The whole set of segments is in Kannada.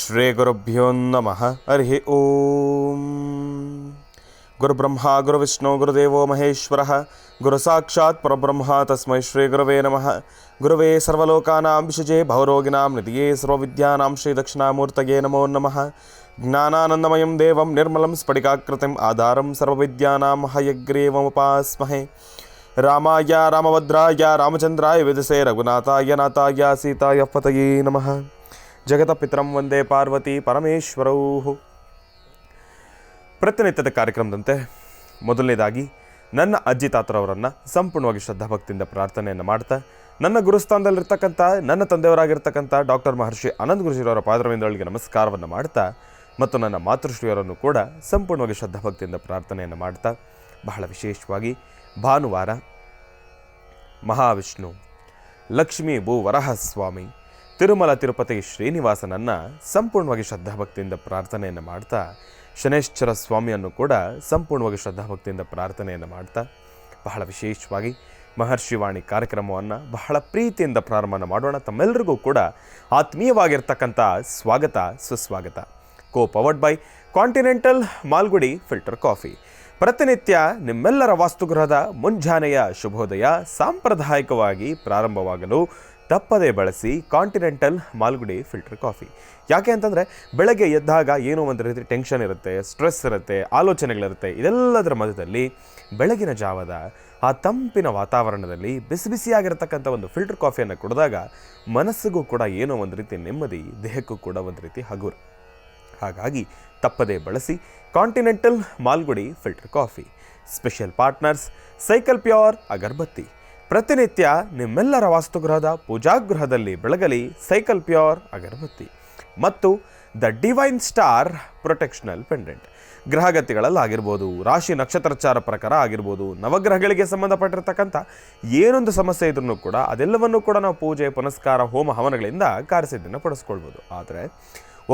ಶ್ರೀ ಗುರುಭ್ಯೋ ನಮಃ. ಹರಿ ಓಂ. ಗುರುಬ್ರಹ್ಮ ಗುರುವಿಷ್ಣು ಗುರುದೇವೋ ಮಹೇಶ್ವರ ಗುರು ಸಾಕ್ಷಾತ್ ಪರಬ್ರಹ್ಮ ತಸ್ಮೈ ಶ್ರೀ ಗುರವೇ ನಮಃ. ಗುರುವೇ ಸರ್ವಲೋಕಾನಾಂ ವಿಷಜೇ ಭವರೋಗಿಣಾಂ ನಿಧಿಯೇ ಸರ್ವವಿದ್ಯಾನಾಂ ಶ್ರೀ ದಕ್ಷಿಣಾಮೂರ್ತಯೇ ನಮೋ ನಮಃ. ಜ್ಞಾನಾನಂದಮಯಂ ದೇವಂ ನಿರ್ಮಲಂ ಸ್ಫಟಿಕಾಕೃತಿಂ ಆಧಾರಂ ಸರ್ವವಿದ್ಯಾನಾಂ ಹಯಗ್ರೀವಮುಪಾಸ್ಮಹೇ. ರಾಮಾಯ ರಾಮಭದ್ರಾಯ ರಾಮಚಂದ್ರಾಯ ವಿದುಷೇ ರಘುನಾಥಾಯ ನಾಥಾಯ ಸೀತಾಯ ಪತಯೇ ನಮಃ. ಜಗತಪಿತರಂ ವಂದೇ ಪಾರ್ವತಿ ಪರಮೇಶ್ವರೌ. ಪ್ರತಿನಿತ್ಯದ ಕಾರ್ಯಕ್ರಮದಂತೆ ಮೊದಲನೇದಾಗಿ ನನ್ನ ಅಜ್ಜಿ ತಾತರವರನ್ನು ಸಂಪೂರ್ಣವಾಗಿ ಶ್ರದ್ಧಾಭಕ್ತಿಯಿಂದ ಪ್ರಾರ್ಥನೆಯನ್ನು ಮಾಡ್ತಾ, ನನ್ನ ಗುರುಸ್ಥಾನದಲ್ಲಿರ್ತಕ್ಕಂಥ ನನ್ನ ತಂದೆಯವರಾಗಿರ್ತಕ್ಕಂಥ ಡಾಕ್ಟರ್ ಮಹರ್ಷಿ ಅನಂತ ಗುರುಜಿಯವರ ಪಾದರವಿಂದಗಳಿಗೆ ನಮಸ್ಕಾರವನ್ನು ಮಾಡ್ತಾ, ಮತ್ತು ನನ್ನ ಮಾತೃಶ್ರೀಯವರನ್ನು ಕೂಡ ಸಂಪೂರ್ಣವಾಗಿ ಶ್ರದ್ಧಾಭಕ್ತಿಯಿಂದ ಪ್ರಾರ್ಥನೆಯನ್ನು ಮಾಡ್ತಾ, ಬಹಳ ವಿಶೇಷವಾಗಿ ಭಾನುವಾರ ಮಹಾವಿಷ್ಣು ಲಕ್ಷ್ಮೀ ಭೂ ವರಹಸ್ವಾಮಿ ತಿರುಮಲ ತಿರುಪತಿ ಶ್ರೀನಿವಾಸನನ್ನು ಸಂಪೂರ್ಣವಾಗಿ ಶ್ರದ್ಧಾಭಕ್ತಿಯಿಂದ ಪ್ರಾರ್ಥನೆಯನ್ನು ಮಾಡ್ತಾ, ಶನೇಶ್ವರ ಸ್ವಾಮಿಯನ್ನು ಕೂಡ ಸಂಪೂರ್ಣವಾಗಿ ಶ್ರದ್ಧಾಭಕ್ತಿಯಿಂದ ಪ್ರಾರ್ಥನೆಯನ್ನು ಮಾಡ್ತಾ, ಬಹಳ ವಿಶೇಷವಾಗಿ ಮಹರ್ಷಿವಾಣಿ ಕಾರ್ಯಕ್ರಮವನ್ನು ಬಹಳ ಪ್ರೀತಿಯಿಂದ ಪ್ರಾರಂಭ ಮಾಡೋಣ. ತಮ್ಮೆಲ್ಲರಿಗೂ ಕೂಡ ಆತ್ಮೀಯವಾಗಿರ್ತಕ್ಕಂಥ ಸ್ವಾಗತ ಸುಸ್ವಾಗತ. Powered by continental Malgudi filter coffee. ಪ್ರತಿನಿತ್ಯ ನಿಮ್ಮೆಲ್ಲರ ವಾಸ್ತುಗೃಹದ ಮುಂಜಾನೆಯ ಶುಭೋದಯ ಸಾಂಪ್ರದಾಯಿಕವಾಗಿ ಪ್ರಾರಂಭವಾಗಲು ತಪ್ಪದೇ ಬಳಸಿ ಕಾಂಟಿನೆಂಟಲ್ ಮಾಲ್ಗುಡಿ ಫಿಲ್ಟರ್ ಕಾಫಿ. ಯಾಕೆ ಅಂತಂದರೆ ಬೆಳಗ್ಗೆ ಎದ್ದಾಗ ಏನೋ ಒಂದು ರೀತಿ ಟೆನ್ಷನ್ ಇರುತ್ತೆ, ಸ್ಟ್ರೆಸ್ ಇರುತ್ತೆ, ಆಲೋಚನೆಗಳಿರುತ್ತೆ. ಇದೆಲ್ಲದರ ಮಧ್ಯದಲ್ಲಿ ಬೆಳಗಿನ ಜಾವದ ಆ ತಂಪಿನ ವಾತಾವರಣದಲ್ಲಿ ಬಿಸಿ ಬಿಸಿಯಾಗಿರ್ತಕ್ಕಂಥ ಒಂದು ಫಿಲ್ಟರ್ ಕಾಫಿಯನ್ನು ಕುಡಿದಾಗ ಮನಸ್ಸಿಗೂ ಕೂಡ ಏನೋ ಒಂದು ರೀತಿ ನೆಮ್ಮದಿ, ದೇಹಕ್ಕೂ ಕೂಡ ಒಂದು ರೀತಿ ಹಗುರ. ಹಾಗಾಗಿ ತಪ್ಪದೇ ಬಳಸಿ continental Malgudi filter coffee. Special partners cycle pure agarbatti. ಪ್ರತಿನಿತ್ಯ ನಿಮ್ಮೆಲ್ಲರ ವಾಸ್ತುಗೃಹದ ಪೂಜಾಗೃಹದಲ್ಲಿ ಬೆಳಗಲಿ ಸೈಕಲ್ ಪ್ಯೂರ್ ಅಗರಬತ್ತಿ ಮತ್ತು the divine star protectional pendant. ಗ್ರಹಗತಿಗಳಲ್ಲಾಗಿರ್ಬೋದು, ರಾಶಿ ನಕ್ಷತ್ರಚಾರ ಪ್ರಕಾರ ಆಗಿರ್ಬೋದು, ನವಗ್ರಹಗಳಿಗೆ ಸಂಬಂಧಪಟ್ಟಿರ್ತಕ್ಕಂಥ ಏನೊಂದು ಸಮಸ್ಯೆ ಇದ್ರೂ ಕೂಡ ಅದೆಲ್ಲವನ್ನೂ ಕೂಡ ನಾವು ಪೂಜೆ ಪುನಸ್ಕಾರ ಹೋಮ ಹವನಗಳಿಂದ ಕಾರ್ಯಸಿದ್ಧಿಯನ್ನು ಪಡಿಸ್ಕೊಳ್ಬೋದು. ಆದರೆ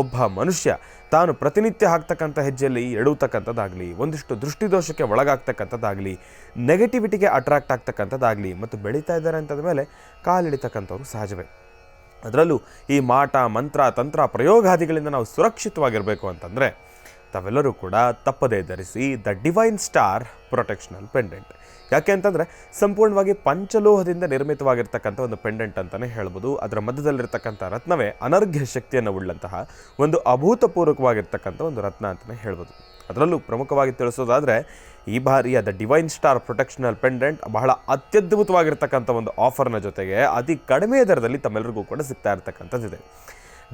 ಒಬ್ಬ ಮನುಷ್ಯ ತಾನು ಪ್ರತಿನಿತ್ಯ ಹಾಕ್ತಕ್ಕಂಥ ಹೆಜ್ಜೆಯಲ್ಲಿ ಎಡುವತಕ್ಕಂಥದ್ದಾಗಲಿ, ಒಂದಿಷ್ಟು ದೃಷ್ಟಿದೋಷಕ್ಕೆ ಒಳಗಾಗ್ತಕ್ಕಂಥದ್ದಾಗಲಿ, ನೆಗೆಟಿವಿಟಿಗೆ ಅಟ್ರಾಕ್ಟ್ ಆಗ್ತಕ್ಕಂಥದ್ದಾಗಲಿ ಮತ್ತು ಬೆಳೀತಾ ಇದ್ದಾರೆ ಅಂತದ ಮೇಲೆ ಕಾಲಿಡಿತಕ್ಕಂಥವ್ರು ಸಹಜವೇ. ಅದರಲ್ಲೂ ಈ ಮಾಟ ಮಂತ್ರ ತಂತ್ರ ಪ್ರಯೋಗಾದಿಗಳಿಂದ ನಾವು ಸುರಕ್ಷಿತವಾಗಿರಬೇಕು ಅಂತಂದರೆ ತಾವೆಲ್ಲರೂ ಕೂಡ ತಪ್ಪದೇ ಧರಿಸಿ the divine star protectional pendant. ಯಾಕೆ ಅಂತಂದರೆ ಸಂಪೂರ್ಣವಾಗಿ ಪಂಚಲೋಹದಿಂದ ನಿರ್ಮಿತವಾಗಿರ್ತಕ್ಕಂಥ ಒಂದು ಪೆಂಡೆಂಟ್ ಅಂತಲೇ ಹೇಳ್ಬೋದು. ಅದರ ಮಧ್ಯದಲ್ಲಿರ್ತಕ್ಕಂಥ ರತ್ನವೇ ಅನರ್ಘ್ಯ ಶಕ್ತಿಯನ್ನು ಉಳ್ಳಂತಹ ಒಂದು ಅಭೂತಪೂರ್ವಕವಾಗಿರ್ತಕ್ಕಂಥ ಒಂದು ರತ್ನ ಅಂತಲೇ ಹೇಳ್ಬೋದು. ಅದರಲ್ಲೂ ಪ್ರಮುಖವಾಗಿ ತಿಳಿಸೋದಾದರೆ ಈ ಬಾರಿಯ the divine star protectional pendant ಬಹಳ ಅತ್ಯದ್ಭುತವಾಗಿರ್ತಕ್ಕಂಥ ಒಂದು ಆಫರ್ನ ಜೊತೆಗೆ ಅತಿ ಕಡಿಮೆ ದರದಲ್ಲಿ ತಮ್ಮೆಲ್ಲರಿಗೂ ಕೂಡ ಸಿಗ್ತಾ ಇರ್ತಕ್ಕಂಥದ್ದಿದೆ.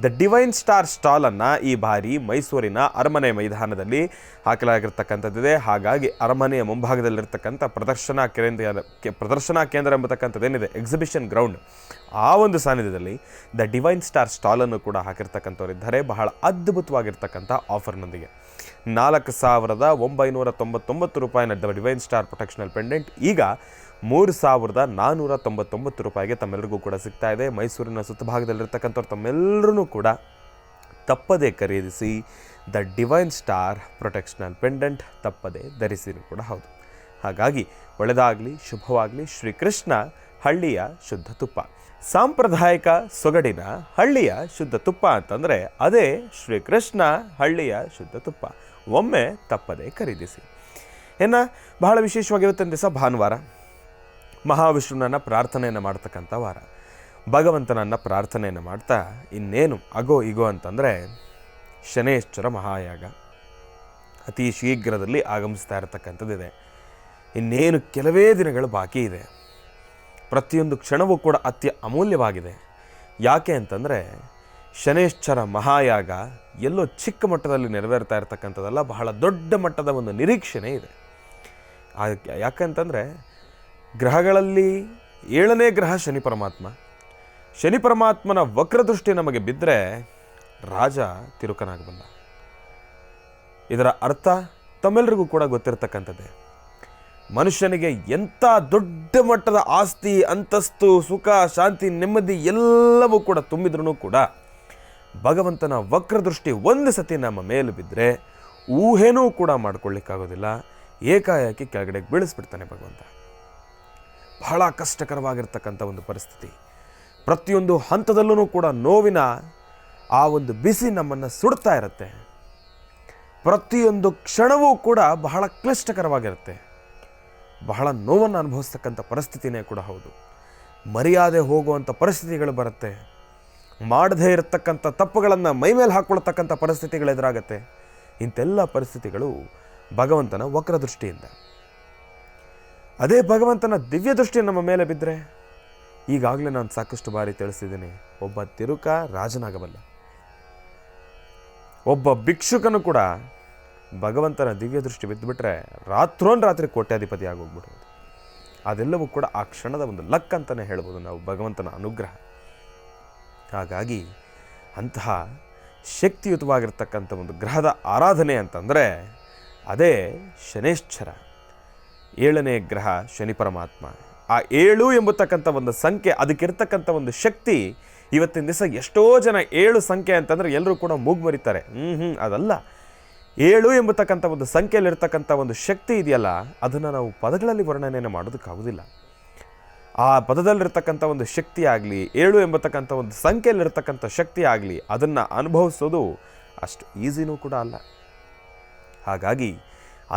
ದ ಡಿವೈನ್ ಸ್ಟಾರ್ ಸ್ಟಾಲನ್ನು ಈ ಬಾರಿ ಮೈಸೂರಿನ ಅರಮನೆ ಮೈದಾನದಲ್ಲಿ ಹಾಕಲಾಗಿರ್ತಕ್ಕಂಥದ್ದಿದೆ. ಹಾಗಾಗಿ ಅರಮನೆಯ ಮುಂಭಾಗದಲ್ಲಿರ್ತಕ್ಕಂಥ ಪ್ರದರ್ಶನಾ ಕೇಂದ್ರ ಎಂಬತಕ್ಕಂಥದ್ದೇನಿದೆ, ಎಕ್ಸಿಬಿಷನ್ ಗ್ರೌಂಡ್, ಆ ಒಂದು ಸಾನ್ನಿಧ್ಯದಲ್ಲಿ ದ ಡಿವೈನ್ ಸ್ಟಾರ್ ಸ್ಟಾಲನ್ನು ಕೂಡ ಹಾಕಿರ್ತಕ್ಕಂಥವರಿದ್ದಾರೆ ಬಹಳ ಅದ್ಭುತವಾಗಿರ್ತಕ್ಕಂಥ ಆಫರ್ನೊಂದಿಗೆ. 4,999 ರೂಪಾಯಿನ the divine star protectional pendant ಈಗ 3,499 ರೂಪಾಯಿಗೆ ತಮ್ಮೆಲ್ಲರಿಗೂ ಕೂಡ ಸಿಗ್ತಾ ಇದೆ. ಮೈಸೂರಿನ ಸುತ್ತಭಾಗದಲ್ಲಿರ್ತಕ್ಕಂಥವ್ರು ತಮ್ಮೆಲ್ಲರೂ ಕೂಡ ತಪ್ಪದೇ ಖರೀದಿಸಿ the divine star protectional pendant ತಪ್ಪದೇ ಧರಿಸಿ ಕೂಡ ಹೌದು. ಹಾಗಾಗಿ ಒಳ್ಳೆಯದಾಗಲಿ, ಶುಭವಾಗಲಿ. ಶ್ರೀಕೃಷ್ಣ ಹಳ್ಳಿಯ ಶುದ್ಧ ತುಪ್ಪ, ಸಾಂಪ್ರದಾಯಿಕ ಸೊಗಡಿನ ಹಳ್ಳಿಯ ಶುದ್ಧ ತುಪ್ಪ ಅಂತಂದರೆ ಅದೇ ಶ್ರೀಕೃಷ್ಣ ಹಳ್ಳಿಯ ಶುದ್ಧ ತುಪ್ಪ. ಒಮ್ಮೆ ತಪ್ಪದೇ ಖರೀದಿಸಿ. ಇನ್ನು ಬಹಳ ವಿಶೇಷವಾಗಿರುತ್ತೆ ದಿವಸ ಭಾನುವಾರ, ಮಹಾವಿಷ್ಣುನನ್ನು ಪ್ರಾರ್ಥನೆಯನ್ನು ಮಾಡ್ತಕ್ಕಂಥ ವಾರ. ಭಗವಂತನನ್ನು ಪ್ರಾರ್ಥನೆಯನ್ನು ಮಾಡ್ತಾ ಇನ್ನೇನು ಅಗೋ ಇಗೋ ಅಂತಂದರೆ ಶನೇಶ್ವರ ಮಹಾಯಾಗ ಅತಿ ಶೀಘ್ರದಲ್ಲಿ ಆಗಮಿಸ್ತಾ ಇರತಕ್ಕಂಥದ್ದಿದೆ. ಇನ್ನೇನು ಕೆಲವೇ ದಿನಗಳು ಬಾಕಿ ಇದೆ. ಪ್ರತಿಯೊಂದು ಕ್ಷಣವೂ ಕೂಡ ಅತಿ ಅಮೂಲ್ಯವಾಗಿದೆ. ಯಾಕೆ ಅಂತಂದರೆ ಶನೇಶ್ವರ ಮಹಾಯಾಗ ಎಲ್ಲೋ ಚಿಕ್ಕ ಮಟ್ಟದಲ್ಲಿ ನೆರವೇರ್ತಾ ಇರತಕ್ಕಂಥದ್ದಲ್ಲ, ಬಹಳ ದೊಡ್ಡ ಮಟ್ಟದ ಒಂದು ನಿರೀಕ್ಷಣೆ ಇದೆ. ಯಾಕಂತಂದರೆ ಗ್ರಹಗಳಲ್ಲಿ 7ನೇ ಗ್ರಹ ಶನಿ ಪರಮಾತ್ಮ. ಶನಿ ಪರಮಾತ್ಮನ ವಕ್ರದೃಷ್ಟಿ ನಮಗೆ ಬಿದ್ದರೆ ರಾಜ ತಿರುಕನಾಗಬಲ್ಲ. ಇದರ ಅರ್ಥ ತಮ್ಮೆಲ್ಲರಿಗೂ ಕೂಡ ಗೊತ್ತಿರತಕ್ಕಂಥದ್ದೇ. ಮನುಷ್ಯನಿಗೆ ಎಂಥ ದೊಡ್ಡ ಮಟ್ಟದ ಆಸ್ತಿ, ಅಂತಸ್ತು, ಸುಖ, ಶಾಂತಿ, ನೆಮ್ಮದಿ ಎಲ್ಲವೂ ಕೂಡ ತುಂಬಿದ್ರೂ ಕೂಡ ಭಗವಂತನ ವಕ್ರದೃಷ್ಟಿ ಒಂದು ಸತಿ ನಮ್ಮ ಮೇಲೆ ಬಿದ್ದರೆ ಊಹೆನೂ ಕೂಡ ಮಾಡ್ಕೊಳ್ಳಿಕ್ಕಾಗೋದಿಲ್ಲ. ಏಕಾಏಕಿ ಕೆಳಗಡೆ ಬೀಳಿಸ್ಬಿಡ್ತಾನೆ ಭಗವಂತ. ಬಹಳ ಕಷ್ಟಕರವಾಗಿರ್ತಕ್ಕಂಥ ಒಂದು ಪರಿಸ್ಥಿತಿ. ಪ್ರತಿಯೊಂದು ಹಂತದಲ್ಲೂ ಕೂಡ ನೋವಿನ ಆ ಒಂದು ಬಿಸಿ ನಮ್ಮನ್ನು ಸುಡ್ತಾ ಇರುತ್ತೆ. ಪ್ರತಿಯೊಂದು ಕ್ಷಣವೂ ಕೂಡ ಬಹಳ ಕ್ಲಿಷ್ಟಕರವಾಗಿರುತ್ತೆ. ಬಹಳ ನೋವನ್ನು ಅನುಭವಿಸ್ತಕ್ಕಂಥ ಪರಿಸ್ಥಿತಿನೇ ಕೂಡ ಹೌದು. ಮರ್ಯಾದೆ ಹೋಗುವಂಥ ಪರಿಸ್ಥಿತಿಗಳು ಬರುತ್ತೆ. ಮಾಡದೇ ಇರತಕ್ಕಂಥ ತಪ್ಪುಗಳನ್ನು ಮೈಮೇಲೆ ಹಾಕ್ಕೊಳ್ತಕ್ಕಂಥ ಪರಿಸ್ಥಿತಿಗಳು ಎದುರಾಗತ್ತೆ. ಇಂಥೆಲ್ಲ ಪರಿಸ್ಥಿತಿಗಳು ಭಗವಂತನ ವಕ್ರದೃಷ್ಟಿಯಿಂದ. ಅದೇ ಭಗವಂತನ ದಿವ್ಯ ದೃಷ್ಟಿ ನಮ್ಮ ಮೇಲೆ ಬಿದ್ದರೆ, ಈಗಾಗಲೇ ನಾನು ಸಾಕಷ್ಟು ಬಾರಿ ತಿಳಿಸಿದ್ದೀನಿ, ಒಬ್ಬ ತಿರುಕ ರಾಜನಾಗಬಲ್ಲ. ಒಬ್ಬ ಭಿಕ್ಷುಕನು ಕೂಡ ಭಗವಂತನ ದಿವ್ಯ ದೃಷ್ಟಿ ಬಿದ್ದುಬಿಟ್ರೆ ರಾತ್ರೋನ್ರಾತ್ರಿ ಕೋಟ್ಯಾಧಿಪತಿ ಆಗೋಗ್ಬಿಡ್ಬೋದು. ಅದೆಲ್ಲವೂ ಕೂಡ ಆ ಕ್ಷಣದ ಒಂದು ಲಕ್ ಅಂತಲೇ ಹೇಳ್ಬೋದು ನಾವು, ಭಗವಂತನ ಅನುಗ್ರಹ. ಹಾಗಾಗಿ ಅಂತಹ ಶಕ್ತಿಯುತವಾಗಿರ್ತಕ್ಕಂಥ ಒಂದು ಗ್ರಹದ ಆರಾಧನೆ ಅಂತಂದರೆ ಅದೇ ಶನೈಶ್ಚರ, 7ನೇ ಗ್ರಹ ಶನಿ ಪರಮಾತ್ಮ. ಆ 7 ಎಂಬತಕ್ಕಂಥ ಒಂದು ಸಂಖ್ಯೆ, ಅದಕ್ಕಿರ್ತಕ್ಕಂಥ ಒಂದು ಶಕ್ತಿ. ಇವತ್ತಿನ ದಿವಸ ಎಷ್ಟೋ ಜನ 7 ಸಂಖ್ಯೆ ಅಂತಂದರೆ ಎಲ್ಲರೂ ಕೂಡ ಮೂಗ್ಮರಿತಾರೆ. ಅದಲ್ಲ. 7 ಎಂಬತಕ್ಕಂಥ ಒಂದು ಸಂಖ್ಯೆಯಲ್ಲಿರ್ತಕ್ಕಂಥ ಒಂದು ಶಕ್ತಿ ಇದೆಯಲ್ಲ, ಅದನ್ನು ನಾವು ಪದಗಳಲ್ಲಿ ವರ್ಣನೆಯನ್ನು ಮಾಡೋದಕ್ಕಾಗೋದಿಲ್ಲ. ಆ ಪದದಲ್ಲಿರ್ತಕ್ಕಂಥ ಒಂದು ಶಕ್ತಿ ಆಗಲಿ, 7 ಎಂಬತಕ್ಕಂಥ ಒಂದು ಸಂಖ್ಯೆಯಲ್ಲಿರ್ತಕ್ಕಂಥ ಶಕ್ತಿ ಆಗಲಿ, ಅದನ್ನು ಅನುಭವಿಸೋದು ಅಷ್ಟು ಈಸಿನೂ ಕೂಡ ಅಲ್ಲ. ಹಾಗಾಗಿ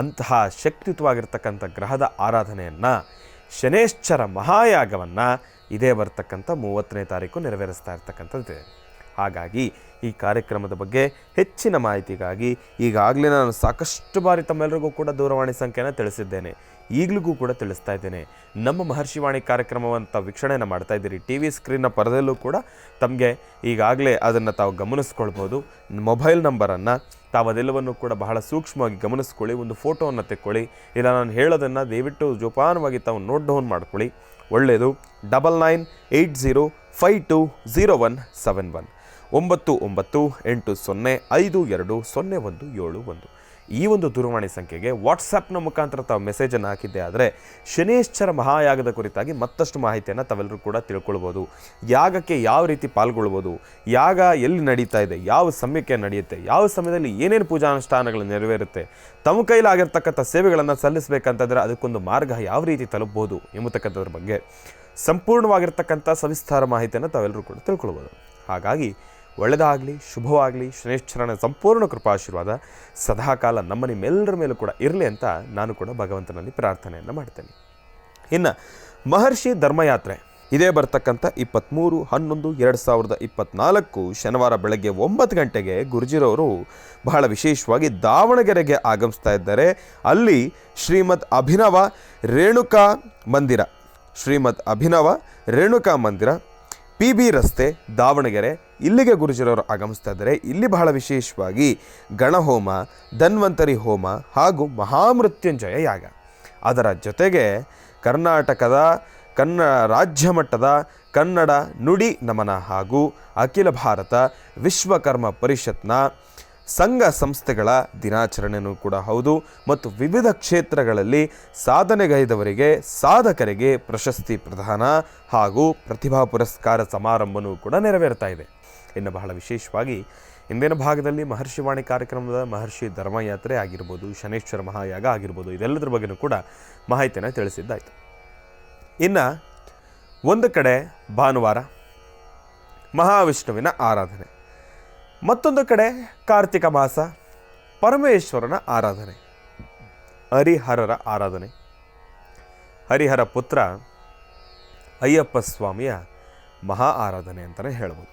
ಅಂತಹ ಶಕ್ತಿಯುತವಾಗಿರ್ತಕ್ಕಂಥ ಗ್ರಹದ ಆರಾಧನೆಯನ್ನು, ಶನೈಶ್ಚರ ಮಹಾಯಾಗವನ್ನು ಇದೇ ಬರ್ತಕ್ಕಂಥ 30ನೇ ತಾರೀಕು ನೆರವೇರಿಸ್ತಾ ಇರ್ತಕ್ಕಂಥದ್ದಿದೆ. ಹಾಗಾಗಿ ಈ ಕಾರ್ಯಕ್ರಮದ ಬಗ್ಗೆ ಹೆಚ್ಚಿನ ಮಾಹಿತಿಗಾಗಿ ಈಗಾಗಲೇ ನಾನು ಸಾಕಷ್ಟು ಬಾರಿ ತಮ್ಮೆಲ್ಲರಿಗೂ ಕೂಡ ದೂರವಾಣಿ ಸಂಖ್ಯೆಯನ್ನು ತಿಳಿಸಿದ್ದೇನೆ. ಈಗಲಿಗೂ ಕೂಡ ತಿಳಿಸ್ತಾ ಇದ್ದೇನೆ. ನಮ್ಮ ಮಹರ್ಷಿವಾಣಿ ಕಾರ್ಯಕ್ರಮವಂತ ವೀಕ್ಷಣೆಯನ್ನು ಮಾಡ್ತಾ ಇದ್ದೀರಿ. ಟಿ ವಿ ಸ್ಕ್ರೀನ್ನ ಪರದಲ್ಲೂ ಕೂಡ ತಮಗೆ ಈಗಾಗಲೇ ಅದನ್ನು ತಾವು ಗಮನಿಸ್ಕೊಳ್ಬೋದು. ಮೊಬೈಲ್ ನಂಬರನ್ನು ತಾವು ಅದೆಲ್ಲವನ್ನು ಕೂಡ ಬಹಳ ಸೂಕ್ಷ್ಮವಾಗಿ ಗಮನಿಸ್ಕೊಳ್ಳಿ. ಒಂದು ಫೋಟೋವನ್ನು ತೆಕ್ಕೊಳ್ಳಿ. ಇಲ್ಲ ನಾನು ಹೇಳೋದನ್ನು ದಯವಿಟ್ಟು ಜೋಪಾನವಾಗಿ ತಾವು ನೋಟ್ ಡೌನ್ ಮಾಡ್ಕೊಳ್ಳಿ, ಒಳ್ಳೆಯದು. 9980520171 9980520171 ಈ ಒಂದು ದೂರವಾಣಿ ಸಂಖ್ಯೆಗೆ ವಾಟ್ಸಪ್ನ ಮುಖಾಂತರ ತಾವು ಮೆಸೇಜನ್ನು ಹಾಕಿದ್ದೆ ಆದರೆ ಶನೈಶ್ಚರ ಮಹಾಯಾಗದ ಕುರಿತಾಗಿ ಮತ್ತಷ್ಟು ಮಾಹಿತಿಯನ್ನು ತಾವೆಲ್ಲರೂ ಕೂಡ ತಿಳ್ಕೊಳ್ಬೋದು. ಯಾಗಕ್ಕೆ ಯಾವ ರೀತಿ ಪಾಲ್ಗೊಳ್ಬೋದು, ಯಾಗ ಎಲ್ಲಿ ನಡೀತಾ ಇದೆ, ಯಾವ ಸಮಯಕ್ಕೆ ನಡೆಯುತ್ತೆ, ಯಾವ ಸಮಯದಲ್ಲಿ ಏನೇನು ಪೂಜಾನುಷ್ಠಾನಗಳು ನೆರವೇರುತ್ತೆ, ತಮ್ಮ ಕೈಲಾಗಿರ್ತಕ್ಕಂಥ ಸೇವೆಗಳನ್ನು ಸಲ್ಲಿಸಬೇಕಂತಂದರೆ ಅದಕ್ಕೊಂದು ಮಾರ್ಗ ಯಾವ ರೀತಿ ತಲುಪಬಹುದು ಎಂಬತಕ್ಕಂಥದ್ರ ಬಗ್ಗೆ ಸಂಪೂರ್ಣವಾಗಿರ್ತಕ್ಕಂಥ ಸವಿಸ್ತಾರ ಮಾಹಿತಿಯನ್ನು ತಾವೆಲ್ಲರೂ ಕೂಡ ತಿಳ್ಕೊಳ್ಬೋದು. ಹಾಗಾಗಿ ಒಳ್ಳೆಯದಾಗಲಿ, ಶುಭವಾಗಲಿ, ಶನೈಶ್ಚರನ ಸಂಪೂರ್ಣ ಕೃಪಾಶೀರ್ವಾದ ಸದಾಕಾಲ ನಮ್ಮ ನಿಮ್ಮೆಲ್ಲರ ಮೇಲೂ ಕೂಡ ಇರಲಿ ಅಂತ ನಾನು ಕೂಡ ಭಗವಂತನಲ್ಲಿ ಪ್ರಾರ್ಥನೆಯನ್ನು ಮಾಡ್ತೇನೆ. ಇನ್ನು ಮಹರ್ಷಿ ಧರ್ಮಯಾತ್ರೆ ಇದೇ ಬರ್ತಕ್ಕಂಥ 23/11/2024 ಶನಿವಾರ ಬೆಳಗ್ಗೆ 9 ಗಂಟೆಗೆ ಗುರುಜಿರವರು ಬಹಳ ವಿಶೇಷವಾಗಿ ದಾವಣಗೆರೆಗೆ ಆಗಮಿಸ್ತಾ ಇದ್ದಾರೆ. ಅಲ್ಲಿ ಶ್ರೀಮದ್ ಅಭಿನವ ರೇಣುಕಾ ಮಂದಿರ PB ರಸ್ತೆ ದಾವಣಗೆರೆ, ಇಲ್ಲಿಗೆ ಗುರುಜಿರವರು ಆಗಮಿಸ್ತಾ ಇದ್ದಾರೆ. ಇಲ್ಲಿ ಬಹಳ ವಿಶೇಷವಾಗಿ ಗಣಹೋಮ, ಧನ್ವಂತರಿ ಹೋಮ ಹಾಗೂ ಮಹಾಮೃತ್ಯುಂಜಯ ಯಾಗ, ಅದರ ಜೊತೆಗೆ ರಾಜ್ಯ ಮಟ್ಟದ ಕನ್ನಡ ನುಡಿ ನಮನ ಹಾಗೂ ಅಖಿಲ ಭಾರತ ವಿಶ್ವಕರ್ಮ ಪರಿಷತ್ನ ಸಂಘ ಸಂಸ್ಥೆಗಳ ದಿನಾಚರಣೆಯೂ ಕೂಡ ಹೌದು. ಮತ್ತು ವಿವಿಧ ಕ್ಷೇತ್ರಗಳಲ್ಲಿ ಸಾಧನೆಗೈದವರಿಗೆ, ಸಾಧಕರಿಗೆ ಪ್ರಶಸ್ತಿ ಪ್ರದಾನ ಹಾಗೂ ಪ್ರತಿಭಾ ಪುರಸ್ಕಾರ ಸಮಾರಂಭವೂ ಕೂಡ ನೆರವೇರ್ತಾ ಇದೆ. ಇನ್ನು ಬಹಳ ವಿಶೇಷವಾಗಿ ಇಂದಿನ ಭಾಗದಲ್ಲಿ ಮಹರ್ಷಿವಾಣಿ ಕಾರ್ಯಕ್ರಮದ ಮಹರ್ಷಿ ಧರ್ಮಯಾತ್ರೆ ಆಗಿರ್ಬೋದು, ಶನೈಶ್ಚರ ಮಹಾಯಾಗ ಆಗಿರ್ಬೋದು, ಇದೆಲ್ಲದರ ಬಗ್ಗೆಯೂ ಕೂಡ ಮಾಹಿತಿಯನ್ನು ತಿಳಿಸಿದ್ದಾಯಿತು. ಇನ್ನು ಒಂದು ಕಡೆ ಭಾನುವಾರ ಮಹಾವಿಷ್ಣುವಿನ ಆರಾಧನೆ, ಮತ್ತೊಂದು ಕಡೆ ಕಾರ್ತಿಕ ಮಾಸ ಪರಮೇಶ್ವರನ ಆರಾಧನೆ, ಹರಿಹರರ ಆರಾಧನೆ, ಹರಿಹರ ಪುತ್ರ ಅಯ್ಯಪ್ಪ ಸ್ವಾಮಿಯ ಮಹಾ ಆರಾಧನೆ ಅಂತಲೇ ಹೇಳ್ಬೋದು.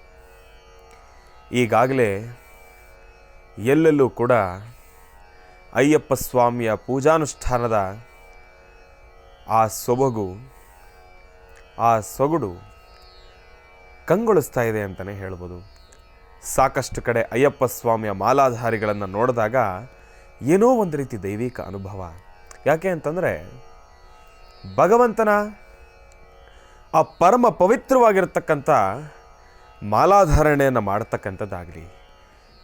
ಈಗಾಗಲೇ ಎಲ್ಲೆಲ್ಲೂ ಕೂಡ ಅಯ್ಯಪ್ಪ ಸ್ವಾಮಿಯ ಪೂಜಾನುಷ್ಠಾನದ ಆ ಸೊಗಡು ಕಂಗೊಳಿಸ್ತಾ ಇದೆ ಅಂತಲೇ ಹೇಳ್ಬೋದು. ಸಾಕಷ್ಟು ಕಡೆ ಅಯ್ಯಪ್ಪ ಸ್ವಾಮಿಯ ಮಾಲಾಧಾರಿಗಳನ್ನು ನೋಡಿದಾಗ ಏನೋ ಒಂದು ರೀತಿ ದೈವಿಕ ಅನುಭವ. ಯಾಕೆ ಅಂತಂದರೆ ಭಗವಂತನ ಆ ಪರಮ ಪವಿತ್ರವಾಗಿರ್ತಕ್ಕಂಥ ಮಾಲಾಧಾರಣೆಯನ್ನು ಮಾಡ್ತಕ್ಕಂಥದ್ದಾಗಲಿ,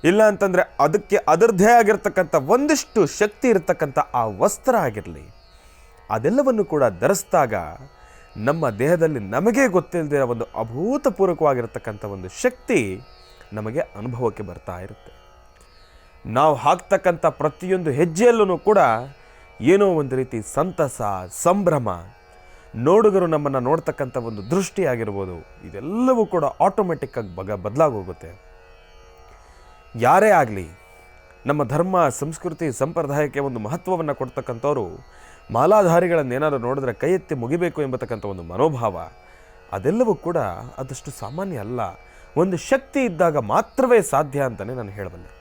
ಇಲ್ಲ ಅಂತಂದರೆ ಅದಕ್ಕೆ ಅದರದ್ದೇ ಆಗಿರ್ತಕ್ಕಂಥ ಒಂದಿಷ್ಟು ಶಕ್ತಿ ಇರತಕ್ಕಂಥ ಆ ವಸ್ತ್ರ ಆಗಿರಲಿ, ಅದೆಲ್ಲವನ್ನು ಕೂಡ ಧರಿಸಿದಾಗ ನಮ್ಮ ದೇಹದಲ್ಲಿ ನಮಗೆ ಗೊತ್ತಿಲ್ಲದೆ ಒಂದು ಅಭೂತಪೂರ್ವಕವಾಗಿರ್ತಕ್ಕಂಥ ಒಂದು ಶಕ್ತಿ ನಮಗೆ ಅನುಭವಕ್ಕೆ ಬರ್ತಾ ಇರುತ್ತೆ. ನಾವು ಹಾಕ್ತಕ್ಕಂಥ ಪ್ರತಿಯೊಂದು ಹೆಜ್ಜೆಯಲ್ಲೂ ಕೂಡ ಏನೋ ಒಂದು ರೀತಿ ಸಂತಸ, ಸಂಭ್ರಮ, ನೋಡುಗರು ನಮ್ಮನ್ನು ನೋಡ್ತಕ್ಕಂಥ ಒಂದು ದೃಷ್ಟಿ ಆಗಿರ್ಬೋದು, ಇದೆಲ್ಲವೂ ಕೂಡ ಆಟೋಮೆಟಿಕ್ಕಾಗಿ ಬದಲಾಗೋಗುತ್ತೆ. ಯಾರೇ ಆಗಲಿ ನಮ್ಮ ಧರ್ಮ ಸಂಸ್ಕೃತಿ ಸಂಪ್ರದಾಯಕ್ಕೆ ಒಂದು ಮಹತ್ವವನ್ನು ಕೊಡ್ತಕ್ಕಂಥವ್ರು ಮಾಲಾಧಾರಿಗಳನ್ನೇನಾದ್ರು ನೋಡಿದ್ರೆ ಕೈ ಎತ್ತಿ ಮುಗಿಬೇಕು ಎಂಬತಕ್ಕಂಥ ಒಂದು ಮನೋಭಾವ ಅದೆಲ್ಲವೂ ಕೂಡ ಅದಷ್ಟು ಸಾಮಾನ್ಯ ಅಲ್ಲ. ಒಂದು ಶಕ್ತಿ ಇದ್ದಾಗ ಮಾತ್ರವೇ ಸಾಧ್ಯ ಅಂತಲೇ ನಾನು ಹೇಳಬಲ್ಲೆ.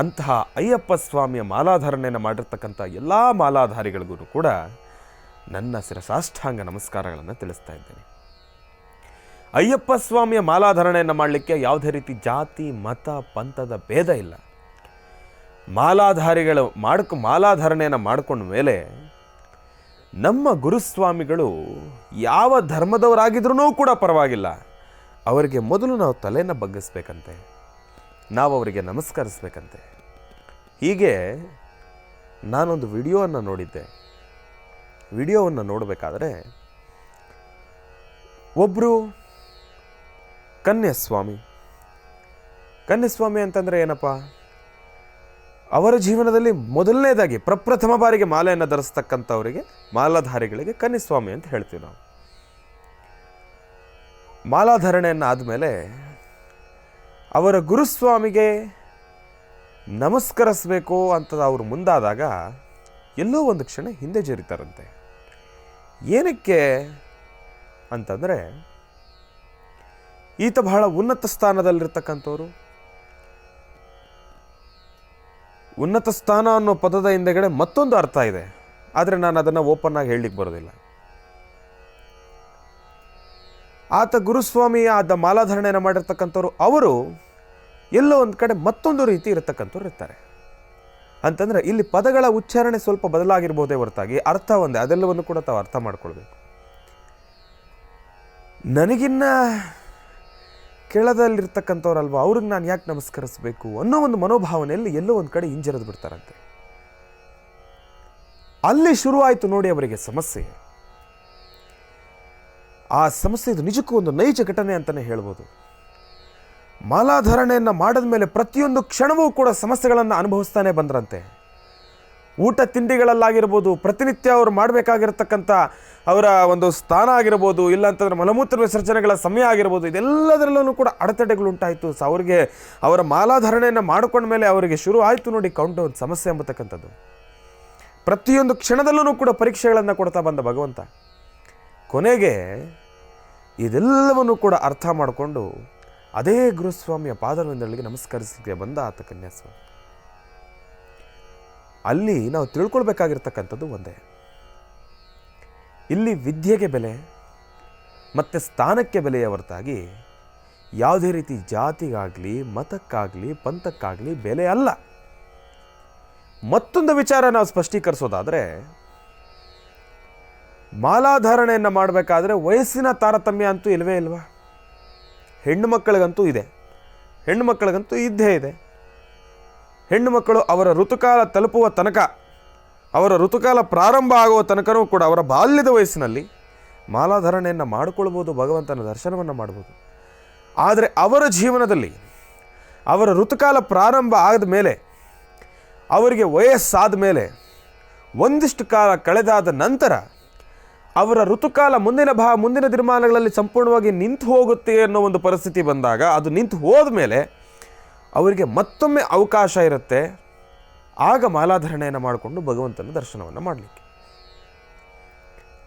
ಅಂತಹ ಅಯ್ಯಪ್ಪ ಸ್ವಾಮಿಯ ಮಾಲಾಧಾರಣೆಯನ್ನು ಮಾಡಿರ್ತಕ್ಕಂಥ ಎಲ್ಲ ಮಾಲಾಧಾರಿಗಳಿಗೂ ಕೂಡ ನನ್ನ ಶಿರಸಾಷ್ಟಾಂಗ ನಮಸ್ಕಾರಗಳನ್ನು ತಿಳಿಸ್ತಾ ಇದ್ದೇನೆ. ಅಯ್ಯಪ್ಪ ಸ್ವಾಮಿಯ ಮಾಲಾಧಾರಣೆಯನ್ನು ಮಾಡಲಿಕ್ಕೆ ಯಾವುದೇ ರೀತಿ ಜಾತಿ ಮತ ಪಂಥದ ಭೇದ ಇಲ್ಲ. ಮಾಲಾಧಾರಣೆಯನ್ನು ಮಾಡಿಕೊಂಡ ಮೇಲೆ ನಮ್ಮ ಗುರುಸ್ವಾಮಿಗಳು ಯಾವ ಧರ್ಮದವರಾಗಿದ್ರೂ ಕೂಡ ಪರವಾಗಿಲ್ಲ, ಅವರಿಗೆ ಮೊದಲು ನಾವು ತಲೆಯನ್ನು ಬಗ್ಗಿಸ್ಬೇಕಂತೆ, ನಾವು ಅವರಿಗೆ ನಮಸ್ಕರಿಸ್ಬೇಕಂತೆ. ಹೀಗೆ ನಾನೊಂದು ವಿಡಿಯೋವನ್ನು ನೋಡಿದ್ದೆ. ವಿಡಿಯೋವನ್ನು ನೋಡಬೇಕಾದ್ರೆ ಒಬ್ಬರು ಕನ್ಯಾಸ್ವಾಮಿ ಅಂತಂದರೆ ಏನಪ್ಪ, ಅವರ ಜೀವನದಲ್ಲಿ ಮೊದಲನೇದಾಗಿ ಪ್ರಪ್ರಥಮ ಬಾರಿಗೆ ಮಾಲೆಯನ್ನು ಧರಿಸ್ತಕ್ಕಂಥವರಿಗೆ ಮಾಲಾಧಾರಿಗಳಿಗೆ ಕನ್ಯಾಸ್ವಾಮಿ ಅಂತ ಹೇಳ್ತೀವಿ ನಾವು. ಮಾಲಾಧಾರಣೆಯನ್ನು ಆದಮೇಲೆ ಅವರ ಗುರುಸ್ವಾಮಿಗೆ ನಮಸ್ಕರಿಸಬೇಕು ಅಂತ ಅವರು ಮುಂದಾದಾಗ ಎಲ್ಲೋ ಒಂದು ಕ್ಷಣ ಹಿಂದೆ ಜರಿತಾರಂತೆ. ಏನಕ್ಕೆ ಅಂತಂದರೆ, ಈತ ಬಹಳ ಉನ್ನತ ಸ್ಥಾನದಲ್ಲಿರ್ತಕ್ಕಂಥವ್ರು. ಉನ್ನತ ಸ್ಥಾನ ಅನ್ನೋ ಪದದ ಹಿಂದೆಗಡೆ ಮತ್ತೊಂದು ಅರ್ಥ ಇದೆ, ಆದರೆ ನಾನು ಅದನ್ನು ಓಪನ್ ಆಗಿ ಹೇಳಲಿಕ್ಕೆ ಬರೋದಿಲ್ಲ. ಆತ ಗುರುಸ್ವಾಮಿ ಆದ ಮಾಲಾಧಾರಣೆಯನ್ನು ಮಾಡಿರ್ತಕ್ಕಂಥವ್ರು ಅವರು ಎಲ್ಲೋ ಒಂದು ಕಡೆ ಮತ್ತೊಂದು ರೀತಿ ಇರತಕ್ಕಂಥವ್ರು ಇರ್ತಾರೆ. ಅಂತಂದರೆ ಇಲ್ಲಿ ಪದಗಳ ಉಚ್ಚಾರಣೆ ಸ್ವಲ್ಪ ಬದಲಾಗಿರ್ಬೋದೇ ಹೊರತಾಗಿ ಅರ್ಥ ಒಂದೇ, ಅದೆಲ್ಲವನ್ನು ಕೂಡ ತಾವು ಅರ್ಥ ಮಾಡ್ಕೊಳ್ಬೇಕು. ನನಗಿನ್ನ ಕೆಳದಲ್ಲಿರ್ತಕ್ಕಂಥವ್ರಲ್ವ, ಅವ್ರಿಗೆ ನಾನು ಯಾಕೆ ನಮಸ್ಕರಿಸಬೇಕು ಅನ್ನೋ ಒಂದು ಮನೋಭಾವನೆಯಲ್ಲಿ ಎಲ್ಲೋ ಒಂದು ಕಡೆ ಹಿಂಜರಿದು ಬಿಡ್ತಾರಂತೆ. ಅಲ್ಲಿ ಶುರುವಾಯಿತು ನೋಡಿ ಅವರಿಗೆ ಸಮಸ್ಯೆ. ಆ ಸಮಸ್ಯೆ ಇದು ನಿಜಕ್ಕೂ ಒಂದು ನೈಜ ಘಟನೆ ಅಂತಲೇ ಹೇಳ್ಬೋದು. ಮಾಲಾಧಾರಣೆಯನ್ನು ಮಾಡಿದ ಮೇಲೆ ಪ್ರತಿಯೊಂದು ಕ್ಷಣವೂ ಕೂಡ ಸಮಸ್ಯೆಗಳನ್ನು ಅನುಭವಿಸ್ತಾನೆ ಬಂದ್ರಂತೆ. ಊಟ ತಿಂಡಿಗಳಲ್ಲಾಗಿರ್ಬೋದು, ಪ್ರತಿನಿತ್ಯ ಅವರು ಮಾಡಬೇಕಾಗಿರ್ತಕ್ಕಂಥ ಅವರ ಒಂದು ಸ್ಥಾನ ಆಗಿರ್ಬೋದು, ಇಲ್ಲ ಅಂತಂದರೆ ಮಲಮೂತ್ರ ವಿಸರ್ಜನೆಗಳ ಸಮಯ ಆಗಿರ್ಬೋದು, ಇದೆಲ್ಲದರಲ್ಲೂ ಕೂಡ ಅಡೆತಡೆಗಳು ಉಂಟಾಯಿತು. ಅವರಿಗೆ ಅವರ ಮಾಲಾಧಾರಣೆಯನ್ನು ಮಾಡಿಕೊಂಡ ಮೇಲೆ ಅವರಿಗೆ ಶುರು ಆಯಿತು ನೋಡಿ ಕೌಂಟ್ ಡೌನ್ ಸಮಸ್ಯೆ ಎಂಬತಕ್ಕಂಥದ್ದು. ಪ್ರತಿಯೊಂದು ಕ್ಷಣದಲ್ಲೂ ಕೂಡ ಪರೀಕ್ಷೆಗಳನ್ನು ಕೊಡ್ತಾ ಬಂದ ಭಗವಂತ ಕೊನೆಗೆ ಇದೆಲ್ಲವನ್ನು ಕೂಡ ಅರ್ಥ ಮಾಡಿಕೊಂಡು ಅದೇ ಗುರುಸ್ವಾಮಿಯ ಪಾದವಿಂದಳಿಗೆ ನಮಸ್ಕರಿಸಲಿಕ್ಕೆ ಬಂದ ಆತ ಕನ್ಯಾಸ್ವಾಮಿ. ಅಲ್ಲಿ ನಾವು ತಿಳ್ಕೊಳ್ಬೇಕಾಗಿರ್ತಕ್ಕಂಥದ್ದು ಒಂದೇ, ಇಲ್ಲಿ ವಿದ್ಯೆಗೆ ಬೆಲೆ ಮತ್ತು ಸ್ಥಾನಕ್ಕೆ ಬೆಲೆಯ ಹೊರತಾಗಿ ಯಾವುದೇ ರೀತಿ ಜಾತಿಗಾಗಲಿ ಮತಕ್ಕಾಗಲಿ ಪಂಥಕ್ಕಾಗಲಿ ಬೆಲೆ ಅಲ್ಲ. ಮತ್ತೊಂದು ವಿಚಾರ ನಾವು ಸ್ಪಷ್ಟೀಕರಿಸೋದಾದರೆ, ಮಾಲಾಧಾರಣೆಯನ್ನು ಮಾಡಬೇಕಾದ್ರೆ ವಯಸ್ಸಿನ ತಾರತಮ್ಯ ಅಂತೂ ಇಲ್ಲವೇ ಇಲ್ವಾ? ಹೆಣ್ಣು ಮಕ್ಕಳಿಗಂತೂ ಇದೆ, ಹೆಣ್ಣು ಮಕ್ಕಳಿಗಂತೂ ಇದ್ದೇ ಇದೆ. ಹೆಣ್ಣು ಮಕ್ಕಳು ಅವರ ಋತುಕಾಲ ತಲುಪುವ ತನಕ, ಅವರ ಋತುಕಾಲ ಪ್ರಾರಂಭ ಆಗುವ ತನಕನೂ ಕೂಡ ಅವರ ಬಾಲ್ಯದ ವಯಸ್ಸಿನಲ್ಲಿ ಮಾಲಾಧಾರಣೆಯನ್ನು ಮಾಡಿಕೊಳ್ಬೋದು, ಭಗವಂತನ ದರ್ಶನವನ್ನು ಮಾಡ್ಬೋದು. ಆದರೆ ಅವರ ಜೀವನದಲ್ಲಿ ಅವರ ಋತುಕಾಲ ಪ್ರಾರಂಭ ಆದ ಮೇಲೆ, ಅವರಿಗೆ ವಯಸ್ಸಾದ ಮೇಲೆ, ಒಂದಿಷ್ಟು ಕಾಲ ಕಳೆದಾದ ನಂತರ ಅವರ ಋತುಕಾಲ ಮುಂದಿನ ದಿನಮಾನಗಳಲ್ಲಿ ಸಂಪೂರ್ಣವಾಗಿ ನಿಂತು ಹೋಗುತ್ತೆ ಅನ್ನೋ ಒಂದು ಪರಿಸ್ಥಿತಿ ಬಂದಾಗ, ಅದು ನಿಂತು ಹೋದ ಮೇಲೆ ಅವರಿಗೆ ಮತ್ತೊಮ್ಮೆ ಅವಕಾಶ ಇರುತ್ತೆ. ಆಗ ಮಾಲಾಧಾರಣೆಯನ್ನು ಮಾಡಿಕೊಂಡು ಭಗವಂತನ ದರ್ಶನವನ್ನು ಮಾಡಲಿಕ್ಕೆ.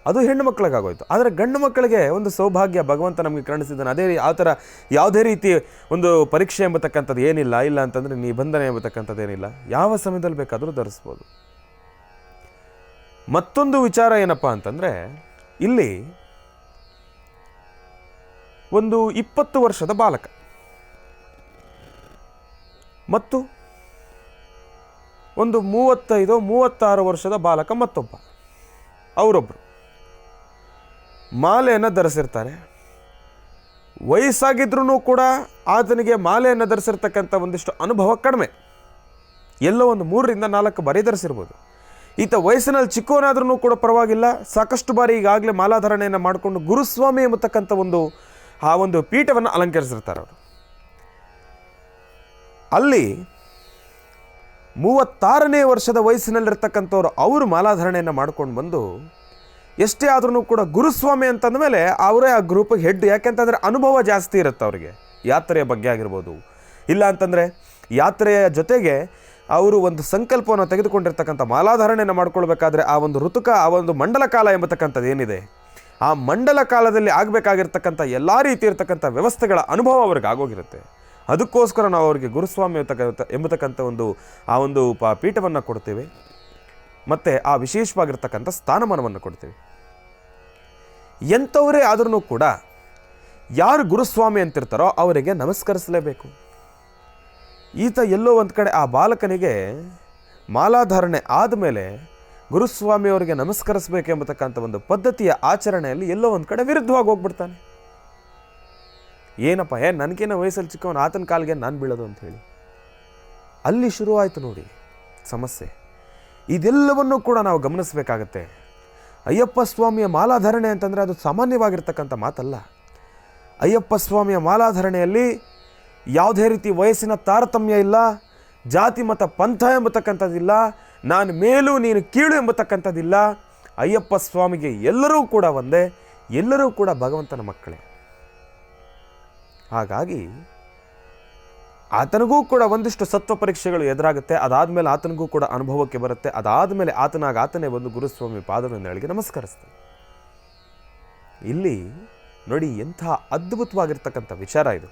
ಅದು ಹೆಣ್ಣು ಮಕ್ಕಳಿಗಾಗೋಯ್ತು. ಆದರೆ ಗಂಡು ಮಕ್ಕಳಿಗೆ ಒಂದು ಸೌಭಾಗ್ಯ ಭಗವಂತ ನಮಗೆ ಕರುಣಿಸಿದ್ದಾನೆ. ಅದೇ ಆ ಥರ ಯಾವುದೇ ರೀತಿ ಒಂದು ಪರೀಕ್ಷೆ ಎಂಬತಕ್ಕಂಥದ್ದು ಏನಿಲ್ಲ, ಇಲ್ಲ ಅಂತಂದರೆ ನಿಬಂಧನೆ ಎಂಬತಕ್ಕಂಥದ್ದು ಏನಿಲ್ಲ, ಯಾವ ಸಮಯದಲ್ಲಿ ಬೇಕಾದರೂ ಧರಿಸ್ಬೋದು. ಮತ್ತೊಂದು ವಿಚಾರ ಏನಪ್ಪ ಅಂತಂದರೆ, ಇಲ್ಲಿ ಒಂದು 20 ವರ್ಷದ ಬಾಲಕ ಮತ್ತು ಒಂದು 35-36 ವರ್ಷದ ಬಾಲಕ ಮತ್ತೊಬ್ಬ, ಅವರೊಬ್ಬರು ಮಾಲೆಯನ್ನು ಧರಿಸಿರ್ತಾರೆ. ವಯಸ್ಸಾಗಿದ್ರೂ ಕೂಡ ಆತನಿಗೆ ಮಾಲೆಯನ್ನು ಧರಿಸಿರ್ತಕ್ಕಂಥ ಒಂದಿಷ್ಟು ಅನುಭವ ಕಡಿಮೆ, ಎಲ್ಲೋ ಒಂದು 3-4 ಬಾರಿ ಧರಿಸಿರ್ಬೋದು. ಈತ ವಯಸ್ಸಿನಲ್ಲಿ ಚಿಕ್ಕವನಾದ್ರೂ ಕೂಡ ಪರವಾಗಿಲ್ಲ, ಸಾಕಷ್ಟು ಬಾರಿ ಈಗಾಗಲೇ ಮಾಲಾಧಾರಣೆಯನ್ನು ಮಾಡಿಕೊಂಡು ಗುರುಸ್ವಾಮಿ ಎಂಬತಕ್ಕಂಥ ಒಂದು ಪೀಠವನ್ನು ಅಲಂಕರಿಸಿರ್ತಾರೆ ಅವರು. ಅಲ್ಲಿ 36ನೇ ವರ್ಷದ ವಯಸ್ಸಿನಲ್ಲಿರ್ತಕ್ಕಂಥವ್ರು ಅವರು ಮಾಲಾಧಾರಣೆಯನ್ನು ಮಾಡ್ಕೊಂಡು ಬಂದು, ಎಷ್ಟೇ ಆದ್ರೂ ಕೂಡ ಗುರುಸ್ವಾಮಿ ಅಂತಂದ ಮೇಲೆ ಅವರೇ ಆ ಗ್ರೂಪಿಗೆ ಹೆಡ್. ಯಾಕೆಂತಂದರೆ ಅನುಭವ ಜಾಸ್ತಿ ಇರುತ್ತೆ ಅವರಿಗೆ, ಯಾತ್ರೆಯ ಬಗ್ಗೆ ಆಗಿರ್ಬೋದು, ಇಲ್ಲ ಅಂತಂದರೆ ಯಾತ್ರೆಯ ಜೊತೆಗೆ ಅವರು ಒಂದು ಸಂಕಲ್ಪವನ್ನು ತೆಗೆದುಕೊಂಡಿರ್ತಕ್ಕಂಥ ಮಾಲಾಧಾರಣೆಯನ್ನು ಮಾಡ್ಕೊಳ್ಬೇಕಾದ್ರೆ ಆ ಒಂದು ಋತುಕ, ಆ ಒಂದು ಮಂಡಲ ಕಾಲ ಎಂಬತಕ್ಕಂಥದ್ದು ಏನಿದೆ, ಆ ಮಂಡಲ ಕಾಲದಲ್ಲಿ ಆಗಬೇಕಾಗಿರ್ತಕ್ಕಂಥ ಎಲ್ಲ ರೀತಿ ಇರತಕ್ಕಂಥ ವ್ಯವಸ್ಥೆಗಳ ಅನುಭವ ಅವ್ರಿಗೆ ಆಗೋಗಿರುತ್ತೆ. ಅದಕ್ಕೋಸ್ಕರ ನಾವು ಅವರಿಗೆ ಗುರುಸ್ವಾಮಿ ಎಂಬತಕ್ಕಂಥ ಆ ಒಂದು ಪೀಠವನ್ನು ಕೊಡ್ತೀವಿ, ಮತ್ತು ಆ ವಿಶೇಷವಾಗಿರ್ತಕ್ಕಂಥ ಸ್ಥಾನಮಾನವನ್ನು ಕೊಡ್ತೀವಿ. ಎಂಥವರೇ ಆದ್ರೂ ಕೂಡ ಯಾರು ಗುರುಸ್ವಾಮಿ ಅಂತಿರ್ತಾರೋ ಅವರಿಗೆ ನಮಸ್ಕರಿಸಲೇಬೇಕು. ಈತ ಎಲ್ಲೋ ಒಂದು ಕಡೆ ಆ ಬಾಲಕನಿಗೆ ಮಾಲಾಧಾರಣೆ ಆದಮೇಲೆ ಗುರುಸ್ವಾಮಿಯವರಿಗೆ ನಮಸ್ಕರಿಸಬೇಕೆಂಬತಕ್ಕಂಥ ಒಂದು ಪದ್ಧತಿಯ ಆಚರಣೆಯಲ್ಲಿ ಎಲ್ಲೋ ಒಂದು ಕಡೆ ವಿರುದ್ಧವಾಗಿ ಹೋಗ್ಬಿಡ್ತಾನೆ. ಏನಪ್ಪ ನನಗೇನೋ ವಯಸ್ಸಲ್ಲಿ ಚಿಕ್ಕವನು, ಆತನ ಕಾಲಿಗೆ ನಾನು ಬೀಳೋದು ಅಂತ ಹೇಳಿ ಅಲ್ಲಿ ಶುರುವಾಯಿತು ನೋಡಿ ಸಮಸ್ಯೆ. ಇದೆಲ್ಲವನ್ನೂ ಕೂಡ ನಾವು ಗಮನಿಸಬೇಕಾಗತ್ತೆ. ಅಯ್ಯಪ್ಪ ಸ್ವಾಮಿಯ ಮಾಲಾಧಾರಣೆ ಅಂತಂದರೆ ಅದು ಸಾಮಾನ್ಯವಾಗಿರ್ತಕ್ಕಂಥ ಮಾತಲ್ಲ. ಅಯ್ಯಪ್ಪ ಸ್ವಾಮಿಯ ಮಾಲಾಧಾರಣೆಯಲ್ಲಿ ಯಾವುದೇ ರೀತಿ ವಯಸ್ಸಿನ ತಾರತಮ್ಯ ಇಲ್ಲ, ಜಾತಿ ಮತ ಪಂಥ ಎಂಬತಕ್ಕಂಥದ್ದಿಲ್ಲ, ನಾನು ಮೇಲು ನೀನು ಕೀಳು ಎಂಬತಕ್ಕಂಥದ್ದಿಲ್ಲ. ಅಯ್ಯಪ್ಪ ಸ್ವಾಮಿಗೆ ಎಲ್ಲರೂ ಕೂಡ ಒಂದೇ, ಎಲ್ಲರೂ ಕೂಡ ಭಗವಂತನ ಮಕ್ಕಳೇ. ಹಾಗಾಗಿ ಆತನಿಗೂ ಕೂಡ ಒಂದಿಷ್ಟು ಸತ್ವ ಪರೀಕ್ಷೆಗಳು ಎದುರಾಗುತ್ತೆ. ಅದಾದಮೇಲೆ ಆತನಿಗೂ ಕೂಡ ಅನುಭವಕ್ಕೆ ಬರುತ್ತೆ. ಅದಾದಮೇಲೆ ಆತನೇ ಒಂದು ಗುರುಸ್ವಾಮಿ ಪಾದವನ್ನು ನೆರಳಿಗೆ ನಮಸ್ಕರಿಸ್ತಾನೆ. ಇಲ್ಲಿ ನೋಡಿ ಎಂಥ ಅದ್ಭುತವಾಗಿರ್ತಕ್ಕಂಥ ವಿಚಾರ ಇದು.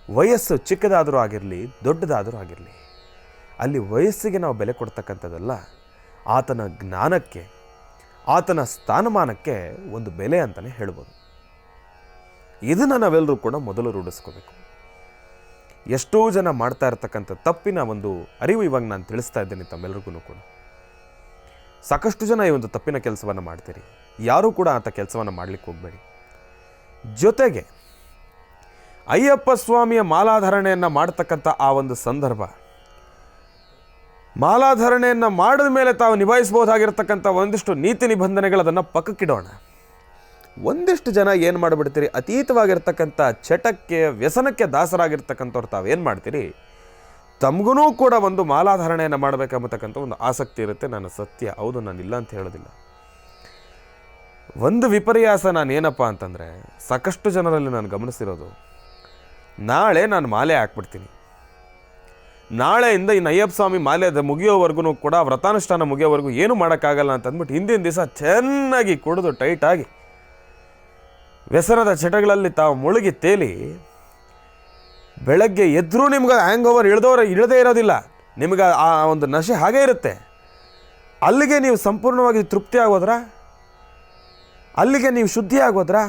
ವಯಸ್ಸು ಚಿಕ್ಕದಾದರೂ ಆಗಿರಲಿ, ದೊಡ್ಡದಾದರೂ ಆಗಿರಲಿ, ಅಲ್ಲಿ ವಯಸ್ಸಿಗೆ ನಾವು ಬೆಲೆ ಕೊಡ್ತಕ್ಕಂಥದ್ದಲ್ಲ, ಆತನ ಜ್ಞಾನಕ್ಕೆ, ಆತನ ಸ್ಥಾನಮಾನಕ್ಕೆ ಒಂದು ಬೆಲೆ ಅಂತಲೇ ಹೇಳ್ಬೋದು. ಇದನ್ನು ನಾವೆಲ್ಲರೂ ಕೂಡ ಮೊದಲು ರೂಢಿಸ್ಕೋಬೇಕು. ಎಷ್ಟೋ ಜನ ಮಾಡ್ತಾ ಇರ್ತಕ್ಕಂಥ ತಪ್ಪಿನ ಒಂದು ಅರಿವು ಇವಾಗ ನಾನು ತಿಳಿಸ್ತಾ ಇದ್ದೇನೆ ತಮ್ಮೆಲ್ಲರಿಗೂ ಕೂಡ. ಸಾಕಷ್ಟು ಜನ ಈ ಒಂದು ತಪ್ಪಿನ ಕೆಲಸವನ್ನು ಮಾಡ್ತೀರಿ. ಯಾರೂ ಕೂಡ ಆತ ಕೆಲಸವನ್ನು ಮಾಡಲಿಕ್ಕೆ ಹೋಗಬೇಡಿ. ಜೊತೆಗೆ ಅಯ್ಯಪ್ಪ ಸ್ವಾಮಿಯ ಮಾಲಾಧಾರಣೆಯನ್ನು ಮಾಡ್ತಕ್ಕಂಥ ಆ ಒಂದು ಸಂದರ್ಭ, ಮಾಲಾಧಾರಣೆಯನ್ನು ಮಾಡಿದ ಮೇಲೆ ತಾವು ನಿಭಾಯಿಸಬಹುದಾಗಿರ್ತಕ್ಕಂಥ ಒಂದಿಷ್ಟು ನೀತಿ ನಿಬಂಧನೆಗಳದನ್ನು ಪಕ್ಕಕ್ಕಿಡೋಣ. ಒಂದಿಷ್ಟು ಜನ ಏನು ಮಾಡಿಬಿಡ್ತೀರಿ, ಅತೀತವಾಗಿರ್ತಕ್ಕಂಥ ಚಟಕ್ಕೆ, ವ್ಯಸನಕ್ಕೆ ದಾಸರಾಗಿರ್ತಕ್ಕಂಥವ್ರು ತಾವೇನು ಮಾಡ್ತೀರಿ, ತಮಗೂ ಕೂಡ ಒಂದು ಮಾಲಾಧಾರಣೆಯನ್ನು ಮಾಡಬೇಕೆಂಬತಕ್ಕಂಥ ಒಂದು ಆಸಕ್ತಿ ಇರುತ್ತೆ. ನಾನು ಸತ್ಯ, ಹೌದು, ನಾನು ಇಲ್ಲ ಅಂತ ಹೇಳೋದಿಲ್ಲ. ಒಂದು ವಿಪರ್ಯಾಸ ನಾನೇನಪ್ಪ ಅಂತಂದರೆ, ಸಾಕಷ್ಟು ಜನರಲ್ಲಿ ನಾನು ಗಮನಿಸಿರೋದು, ನಾಳೆ ನಾನು ಮಾಲೆ ಹಾಕ್ಬಿಡ್ತೀನಿ, ನಾಳೆಯಿಂದ ಇನ್ನು ಅಯ್ಯಪ್ಪ ಸ್ವಾಮಿ ಮಾಲೆ ಮುಗಿಯೋವರೆಗೂ ಕೂಡ, ವ್ರತಾನುಷ್ಠಾನ ಮುಗಿಯೋವರೆಗೂ ಏನು ಮಾಡೋಕ್ಕಾಗಲ್ಲ ಅಂತಂದ್ಬಿಟ್ಟು ಹಿಂದಿನ ದಿವಸ ಚೆನ್ನಾಗಿ ಕುಡಿದು ಟೈಟಾಗಿ ವ್ಯಸನದ ಚಟಗಳಲ್ಲಿ ತಾವು ಮುಳುಗಿ ತೇಲಿ ಬೆಳಗ್ಗೆ ಎದ್ರೂ ನಿಮ್ಗೆ ಹ್ಯಾಂಗ್ ಓವರ್ ಇಳದೇ ಇರೋದಿಲ್ಲ. ನಿಮ್ಗೆ ಆ ಒಂದು ನಶೆ ಹಾಗೇ ಇರುತ್ತೆ. ಅಲ್ಲಿಗೆ ನೀವು ಸಂಪೂರ್ಣವಾಗಿ ತೃಪ್ತಿ ಆಗೋದ್ರಾ? ಅಲ್ಲಿಗೆ ನೀವು ಶುದ್ಧಿ ಆಗೋದ್ರಾ?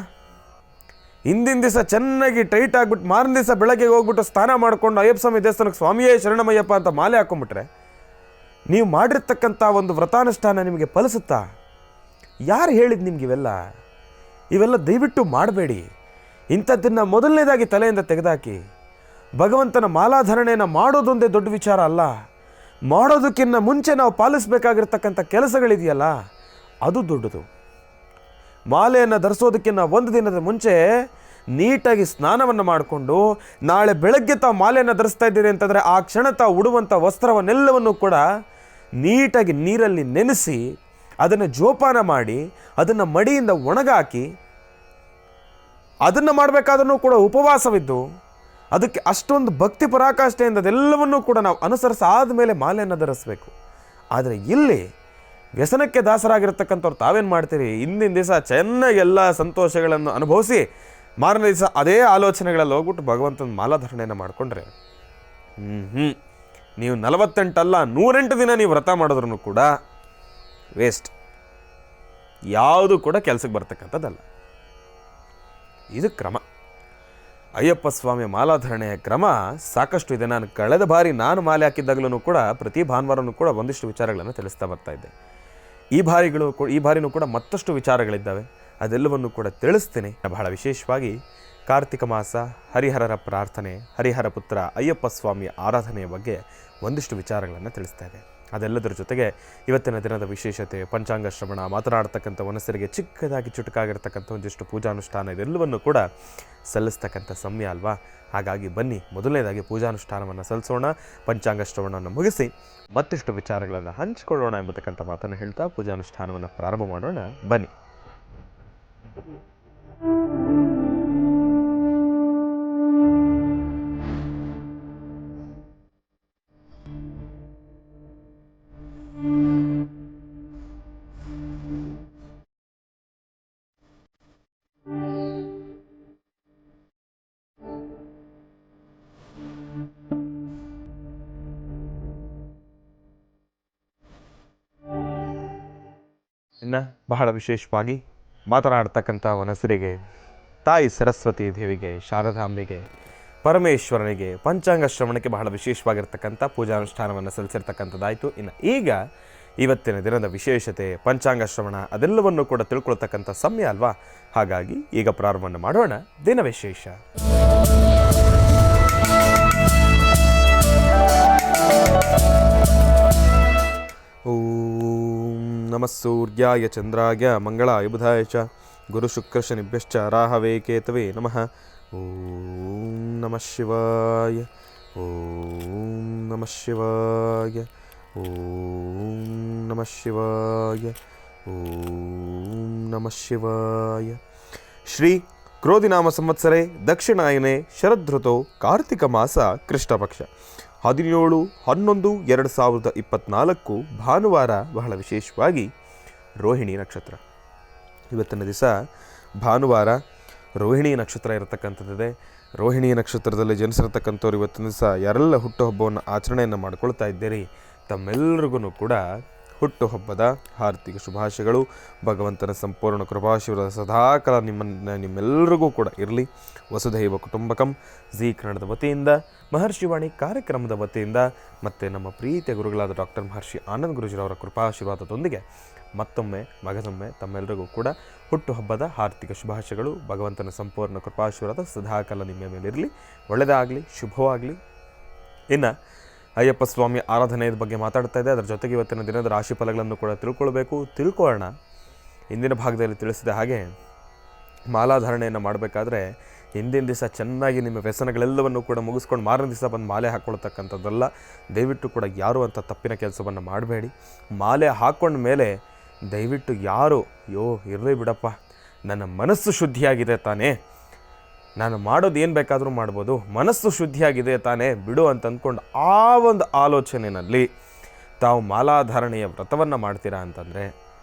ಹಿಂದಿನ ದಿವಸ ಚೆನ್ನಾಗಿ ಟೈಟ್ ಆಗಿಬಿಟ್ಟು ಮಾರನೇ ದಿವಸ ಬೆಳಗ್ಗೆ ಹೋಗ್ಬಿಟ್ಟು ಸ್ನಾನ ಮಾಡಿಕೊಂಡು ಅಯ್ಯಪ್ಪ ಸ್ವಾಮಿ ದೇವಸ್ಥಾನಕ್ಕೆ ಸ್ವಾಮಿಯೇ ಶರಣಮಯ್ಯಪ್ಪ ಅಂತ ಮಾಲೆ ಹಾಕೊಂಡ್ಬಿಟ್ರೆ ನೀವು ಮಾಡಿರ್ತಕ್ಕಂಥ ಒಂದು ವ್ರತಾನುಷ್ಠಾನ ನಿಮಗೆ ಫಲಿಸುತ್ತಾ? ಯಾರು ಹೇಳಿದ್ದು ನಿಮ್ಗೆ ಇವೆಲ್ಲ ದಯವಿಟ್ಟು ಮಾಡಬೇಡಿ. ಇಂಥದ್ದನ್ನು ಮೊದಲನೇದಾಗಿ ತಲೆಯಿಂದ ತೆಗೆದಾಕಿ. ಭಗವಂತನ ಮಾಲಾಧರಣೆಯನ್ನು ಮಾಡೋದೊಂದೇ ದೊಡ್ಡ ವಿಚಾರ ಅಲ್ಲ, ಮಾಡೋದಕ್ಕಿಂತ ಮುಂಚೆ ನಾವು ಪಾಲಿಸಬೇಕಾಗಿರ್ತಕ್ಕಂಥ ಕೆಲಸಗಳಿದೆಯಲ್ಲ ಅದು ದೊಡ್ಡದು. ಮಾಲೆಯನ್ನು ಧರಿಸೋದಕ್ಕಿಂತ ಒಂದು ದಿನದ ಮುಂಚೆ ನೀಟಾಗಿ ಸ್ನಾನವನ್ನು ಮಾಡಿಕೊಂಡು ನಾಳೆ ಬೆಳಗ್ಗೆ ತಾವು ಮಾಲೆಯನ್ನು ಧರಿಸ್ತಾ ಇದ್ದೀರಿ ಅಂತಂದರೆ ಆ ಕ್ಷಣ ತಾವು ಉಡುವಂಥ ವಸ್ತ್ರವನ್ನೆಲ್ಲವನ್ನು ಕೂಡ ನೀಟಾಗಿ ನೀರಲ್ಲಿ ನೆನೆಸಿ ಅದನ್ನು ಜೋಪಾನ ಮಾಡಿ ಅದನ್ನು ಮಡಿಯಿಂದ ಒಣಗಾಕಿ ಅದನ್ನು ಮಾಡಬೇಕಾದ್ರೂ ಕೂಡ ಉಪವಾಸವಿದ್ದು ಅದಕ್ಕೆ ಅಷ್ಟೊಂದು ಭಕ್ತಿ ಪರಾಕಾಷ್ಠೆಯಿಂದ ಅದೆಲ್ಲವನ್ನೂ ಕೂಡ ನಾವು ಅನುಸರಿಸಾದ ಮೇಲೆ ಮಾಲೆಯನ್ನು ಧರಿಸಬೇಕು. ಆದರೆ ಇಲ್ಲಿ ವ್ಯಸನಕ್ಕೆ ದಾಸರಾಗಿರ್ತಕ್ಕಂಥವ್ರು ತಾವೇನು ಮಾಡ್ತೀರಿ, ಹಿಂದಿನ ದಿವಸ ಚೆನ್ನಾಗಿ ಎಲ್ಲ ಸಂತೋಷಗಳನ್ನು ಅನುಭವಿಸಿ ಮಾರನೇ ದಿವಸ ಅದೇ ಆಲೋಚನೆಗಳಲ್ಲಿ ಹೋಗ್ಬಿಟ್ಟು ಭಗವಂತನ ಮಾಲಾಧರಣೆಯನ್ನು ಮಾಡಿಕೊಂಡ್ರೆ ನೀವು 48 ಅಲ್ಲ 108 ದಿನ ನೀವು ವ್ರತ ಮಾಡಿದ್ರೂ ಕೂಡ ವೇಸ್ಟ್. ಯಾವುದು ಕೂಡ ಕೆಲಸಕ್ಕೆ ಬರ್ತಕ್ಕಂಥದ್ದಲ್ಲ. ಇದು ಕ್ರಮ. ಅಯ್ಯಪ್ಪ ಸ್ವಾಮಿಯ ಮಾಲಾಧರಣೆಯ ಕ್ರಮ ಸಾಕಷ್ಟು ಇದೆ. ನಾನು ಕಳೆದ ಬಾರಿ ನಾನು ಮಾಲೆ ಹಾಕಿದ್ದಾಗಲೂ ಕೂಡ ಪ್ರತಿ ಭಾನುವಾರನೂ ಕೂಡ ಒಂದಿಷ್ಟು ವಿಚಾರಗಳನ್ನು ತಿಳಿಸ್ತಾ ಬರ್ತಾ ಇದ್ದೆ. ಈ ಬಾರಿನೂ ಕೂಡ ಮತ್ತಷ್ಟು ವಿಚಾರಗಳಿದ್ದಾವೆ, ಅದೆಲ್ಲವನ್ನು ಕೂಡ ತಿಳಿಸ್ತೀನಿ. ಬಹಳ ವಿಶೇಷವಾಗಿ ಕಾರ್ತಿಕ ಮಾಸ, ಹರಿಹರರ ಪ್ರಾರ್ಥನೆ, ಹರಿಹರ ಪುತ್ರ ಅಯ್ಯಪ್ಪ ಸ್ವಾಮಿಯ ಆರಾಧನೆಯ ಬಗ್ಗೆ ಒಂದಿಷ್ಟು ವಿಚಾರಗಳನ್ನು ತಿಳಿಸ್ತಾ ಇದೆ. ಅದೆಲ್ಲದರ ಜೊತೆಗೆ ಇವತ್ತಿನ ದಿನದ ವಿಶೇಷತೆ, ಪಂಚಾಂಗ ಶ್ರವಣ, ಮಾತನಾಡ್ತಕ್ಕಂಥ ಮನಸ್ಸರಿಗೆ ಚಿಕ್ಕದಾಗಿ ಚುಟುಕಾಗಿರ್ತಕ್ಕಂಥ ಒಂದಿಷ್ಟು ಪೂಜಾನುಷ್ಠಾನ, ಇದೆಲ್ಲವನ್ನು ಕೂಡ ಸಲ್ಲಿಸ್ತಕ್ಕಂಥ ಸಮಯ ಅಲ್ವಾ. ಹಾಗಾಗಿ ಬನ್ನಿ ಮೊದಲನೇದಾಗಿ ಪೂಜಾನುಷ್ಠಾನವನ್ನು ಸಲ್ಲಿಸೋಣ, ಪಂಚಾಂಗ ಶ್ರವಣವನ್ನು ಮುಗಿಸಿ ಮತ್ತಿಷ್ಟು ವಿಚಾರಗಳನ್ನು ಹಂಚಿಕೊಳ್ಳೋಣ ಎಂಬತಕ್ಕಂಥ ಮಾತನ್ನು ಹೇಳ್ತಾ ಪೂಜಾನುಷ್ಠಾನವನ್ನು ಪ್ರಾರಂಭ ಮಾಡೋಣ. ಬನ್ನಿ. ಇನ್ನು ಬಹಳ ವಿಶೇಷವಾಗಿ ಮಾತನಾಡ್ತಕ್ಕಂಥ ವನಸರಿಗೆ, ತಾಯಿ ಸರಸ್ವತಿ ದೇವಿಗೆ, ಶಾರದಾಂಬೆಗೆ, ಪರಮೇಶ್ವರನಿಗೆ ಪಂಚಾಂಗ ಶ್ರವಣಕ್ಕೆ ಬಹಳ ವಿಶೇಷವಾಗಿರ್ತಕ್ಕಂಥ ಪೂಜಾನುಷ್ಠಾನವನ್ನು ಸಲ್ಲಿಸಿರ್ತಕ್ಕಂಥದ್ದಾಯಿತು. ಇನ್ನು ಈಗ ಇವತ್ತಿನ ದಿನದ ವಿಶೇಷತೆ, ಪಂಚಾಂಗ ಶ್ರವಣ ಅದೆಲ್ಲವನ್ನು ಕೂಡ ತಿಳ್ಕೊಳ್ತಕ್ಕಂಥ ಸಮಯ ಅಲ್ವಾ? ಹಾಗಾಗಿ ಈಗ ಪ್ರಾರಂಭವನ್ನು ಮಾಡೋಣ ದಿನ ವಿಶೇಷ. ಓಂ ನಮಃ ಸೂರ್ಯಾಯ ಚಂದ್ರಾಯ ಮಂಗಳಾಯ ಬುಧಾಯ ಚ ಗುರು ಶುಕ್ರ ಶನಿಭ್ಯಶ್ಚ ರಾಹವೇ ಕೇತವೇ ನಮಃ. ಓಂ ನಮಃ ಶಿವಾಯ. ಓಂ ನಮಃ ಶಿವಾಯ. ಓಂ ನಮಃ ಶಿವಾಯ. ಓಂ ನಮಃ ಶಿವಾಯ. ಶ್ರೀ ಕ್ರೋಧಿನಾಮ ಸಂವತ್ಸರೆ ದಕ್ಷಿಣಾಯನೆ ಶರದೃತೋ ಕಾರ್ತಿಕ ಮಾಸ ಕೃಷ್ಣಪಕ್ಷ 17/11/2024 ಭಾನುವಾರ, ಬಹಳ ವಿಶೇಷವಾಗಿ ರೋಹಿಣಿ ನಕ್ಷತ್ರ. ಇವತ್ತಿನ ದಿವಸ ಭಾನುವಾರ ರೋಹಿಣಿ ನಕ್ಷತ್ರ ಇರತಕ್ಕಂಥದ್ದಿದೆ. ರೋಹಿಣಿ ನಕ್ಷತ್ರದಲ್ಲಿ ಜನಿಸಿರತಕ್ಕಂಥವ್ರು ಇವತ್ತಿನ ದಿವಸ ಯಾರೆಲ್ಲ ಹುಟ್ಟುಹಬ್ಬವನ್ನು ಆಚರಣೆಯನ್ನು ಮಾಡಿಕೊಳ್ತಾ ಇದ್ದೀರಿ, ತಮ್ಮೆಲ್ಲರಿಗೂ ಕೂಡ ಹುಟ್ಟುಹಬ್ಬದ ಹಾರ್ದಿಕ ಶುಭಾಶಯಗಳು. ಭಗವಂತನ ಸಂಪೂರ್ಣ ಕೃಪಾಶೀರ್ವಾದ ಸದಾಕಾಲ ನಿಮ್ಮೆಲ್ಲರಿಗೂ ಕೂಡ ಇರಲಿ. ವಸುಧೈವ ಕುಟುಂಬಕಂ ಜೀ ಕನ್ನಡದ ವತಿಯಿಂದ, ಮಹರ್ಷಿವಾಣಿ ಕಾರ್ಯಕ್ರಮದ ವತಿಯಿಂದ, ಮತ್ತು ನಮ್ಮ ಪ್ರೀತಿಯ ಗುರುಗಳಾದ ಡಾಕ್ಟರ್ ಮಹರ್ಷಿ ಆನಂದ್ ಗುರುಜಿರವರ ಕೃಪಾಶೀರ್ವಾದದೊಂದಿಗೆ ಮತ್ತೊಮ್ಮೆ ಮಗದೊಮ್ಮೆ ತಮ್ಮೆಲ್ಲರಿಗೂ ಕೂಡ ಹುಟ್ಟುಹಬ್ಬದ ಹಾರ್ದಿಕ ಶುಭಾಶಯಗಳು. ಭಗವಂತನ ಸಂಪೂರ್ಣ ಕೃಪಾಶೀರ್ವಾದ ಸದಾಕಾಲ ನಿಮ್ಮ ಮೇಲಿರಲಿ. ಒಳ್ಳೆಯದಾಗಲಿ, ಶುಭವಾಗಲಿ. ಇನ್ನು ಅಯ್ಯಪ್ಪ ಸ್ವಾಮಿ ಆರಾಧನೆಯ ಬಗ್ಗೆ ಮಾತಾಡ್ತಾ ಇದೆ. ಅದರ ಜೊತೆಗೆ ಇವತ್ತಿನ ದಿನದ ರಾಶಿ ಫಲಗಳನ್ನು ಕೂಡ ತಿಳ್ಕೊಳ್ಳೋಣ. ಇಂದಿನ ಭಾಗದಲ್ಲಿ ತಿಳಿಸಿದ ಹಾಗೆ ಮಾಲಾಧಾರಣೆಯನ್ನು ಮಾಡಬೇಕಾದ್ರೆ ಹಿಂದಿನ ದಿವಸ ಚೆನ್ನಾಗಿ ನಿಮ್ಮ ವ್ಯಸನಗಳೆಲ್ಲವನ್ನು ಕೂಡ ಮುಗಿಸ್ಕೊಂಡು ಮಾರನೇ ದಿವಸ ಬಂದು ಮಾಲೆ ಹಾಕ್ಕೊಳ್ತಕ್ಕಂಥದ್ದಲ್ಲ. ದಯವಿಟ್ಟು ಕೂಡ ಯಾರು ಅಂತ ತಪ್ಪಿನ ಕೆಲಸವನ್ನು ಮಾಡಬೇಡಿ. ಮಾಲೆ ಹಾಕ್ಕೊಂಡ ಮೇಲೆ ದಯವಿಟ್ಟು ಯಾರು ಇರಲಿ ಬಿಡಪ್ಪ, ನನ್ನ ಮನಸ್ಸು ಶುದ್ಧಿಯಾಗಿದೆ ತಾನೇ, ನಾನು ಮಾಡೋದು ಏನು ಬೇಕಾದರೂ ಮಾಡ್ಬೋದು, ಮನಸ್ಸು ಶುದ್ಧಿಯಾಗಿದೆ ತಾನೇ ಬಿಡು ಅಂತ ಅಂದ್ಕೊಂಡು ಆ ಒಂದು ಆಲೋಚನೆಯಲ್ಲಿ ತಾವು ಮಾಲಾಧಾರಣೆಯ ವ್ರತವನ್ನು ಮಾಡ್ತೀರಾ ಅಂತಂದರೆ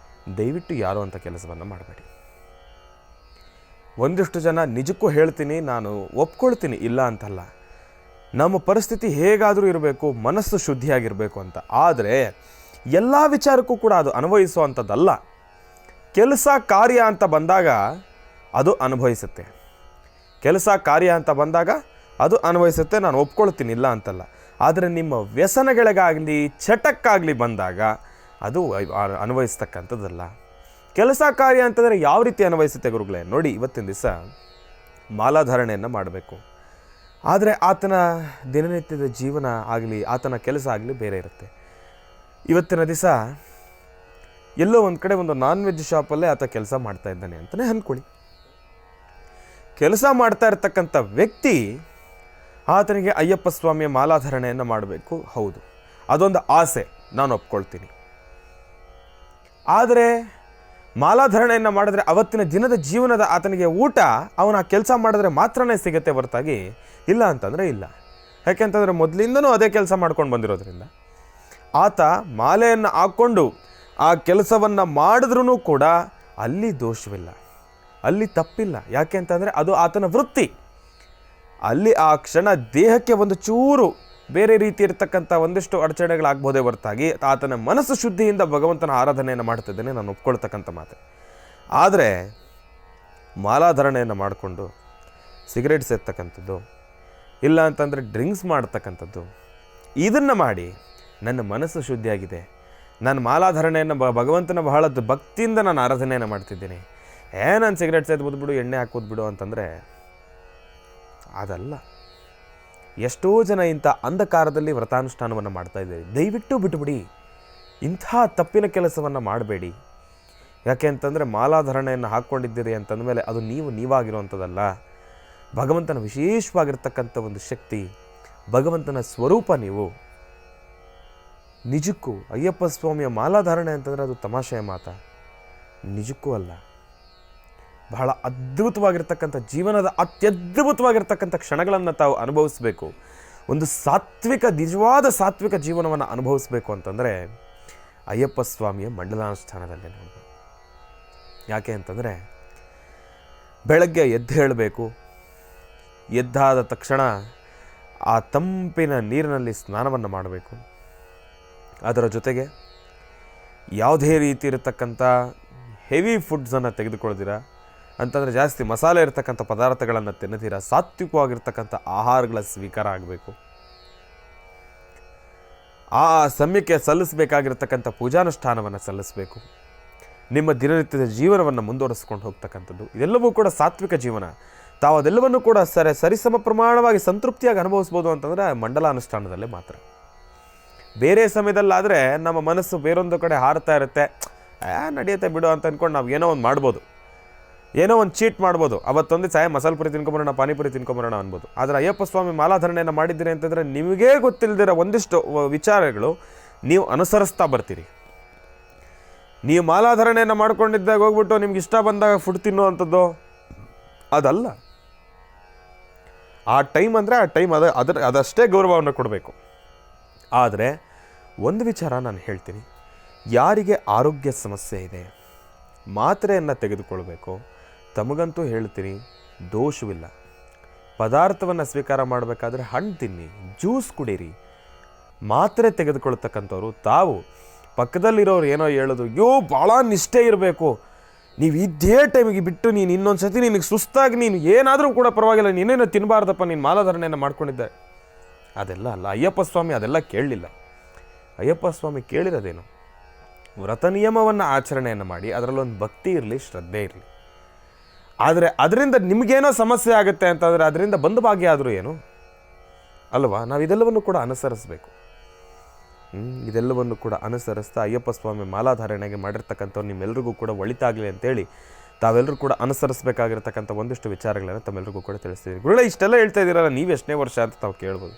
ದಯವಿಟ್ಟು ಯಾರು ಅಂತ ಕೆಲಸವನ್ನು ಮಾಡಬೇಡಿ. ಒಂದಿಷ್ಟು ಜನ ನಿಜಕ್ಕೂ ಹೇಳ್ತೀನಿ, ನಾನು ಒಪ್ಕೊಳ್ತೀನಿ, ಇಲ್ಲ ಅಂತಲ್ಲ, ನಮ್ಮ ಪರಿಸ್ಥಿತಿ ಹೇಗಾದರೂ ಇರಬೇಕು, ಮನಸ್ಸು ಶುದ್ಧಿಯಾಗಿರಬೇಕು ಅಂತ. ಆದರೆ ಎಲ್ಲ ವಿಚಾರಕ್ಕೂ ಕೂಡ ಅದು ಅನುಭವಿಸುವಂಥದ್ದಲ್ಲ. ಕೆಲಸ ಕಾರ್ಯ ಅಂತ ಬಂದಾಗ ಅದು ಅನುಭವಿಸುತ್ತೆ. ಕೆಲಸ ಕಾರ್ಯ ಅಂತ ಬಂದಾಗ ಅದು ಅನುಭವಿಸುತ್ತೆ, ನಾನು ಒಪ್ಕೊಳ್ತೀನಿ, ಇಲ್ಲ ಅಂತಲ್ಲ. ಆದರೆ ನಿಮ್ಮ ವ್ಯಸನಗಳಿಗಾಗಲಿ ಚಟಕ್ಕಾಗಲಿ ಬಂದಾಗ ಅದು ಅನುಭವಿಸ್ತಕ್ಕಂಥದ್ದಲ್ಲ. ಕೆಲಸ ಕಾರ್ಯ ಅಂತಂದರೆ ಯಾವ ರೀತಿ ಅನ್ವಯಿಸುತ್ತೆ ಗುರುಗಳೇ? ನೋಡಿ, ಇವತ್ತಿನ ದಿವಸ ಮಾಲಾಧಾರಣೆಯನ್ನು ಮಾಡಬೇಕು. ಆದರೆ ಆತನ ದಿನನಿತ್ಯದ ಜೀವನ ಆಗಲಿ, ಆತನ ಕೆಲಸ ಆಗಲಿ ಬೇರೆ ಇರುತ್ತೆ. ಇವತ್ತಿನ ದಿವಸ ಎಲ್ಲೋ ಒಂದು ಕಡೆ ಒಂದು ನಾನ್ ವೆಜ್ ಶಾಪಲ್ಲೇ ಆತ ಕೆಲಸ ಮಾಡ್ತಾ ಇದ್ದಾನೆ ಅಂತಲೇ ಅಂದ್ಕೊಳ್ಳಿ. ಕೆಲಸ ಮಾಡ್ತಾ ಇರ್ತಕ್ಕಂಥ ವ್ಯಕ್ತಿ ಆತನಿಗೆ ಅಯ್ಯಪ್ಪ ಸ್ವಾಮಿಯ ಮಾಲಾಧಾರಣೆಯನ್ನು ಮಾಡಬೇಕು, ಹೌದು, ಅದೊಂದು ಆಸೆ, ನಾನು ಒಪ್ಕೊಳ್ತೀನಿ. ಆದರೆ ಮಾಲಾಧಾರಣೆಯನ್ನು ಮಾಡಿದ್ರೆ ಅವತ್ತಿನ ದಿನದ ಜೀವನದ ಆತನಿಗೆ ಊಟ ಅವನ ಆ ಕೆಲಸ ಮಾಡಿದ್ರೆ ಮಾತ್ರನೇ ಸಿಗುತ್ತೆ ಹೊರತಾಗಿ ಇಲ್ಲ ಅಂತಂದರೆ ಇಲ್ಲ. ಯಾಕೆಂತಂದರೆ ಮೊದಲಿಂದನೂ ಅದೇ ಕೆಲಸ ಮಾಡ್ಕೊಂಡು ಬಂದಿರೋದ್ರಿಂದ ಆತ ಮಾಲೆಯನ್ನು ಹಾಕ್ಕೊಂಡು ಆ ಕೆಲಸವನ್ನು ಮಾಡಿದ್ರೂ ಕೂಡ ಅಲ್ಲಿ ದೋಷವಿಲ್ಲ, ಅಲ್ಲಿ ತಪ್ಪಿಲ್ಲ. ಯಾಕೆ ಅಂತಂದರೆ ಅದು ಆತನ ವೃತ್ತಿ. ಅಲ್ಲಿ ಆ ಕ್ಷಣ ದೇಹಕ್ಕೆ ಒಂದು ಚೂರು ಬೇರೆ ರೀತಿ ಇರತಕ್ಕಂಥ ಒಂದಿಷ್ಟು ಅಡಚಣೆಗಳಾಗ್ಬೋದೇ ಹೊರತಾಗಿ ಆತನ ಮನಸ್ಸು ಶುದ್ಧಿಯಿಂದ ಭಗವಂತನ ಆರಾಧನೆಯನ್ನು ಮಾಡ್ತಿದ್ದೇನೆ, ನಾನು ಒಪ್ಕೊಳ್ತಕ್ಕಂಥ ಮಾತು. ಆದರೆ ಮಾಲಾಧಾರಣೆಯನ್ನು ಮಾಡಿಕೊಂಡು ಸಿಗರೇಟ್ ಸೇರ್ತಕ್ಕಂಥದ್ದು, ಇಲ್ಲ ಅಂತಂದರೆ ಡ್ರಿಂಕ್ಸ್ ಮಾಡ್ತಕ್ಕಂಥದ್ದು, ಇದನ್ನು ಮಾಡಿ ನನ್ನ ಮನಸ್ಸು ಶುದ್ಧಿಯಾಗಿದೆ, ನಾನು ಮಾಲಾಧಾರಣೆಯನ್ನು ಭಗವಂತನ ಬಹಳ ಭಕ್ತಿಯಿಂದ ನಾನು ಆರಾಧನೆಯನ್ನು ಮಾಡ್ತಿದ್ದೀನಿ, ನಾನು ಸಿಗರೇಟ್ ಸೇದ್ಬೋದು ಬಿಡು, ಎಣ್ಣೆ ಹಾಕೋದು ಬಿಡು ಅಂತಂದರೆ ಅದಲ್ಲ. ಎಷ್ಟೋ ಜನ ಇಂಥ ಅಂಧಕಾರದಲ್ಲಿ ವ್ರತಾನುಷ್ಠಾನವನ್ನು ಮಾಡ್ತಾ ಇದ್ದೀರಿ. ದಯವಿಟ್ಟು ಬಿಟ್ಟುಬಿಡಿ, ಇಂಥ ತಪ್ಪಿನ ಕೆಲಸವನ್ನು ಮಾಡಬೇಡಿ. ಯಾಕೆ ಅಂತಂದರೆ ಮಾಲಾಧಾರಣೆಯನ್ನು ಹಾಕ್ಕೊಂಡಿದ್ದೀರಿ ಅಂತಂದಮೇಲೆ ಅದು ನೀವಾಗಿರುವಂಥದ್ದಲ್ಲ. ಭಗವಂತನ ವಿಶೇಷವಾಗಿರ್ತಕ್ಕಂಥ ಒಂದು ಶಕ್ತಿ, ಭಗವಂತನ ಸ್ವರೂಪ ನೀವು. ನಿಜಕ್ಕೂ ಅಯ್ಯಪ್ಪ ಸ್ವಾಮಿಯ ಮಾಲಾಧಾರಣೆ ಅಂತಂದರೆ ಅದು ತಮಾಷೆಯ ಮಾತಾ? ನಿಜಕ್ಕೂ ಅಲ್ಲ. ಬಹಳ ಅದ್ಭುತವಾಗಿರ್ತಕ್ಕಂಥ ಜೀವನದ ಅತ್ಯದ್ಭುತವಾಗಿರ್ತಕ್ಕಂಥ ಕ್ಷಣಗಳನ್ನು ತಾವು ಅನುಭವಿಸಬೇಕು. ಒಂದು ಸಾತ್ವಿಕ, ನಿಜವಾದ ಸಾತ್ವಿಕ ಜೀವನವನ್ನು ಅನುಭವಿಸಬೇಕು ಅಂತಂದರೆ ಅಯ್ಯಪ್ಪ ಸ್ವಾಮಿಯ ಮಂಡಲಾನುಷ್ಠಾನದಲ್ಲೇ ನೋಡಬೇಕು. ಯಾಕೆ ಅಂತಂದರೆ ಬೆಳಗ್ಗೆ ಎದ್ದು ಹೇಳಬೇಕು, ಎದ್ದಾದ ತಕ್ಷಣ ಆ ತಂಪಿನ ನೀರಿನಲ್ಲಿ ಸ್ನಾನವನ್ನು ಮಾಡಬೇಕು. ಅದರ ಜೊತೆಗೆ ಯಾವುದೇ ರೀತಿ ಇರತಕ್ಕಂಥ ಹೆವಿ ಫುಡ್ಸನ್ನು ತೆಗೆದುಕೊಳ್ತೀರಾ ಅಂತಂದರೆ ಜಾಸ್ತಿ ಮಸಾಲೆ ಇರ್ತಕ್ಕಂಥ ಪದಾರ್ಥಗಳನ್ನು ತಿನ್ನತೀರಾ, ಸಾತ್ವಿಕವಾಗಿರ್ತಕ್ಕಂಥ ಆಹಾರಗಳ ಸ್ವೀಕಾರ ಆಗಬೇಕು. ಆ ಸಮಯಕ್ಕೆ ಸಲ್ಲಿಸಬೇಕಾಗಿರ್ತಕ್ಕಂಥ ಪೂಜಾನುಷ್ಠಾನವನ್ನು ಸಲ್ಲಿಸಬೇಕು. ನಿಮ್ಮ ದಿನನಿತ್ಯದ ಜೀವನವನ್ನು ಮುಂದುವರಿಸ್ಕೊಂಡು ಹೋಗ್ತಕ್ಕಂಥದ್ದು ಇದೆಲ್ಲವೂ ಕೂಡ ಸಾತ್ವಿಕ ಜೀವನ. ತಾವು ಅದೆಲ್ಲವನ್ನು ಕೂಡ ಸರಿಸಮ ಪ್ರಮಾಣವಾಗಿ ಸಂತೃಪ್ತಿಯಾಗಿ ಅನುಭವಿಸ್ಬೋದು ಅಂತಂದರೆ ಮಂಡಲಾನುಷ್ಠಾನದಲ್ಲೇ ಮಾತ್ರ. ಬೇರೆ ಸಮಯದಲ್ಲಾದರೆ ನಮ್ಮ ಮನಸ್ಸು ಬೇರೊಂದು ಕಡೆ ಹಾರ್ತಾ ಇರುತ್ತೆ, ನಡೆಯುತ್ತೆ ಬಿಡು ಅಂತ ಅಂದ್ಕೊಂಡು ನಾವು ಏನೋ ಒಂದು ಮಾಡ್ಬೋದು, ಏನೋ ಒಂದು ಚೀಟ್ ಮಾಡ್ಬೋದು. ಅವತ್ತೊಂದು ಸಾಯ ಮಸಾಲೆ ಪುರಿ ತಿನ್ಕೊಂಬರೋಣ, ಪಾನಿಪುರಿ ತಿನ್ಕೊಂಬರೋಣ ಅನ್ಬೋದು. ಆದರೆ ಅಯ್ಯಪ್ಪ ಸ್ವಾಮಿ ಮಾಲಾಧಾರಣೆಯನ್ನು ಮಾಡಿದ್ದೀರಿ ಅಂತಂದರೆ ನಿಮಗೇ ಗೊತ್ತಿಲ್ಲದಿರೋ ಒಂದಿಷ್ಟು ವಿಚಾರಗಳು ನೀವು ಅನುಸರಿಸ್ತಾ ಬರ್ತೀರಿ. ನೀವು ಮಾಲಾಧಾರಣೆಯನ್ನು ಮಾಡ್ಕೊಂಡಿದ್ದಾಗ ಹೋಗ್ಬಿಟ್ಟು ನಿಮ್ಗೆ ಇಷ್ಟ ಬಂದಾಗ ಫುಡ್ ತಿನ್ನುವಂಥದ್ದು ಅದಲ್ಲ. ಆ ಟೈಮ್ ಅಂದರೆ ಆ ಟೈಮ್ ಅದಷ್ಟೇ ಗೌರವವನ್ನು ಕೊಡಬೇಕು. ಆದರೆ ಒಂದು ವಿಚಾರ ನಾನು ಹೇಳ್ತೀನಿ, ಯಾರಿಗೆ ಆರೋಗ್ಯ ಸಮಸ್ಯೆ ಇದೆ ಮಾತ್ರೆಯನ್ನು ತೆಗೆದುಕೊಳ್ಬೇಕು. ತಮಗಂತೂ ಹೇಳ್ತೀನಿ, ದೋಷವಿಲ್ಲ. ಪದಾರ್ಥವನ್ನು ಸ್ವೀಕಾರ ಮಾಡಬೇಕಾದ್ರೆ ಹಣ್ಣು ತಿನ್ನಿ, ಜ್ಯೂಸ್ ಕುಡೀರಿ. ಮಾತ್ರೆ ತೆಗೆದುಕೊಳ್ತಕ್ಕಂಥವ್ರು ತಾವು ಪಕ್ಕದಲ್ಲಿರೋರು ಏನೋ ಹೇಳೋದು, ಅಯ್ಯೋ ಭಾಳ ನಿಷ್ಠೆ ಇರಬೇಕು, ನೀವು ಇದೇ ಟೈಮಿಗೆ ಬಿಟ್ಟು ನೀನು ಇನ್ನೊಂದು ಸತಿ ನಿನಗೆ ಸುಸ್ತಾಗಿ ನೀನು ಏನಾದರೂ ಕೂಡ ಪರವಾಗಿಲ್ಲ, ನೀನೇನೋ ತಿನ್ನಬಾರ್ದಪ್ಪ, ನೀನು ಮಾಲಾಧಾರಣೆಯನ್ನು ಮಾಡ್ಕೊಂಡಿದ್ದೆ, ಅದೆಲ್ಲ ಅಲ್ಲ. ಅಯ್ಯಪ್ಪ ಸ್ವಾಮಿ ಅದೆಲ್ಲ ಕೇಳಲಿಲ್ಲ. ಅಯ್ಯಪ್ಪ ಸ್ವಾಮಿ ಕೇಳಿರೋದೇನು, ವ್ರತ ನಿಯಮವನ್ನು ಆಚರಣೆಯನ್ನು ಮಾಡಿ ಅದರಲ್ಲೊಂದು ಭಕ್ತಿ ಇರಲಿ, ಶ್ರದ್ಧೆ ಇರಲಿ. ಆದರೆ ಅದರಿಂದ ನಿಮಗೇನೋ ಸಮಸ್ಯೆ ಆಗುತ್ತೆ ಅಂತಂದರೆ ಅದರಿಂದ ಬಂದು ಭಾಗ್ಯ ಆದರೂ ಏನು ಅಲ್ವಾ? ನಾವು ಇದೆಲ್ಲವನ್ನು ಕೂಡ ಅನುಸರಿಸಬೇಕು. ಇದೆಲ್ಲವನ್ನು ಕೂಡ ಅನುಸರಿಸ್ತಾ ಅಯ್ಯಪ್ಪ ಸ್ವಾಮಿ ಮಾಲಾಧಾರಣೆಗೆ ಮಾಡಿರ್ತಕ್ಕಂಥವ್ರು ನಿಮ್ಮೆಲ್ಲರಿಗೂ ಕೂಡ ಒಳಿತಾಗಲಿ ಅಂತೇಳಿ ತಾವೆಲ್ಲರೂ ಕೂಡ ಅನುಸರಿಸಬೇಕಾಗಿರ್ತಕ್ಕಂಥ ಒಂದಿಷ್ಟು ವಿಚಾರಗಳನ್ನು ತಮ್ಮೆಲ್ಲರಿಗೂ ಕೂಡ ತಿಳಿಸ್ತಿದ್ದೀವಿ. ಗುರುಗಳೇ, ಇಷ್ಟೆಲ್ಲ ಹೇಳ್ತಾ ಇದ್ದೀರಲ್ಲ, ನೀವು ಎಷ್ಟನೇ ವರ್ಷ ಅಂತ ತಾವು ಕೇಳ್ಬೋದು.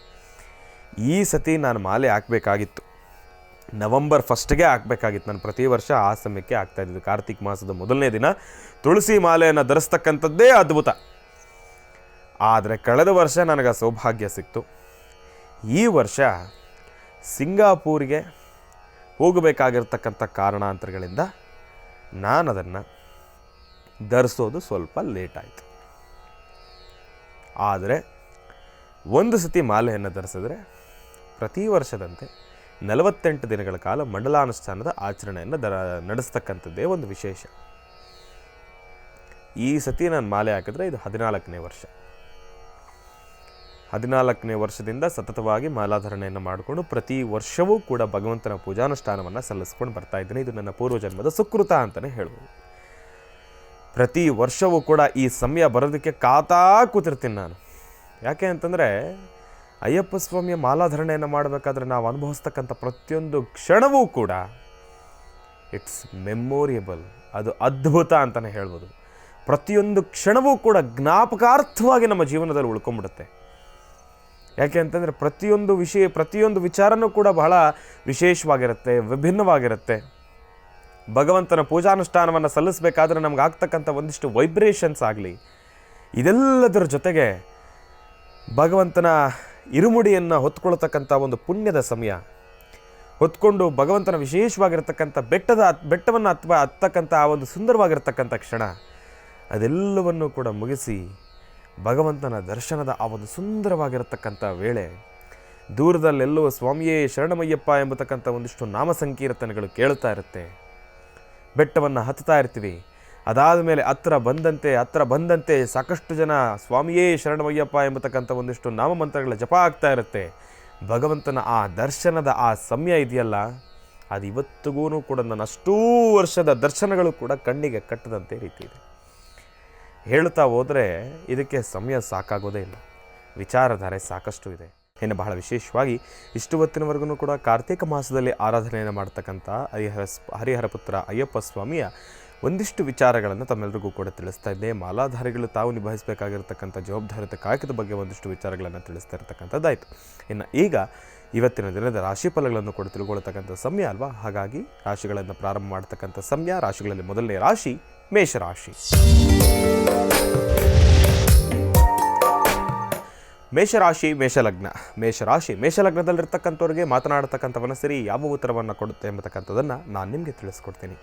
ಈ ಸತಿ ನಾನು ಮಾಲೆ ಹಾಕಬೇಕಾಗಿತ್ತು, ನವಂಬರ್ 1ಗೆ ಹಾಕಬೇಕಾಗಿತ್ತು. ನಾನು ಪ್ರತಿ ವರ್ಷ ಆ ಸಮಯಕ್ಕೆ ಆಗ್ತಾಯಿದ್ದು. ಕಾರ್ತಿಕ್ ಮಾಸದ ಮೊದಲನೇ ದಿನ ತುಳಸಿ ಮಾಲೆಯನ್ನು ಧರಿಸ್ತಕ್ಕಂಥದ್ದೇ ಅದ್ಭುತ. ಆದರೆ ಕಳೆದ ವರ್ಷ ನನಗೆ ಸೌಭಾಗ್ಯ ಸಿಕ್ತು. ಈ ವರ್ಷ ಸಿಂಗಾಪೂರಿಗೆ ಹೋಗಬೇಕಾಗಿರ್ತಕ್ಕಂಥ ಕಾರಣಾಂತರಗಳಿಂದ ನಾನು ಅದನ್ನು ಧರಿಸೋದು ಸ್ವಲ್ಪ ಲೇಟ್ ಆಯಿತು. ಆದರೆ ಒಂದು ಸತಿ ಮಾಲೆಯನ್ನು ಧರಿಸಿದ್ರೆ ಪ್ರತಿ ವರ್ಷದಂತೆ 48 ದಿನಗಳ ಕಾಲ ಮಂಡಲಾನುಷ್ಠಾನದ ಆಚರಣೆಯನ್ನು ನಡೆಸ್ತಕ್ಕಂಥದ್ದೇ ಒಂದು ವಿಶೇಷ. ಈ ಸತಿ ನಾನು ಮಾಲೆ ಹಾಕಿದ್ರೆ ಇದು 14ನೇ ವರ್ಷ. 14ನೇ ವರ್ಷದಿಂದ ಸತತವಾಗಿ ಮಾಲಾಧಾರಣೆಯನ್ನು ಮಾಡಿಕೊಂಡು ಪ್ರತಿ ವರ್ಷವೂ ಕೂಡ ಭಗವಂತನ ಪೂಜಾನುಷ್ಠಾನವನ್ನು ಸಲ್ಲಿಸ್ಕೊಂಡು ಬರ್ತಾ ಇದ್ದೀನಿ. ಇದು ನನ್ನ ಪೂರ್ವಜನ್ಮದ ಸುಕೃತ ಅಂತಲೇ ಹೇಳ್ಬೋದು. ಪ್ರತಿ ವರ್ಷವೂ ಕೂಡ ಈ ಸಮಯ ಬರೋದಕ್ಕೆ ಕಾತಾ ಕೂತಿರ್ತೀನಿ ನಾನು. ಯಾಕೆ ಅಂತಂದರೆ ಅಯ್ಯಪ್ಪ ಸ್ವಾಮಿಯ ಮಾಲಾಧಾರಣೆಯನ್ನು ಮಾಡಬೇಕಾದ್ರೆ ನಾವು ಅನುಭವಿಸ್ತಕ್ಕಂಥ ಪ್ರತಿಯೊಂದು ಕ್ಷಣವೂ ಕೂಡ ಇಟ್ಸ್ ಮೆಮೊರಿಯಬಲ್, ಅದು ಅದ್ಭುತ ಅಂತಲೇ ಹೇಳ್ಬೋದು. ಪ್ರತಿಯೊಂದು ಕ್ಷಣವೂ ಕೂಡ ಜ್ಞಾಪಕಾರ್ಥವಾಗಿ ನಮ್ಮ ಜೀವನದಲ್ಲಿ ಉಳ್ಕೊಂಡ್ಬಿಡುತ್ತೆ. ಯಾಕೆ ಅಂತಂದರೆ ಪ್ರತಿಯೊಂದು ವಿಚಾರನೂ ಕೂಡ ಬಹಳ ವಿಶೇಷವಾಗಿರುತ್ತೆ, ವಿಭಿನ್ನವಾಗಿರುತ್ತೆ. ಭಗವಂತನ ಪೂಜಾನುಷ್ಠಾನವನ್ನು ಸಲ್ಲಿಸಬೇಕಾದ್ರೆ ನಮ್ಗೆ ಆಗ್ತಕ್ಕಂಥ ಒಂದಿಷ್ಟು ವೈಬ್ರೇಷನ್ಸ್ ಆಗಲಿ, ಇದೆಲ್ಲದರ ಜೊತೆಗೆ ಭಗವಂತನ ಇರುಮುಡಿಯನ್ನು ಹೊತ್ಕೊಳ್ತಕ್ಕಂಥ ಒಂದು ಪುಣ್ಯದ ಸಮಯ, ಹೊತ್ಕೊಂಡು ಭಗವಂತನ ವಿಶೇಷವಾಗಿರ್ತಕ್ಕಂಥ ಬೆಟ್ಟವನ್ನು ಹತ್ತಕ್ಕಂಥ ಆ ಒಂದು ಸುಂದರವಾಗಿರ್ತಕ್ಕಂಥ ಕ್ಷಣ, ಅದೆಲ್ಲವನ್ನು ಕೂಡ ಮುಗಿಸಿ ಭಗವಂತನ ದರ್ಶನದ ಆ ಒಂದು ಸುಂದರವಾಗಿರತಕ್ಕಂಥ ವೇಳೆ, ದೂರದಲ್ಲೆಲ್ಲೋ ಸ್ವಾಮಿಯೇ ಶರಣಮಯ್ಯಪ್ಪ ಎಂಬತಕ್ಕಂಥ ಒಂದಿಷ್ಟು ನಾಮ ಸಂಕೀರ್ತನೆಗಳು ಕೇಳ್ತಾ ಇರುತ್ತೆ. ಬೆಟ್ಟವನ್ನು ಹತ್ತಾ ಇರ್ತೀವಿ. ಅದಾದ ಮೇಲೆ ಹತ್ರ ಬಂದಂತೆ ಸಾಕಷ್ಟು ಜನ ಸ್ವಾಮಿಯೇ ಶರಣಮಯ್ಯಪ್ಪ ಎಂಬತಕ್ಕಂಥ ಒಂದಿಷ್ಟು ನಾಮಮಂತ್ರಗಳ ಜಪ ಆಗ್ತಾ ಇರುತ್ತೆ. ಭಗವಂತನ ಆ ದರ್ಶನದ ಆ ಸಮಯ ಇದೆಯಲ್ಲ, ಅದು ಇವತ್ತಿಗೂ ಕೂಡ ನನ್ನ ಅಷ್ಟೂ ವರ್ಷದ ದರ್ಶನಗಳು ಕೂಡ ಕಣ್ಣಿಗೆ ಕಟ್ಟದಂತೆ ರೀತಿ ಇದೆ. ಹೇಳ್ತಾ ಹೋದರೆ ಇದಕ್ಕೆ ಸಮಯ ಸಾಕಾಗೋದೇ ಇಲ್ಲ. ವಿಚಾರಧಾರೆ ಸಾಕಷ್ಟು ಇದೆ. ಇನ್ನು ಬಹಳ ವಿಶೇಷವಾಗಿ ಇಷ್ಟು ಹೊತ್ತಿನವರೆಗೂ ಕೂಡ ಕಾರ್ತಿಕ ಮಾಸದಲ್ಲಿ ಆರಾಧನೆಯನ್ನು ಮಾಡ್ತಕ್ಕಂಥ ಹರಿಹರ ಪುತ್ರ ಅಯ್ಯಪ್ಪ ಸ್ವಾಮಿಯ ಒಂದಿಷ್ಟು ವಿಚಾರಗಳನ್ನು ತಮ್ಮೆಲ್ಲರಿಗೂ ಕೂಡ ತಿಳಿಸ್ತಾ ಇದ್ದೆ. ಮಾಲಾಧಾರಿಗಳು ತಾವು ನಿಭಾಯಿಸಬೇಕಾಗಿರ್ತಕ್ಕಂಥ ಜವಾಬ್ದಾರಿತ ಕಾಯಕದ ಬಗ್ಗೆ ಒಂದಿಷ್ಟು ವಿಚಾರಗಳನ್ನು ತಿಳಿಸ್ತಾ ಇರ್ತಕ್ಕಂಥದ್ದಾಯಿತು. ಇನ್ನು ಈಗ ಇವತ್ತಿನ ದಿನದ ರಾಶಿ ಫಲಗಳನ್ನು ಕೂಡ ತಿಳ್ಕೊಳ್ತಕ್ಕಂಥ ಸಮಯ ಅಲ್ವಾ, ಹಾಗಾಗಿ ರಾಶಿಗಳನ್ನು ಪ್ರಾರಂಭ ಮಾಡ್ತಕ್ಕಂಥ ಸಮಯ. ರಾಶಿಗಳಲ್ಲಿ ಮೊದಲನೇ ರಾಶಿ ಮೇಷರಾಶಿ. ಮೇಷಲಗ್ನದಲ್ಲಿರ್ತಕ್ಕಂಥವ್ರಿಗೆ ಮಾತನಾಡತಕ್ಕಂಥವನ್ನ ಸರಿ ಯಾವ ಉತ್ತರವನ್ನು ಕೊಡುತ್ತೆ ಎಂಬತಕ್ಕಂಥದ್ದನ್ನು ನಾನು ನಿಮಗೆ ತಿಳಿಸ್ಕೊಡ್ತೀನಿ.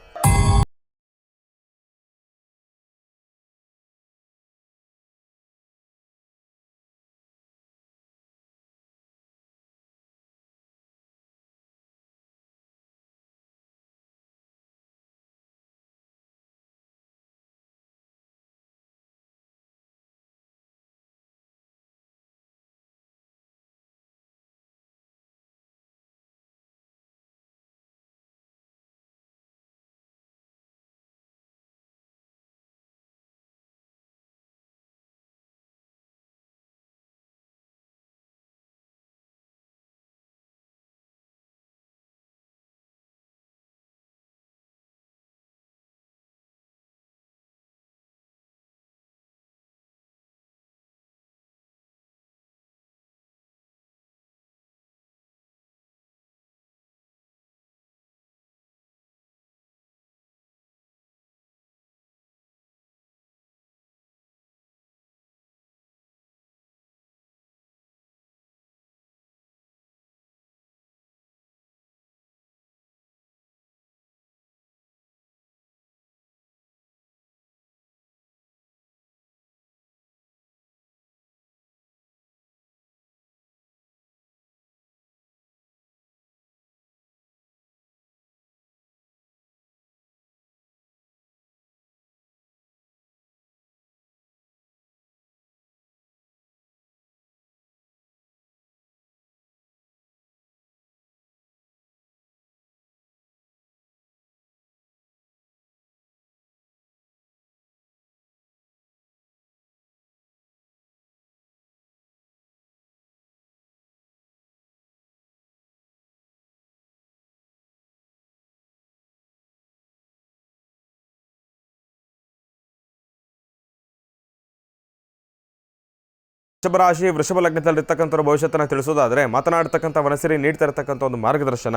ವೃಷಭ ರಾಶಿ ವೃಷಭ ಲಗ್ನದಲ್ಲಿರ್ತಕ್ಕಂಥವ್ರ ಭವಿಷ್ಯತನ ತಿಳಿಸೋದಾದರೆ ಮಾತನಾಡ್ತಕ್ಕಂಥ ಮನಸ್ಸಿರಿ ನೀಡ್ತಾ ಇರತಕ್ಕಂಥ ಒಂದು ಮಾರ್ಗದರ್ಶನ,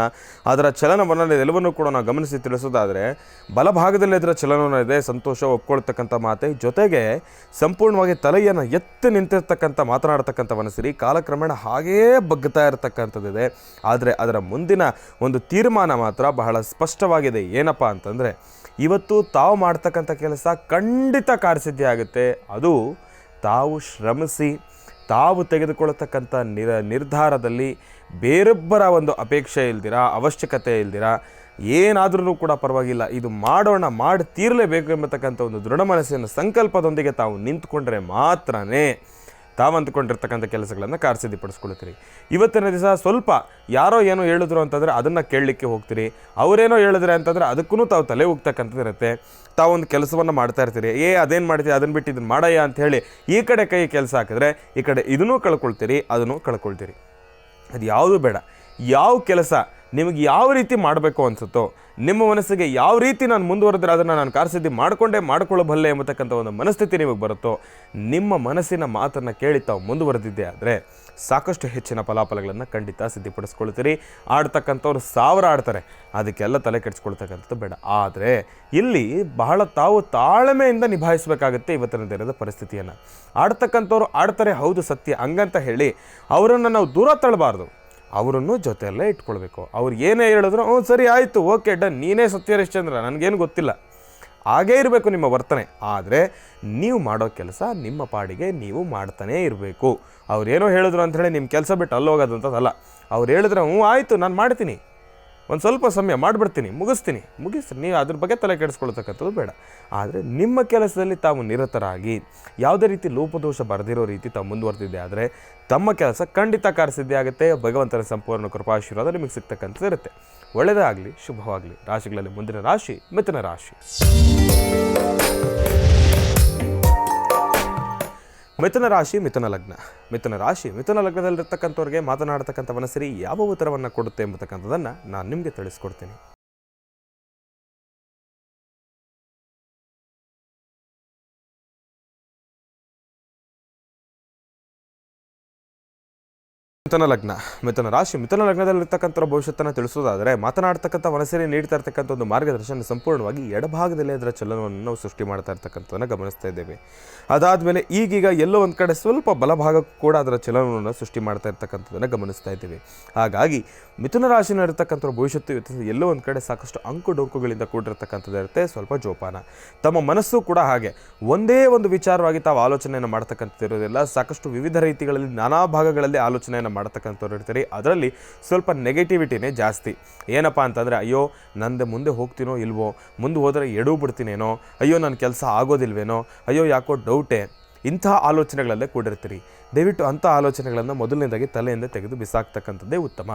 ಅದರ ಚಲನವಲನ ಎಲ್ಲವನ್ನೂ ಕೂಡ ನಾವು ಗಮನಿಸಿ ತಿಳಿಸೋದಾದರೆ ಬಲಭಾಗದಲ್ಲಿ ಅದರ ಚಲನವಲನ ಇದೆ, ಸಂತೋಷ ಒಪ್ಕೊಳ್ತಕ್ಕಂಥ ಮಾತೆ, ಜೊತೆಗೆ ಸಂಪೂರ್ಣವಾಗಿ ತಲೆಯನ್ನು ಎತ್ತಿ ನಿಂತಿರ್ತಕ್ಕಂಥ ಮಾತನಾಡ್ತಕ್ಕಂಥ ಮನಸ್ಸಿರಿ ಕಾಲಕ್ರಮೇಣ ಹಾಗೇ ಬಗ್ತಾ ಇರತಕ್ಕಂಥದ್ದಿದೆ. ಆದರೆ ಅದರ ಮುಂದಿನ ಒಂದು ತೀರ್ಮಾನ ಮಾತ್ರ ಬಹಳ ಸ್ಪಷ್ಟವಾಗಿದೆ. ಏನಪ್ಪ ಅಂತಂದರೆ ಇವತ್ತು ತಾವು ಮಾಡ್ತಕ್ಕಂಥ ಕೆಲಸ ಖಂಡಿತ ಕಾರ್ಯಸಿದ್ಧಿ ಆಗುತ್ತೆ. ಅದು ತಾವು ಶ್ರಮಿಸಿ ತಾವು ತೆಗೆದುಕೊಳ್ಳತಕ್ಕಂಥ ನಿರ್ಧಾರದಲ್ಲಿ ಬೇರೊಬ್ಬರ ಒಂದು ಅಪೇಕ್ಷೆ ಇಲ್ದಿರ, ಅವಶ್ಯಕತೆ ಇಲ್ದಿರ, ಏನಾದ್ರೂ ಕೂಡ ಪರವಾಗಿಲ್ಲ ಇದು ಮಾಡೋಣ ಮಾಡಿ ತೀರಲೇಬೇಕು ಎಂಬತಕ್ಕಂಥ ಒಂದು ದೃಢ ಮನಸ್ಸಿನ ಸಂಕಲ್ಪದೊಂದಿಗೆ ತಾವು ನಿಂತ್ಕೊಂಡ್ರೆ ಮಾತ್ರನೇ ತಾವು ಅಂದ್ಕೊಂಡಿರ್ತಕ್ಕಂಥ ಕೆಲಸಗಳನ್ನು ಕಾರ್ಯಸಿದ್ಧಿಪಡಿಸ್ಕೊಳ್ತೀರಿ. ಇವತ್ತಿನ ದಿವಸ ಸ್ವಲ್ಪ ಯಾರೋ ಏನೋ ಹೇಳಿದ್ರು ಅಂತಂದರೆ ಅದನ್ನು ಕೇಳಲಿಕ್ಕೆ ಹೋಗ್ತೀರಿ, ಅವರೇನೋ ಹೇಳಿದ್ರೆ ಅಂತಂದರೆ ಅದಕ್ಕೂ ತಾವು ತಲೆ ಹೋಗ್ತಕ್ಕಂಥದ್ದು ಇರುತ್ತೆ. ತಾವೊಂದು ಕೆಲಸವನ್ನು ಮಾಡ್ತಾ ಇರ್ತೀರಿ, ಅದೇನು ಮಾಡ್ತೀವಿ ಅದನ್ನು ಬಿಟ್ಟು ಇದನ್ನು ಮಾಡಯ್ಯ ಅಂಥೇಳಿ ಈ ಕಡೆ ಕೈ ಕೆಲಸ ಹಾಕಿದ್ರೆ ಈ ಕಡೆ ಇದನ್ನೂ ಕಳ್ಕೊಳ್ತೀರಿ, ಅದನ್ನು ಕಳ್ಕೊಳ್ತೀರಿ. ಅದು ಯಾವುದೂ ಬೇಡ. ಯಾವ ಕೆಲಸ ನಿಮಗೆ ಯಾವ ರೀತಿ ಮಾಡಬೇಕು ಅನಿಸುತ್ತೋ, ನಿಮ್ಮ ಮನಸ್ಸಿಗೆ ಯಾವ ರೀತಿ ನಾನು ಮುಂದುವರೆದ್ರೆ ಅದನ್ನು ನಾನು ಕಾರ್ಯಸಿದ್ಧಿ ಮಾಡಿಕೊಳ್ಳಬಲ್ಲೆ ಎಂಬತಕ್ಕಂಥ ಒಂದು ಮನಸ್ಥಿತಿ ನಿಮಗೆ ಬರುತ್ತೋ, ನಿಮ್ಮ ಮನಸ್ಸಿನ ಮಾತನ್ನು ಕೇಳಿ ತಾವು ಮುಂದುವರೆದಿದ್ದೆ ಆದರೆ ಸಾಕಷ್ಟು ಹೆಚ್ಚಿನ ಫಲಾಫಲಗಳನ್ನು ಖಂಡಿತ ಸಿದ್ಧಿಪಡಿಸ್ಕೊಳ್ತೀರಿ. ಆಡ್ತಕ್ಕಂಥವ್ರು 1000 ಆಡ್ತಾರೆ, ಅದಕ್ಕೆಲ್ಲ ತಲೆ ಕೆಡಿಸ್ಕೊಳ್ತಕ್ಕಂಥದ್ದು ಬೇಡ. ಆದರೆ ಇಲ್ಲಿ ಬಹಳ ತಾವು ತಾಳ್ಮೆಯಿಂದ ನಿಭಾಯಿಸಬೇಕಾಗುತ್ತೆ ಇವತ್ತಿನ ದಿನದ ಪರಿಸ್ಥಿತಿಯನ್ನು. ಆಡ್ತಕ್ಕಂಥವ್ರು ಆಡ್ತಾರೆ, ಹೌದು ಸತ್ಯ, ಹಂಗಂತ ಹೇಳಿ ಅವರನ್ನು ನಾವು ದೂರ ತಳ್ಳಬಾರ್ದು, ಅವರನ್ನು ಜೊತೆಯಲ್ಲೇ ಇಟ್ಕೊಳ್ಬೇಕು. ಅವ್ರು ಏನೇ ಹೇಳಿದ್ರು ಸರಿ ಆಯಿತು, ಓಕೆ ಡನ್, ನೀನೇ ಸತ್ಯಹರಿಶ್ಚಂದ್ರ, ನನಗೇನು ಗೊತ್ತಿಲ್ಲ, ಹಾಗೇ ಇರಬೇಕು ನಿಮ್ಮ ವರ್ತನೆ. ಆದರೆ ನೀವು ಮಾಡೋ ಕೆಲಸ ನಿಮ್ಮ ಪಾಡಿಗೆ ನೀವು ಮಾಡ್ತಾನೇ ಇರಬೇಕು. ಅವ್ರೇನೋ ಹೇಳಿದ್ರು ಅಂಥೇಳಿ ನಿಮ್ಮ ಕೆಲಸ ಬಿಟ್ಟು ಅಲ್ಲೋಗೋದಂಥದ್ದಲ್ಲ. ಅವ್ರು ಹೇಳಿದ್ರೆ ಆಯಿತು ನಾನು ಮಾಡ್ತೀನಿ, ಒಂದು ಸ್ವಲ್ಪ ಸಮಯ ಮಾಡಿಬಿಡ್ತೀನಿ, ಮುಗಿಸ್ತೀನಿ, ನೀವು ಅದ್ರ ಬಗ್ಗೆ ತಲೆ ಕೆಡಿಸ್ಕೊಳ್ತಕ್ಕಂಥದ್ದು ಬೇಡ. ಆದರೆ ನಿಮ್ಮ ಕೆಲಸದಲ್ಲಿ ತಾವು ನಿರತರಾಗಿ ಯಾವುದೇ ರೀತಿ ಲೋಪದೋಷ ಬರೆದಿರೋ ರೀತಿ ತಾವು ಮುಂದುವರೆದಿದೆ ಆದರೆ ತಮ್ಮ ಕೆಲಸ ಖಂಡಿತ ಕಾರ್ಯಸಿದ್ಧಿ ಆಗುತ್ತೆ. ಭಗವಂತನ ಸಂಪೂರ್ಣ ಕೃಪಾಶೀರ್ವಾದ ನಿಮಗೆ ಸಿಗ್ತಕ್ಕಂಥದ್ದು ಇರುತ್ತೆ. ಒಳ್ಳೆಯದಾಗಲಿ, ಶುಭವಾಗಲಿ. ರಾಶಿಗಳಲ್ಲಿ ಮುಂದಿನ ರಾಶಿ ಮಿಥುನ ರಾಶಿ. ಮಿಥುನ ರಾಶಿ ಮಿಥುನ ಲಗ್ನ. ಮಿಥುನ ರಾಶಿ ಮಿಥುನ ಲಗ್ನದಲ್ಲಿರ್ತಕ್ಕಂಥವ್ರಿಗೆ ಮಾತನಾಡ್ತಕ್ಕಂಥ ಮನಸ್ಸಿರಿ ಯಾವ ಉತ್ತರವನ್ನು ಕೊಡುತ್ತೆ ಎಂಬತಕ್ಕಂಥದ್ದನ್ನು ನಾನು ನಿಮಗೆ ತಿಳಿಸ್ಕೊಡ್ತೀನಿ. ಮಿಥುನ ಲಗ್ನ ಮಿಥುನ ರಾಶಿ ಮಿಥುನ ಲಗ್ನದಲ್ಲಿರ್ತಕ್ಕಂಥ ಭವಿಷ್ಯತ್ತನ್ನು ತಿಳಿಸೋದಾದರೆ ಮಾತನಾಡ್ತಕ್ಕಂಥ ಮನಸ್ಸಿಗೆ ನೀಡ್ತಾ ಇರ್ತಕ್ಕಂಥ ಒಂದು ಮಾರ್ಗದರ್ಶನ ಸಂಪೂರ್ಣವಾಗಿ ಎಡಭಾಗದಲ್ಲಿ ಅದರ ಚಲನವನ್ನು ನಾವು ಸೃಷ್ಟಿ ಮಾಡ್ತಾ ಇರ್ತಕ್ಕಂಥದ್ದನ್ನು ಗಮನಿಸ್ತಾ ಇದ್ದೇವೆ. ಅದಾದಮೇಲೆ ಈಗೀಗ ಎಲ್ಲೋ ಒಂದು ಕಡೆ ಸ್ವಲ್ಪ ಬಲಭಾಗಕ್ಕೂ ಕೂಡ ಅದರ ಚಲನವನ್ನು ಸೃಷ್ಟಿ ಮಾಡ್ತಾ ಇರ್ತಕ್ಕಂಥದ್ದನ್ನು ಗಮನಿಸ್ತಾ ಇದ್ದೇವೆ. ಹಾಗಾಗಿ ಮಿಥುನ ರಾಶಿನಲ್ಲಿರ್ತಕ್ಕಂಥ ಭವಿಷ್ಯತ್ತು ಎಲ್ಲೋ ಒಂದು ಕಡೆ ಸಾಕಷ್ಟು ಅಂಕು ಡೊಂಕುಗಳಿಂದ ಕೂಡಿರ್ತಕ್ಕಂಥದ್ದು ಇರುತ್ತೆ. ಸ್ವಲ್ಪ ಜೋಪಾನ. ತಮ್ಮ ಮನಸ್ಸು ಕೂಡ ಹಾಗೆ ಒಂದೇ ಒಂದು ವಿಚಾರವಾಗಿ ತಾವು ಆಲೋಚನೆಯನ್ನು ಮಾಡ್ತಕ್ಕಂಥದ್ದು ಇರೋದಿಲ್ಲ. ಸಾಕಷ್ಟು ವಿವಿಧ ರೀತಿಗಳಲ್ಲಿ ನಾನಾ ಭಾಗಗಳಲ್ಲಿ ಆಲೋಚನೆಯನ್ನು ಮಾಡ್ತಕ್ಕಂಥವ್ರು ಇರ್ತೀರಿ. ಅದರಲ್ಲಿ ಸ್ವಲ್ಪ ನೆಗೆಟಿವಿಟಿನೇ ಜಾಸ್ತಿ. ಏನಪ್ಪ ಅಂತಂದರೆ ಅಯ್ಯೋ ನಂದು ಮುಂದೆ ಹೋಗ್ತೀನೋ ಇಲ್ವೋ, ಮುಂದೆ ಹೋದರೆ ಎಡೂ ಬಿಡ್ತೀನೇನೋ, ಅಯ್ಯೋ ನನ್ನ ಕೆಲಸ ಆಗೋದಿಲ್ವೇನೋ, ಅಯ್ಯೋ ಯಾಕೋ ಡೌಟೇ, ಇಂತಹ ಆಲೋಚನೆಗಳಲ್ಲೇ ಕೂಡಿರ್ತೀರಿ. ದಯವಿಟ್ಟು ಅಂಥ ಆಲೋಚನೆಗಳನ್ನು ಮೊದಲನೇದಾಗಿ ತಲೆಯಿಂದ ತೆಗೆದು ಬಿಸಾಕ್ತಕ್ಕಂಥದ್ದೇ ಉತ್ತಮ.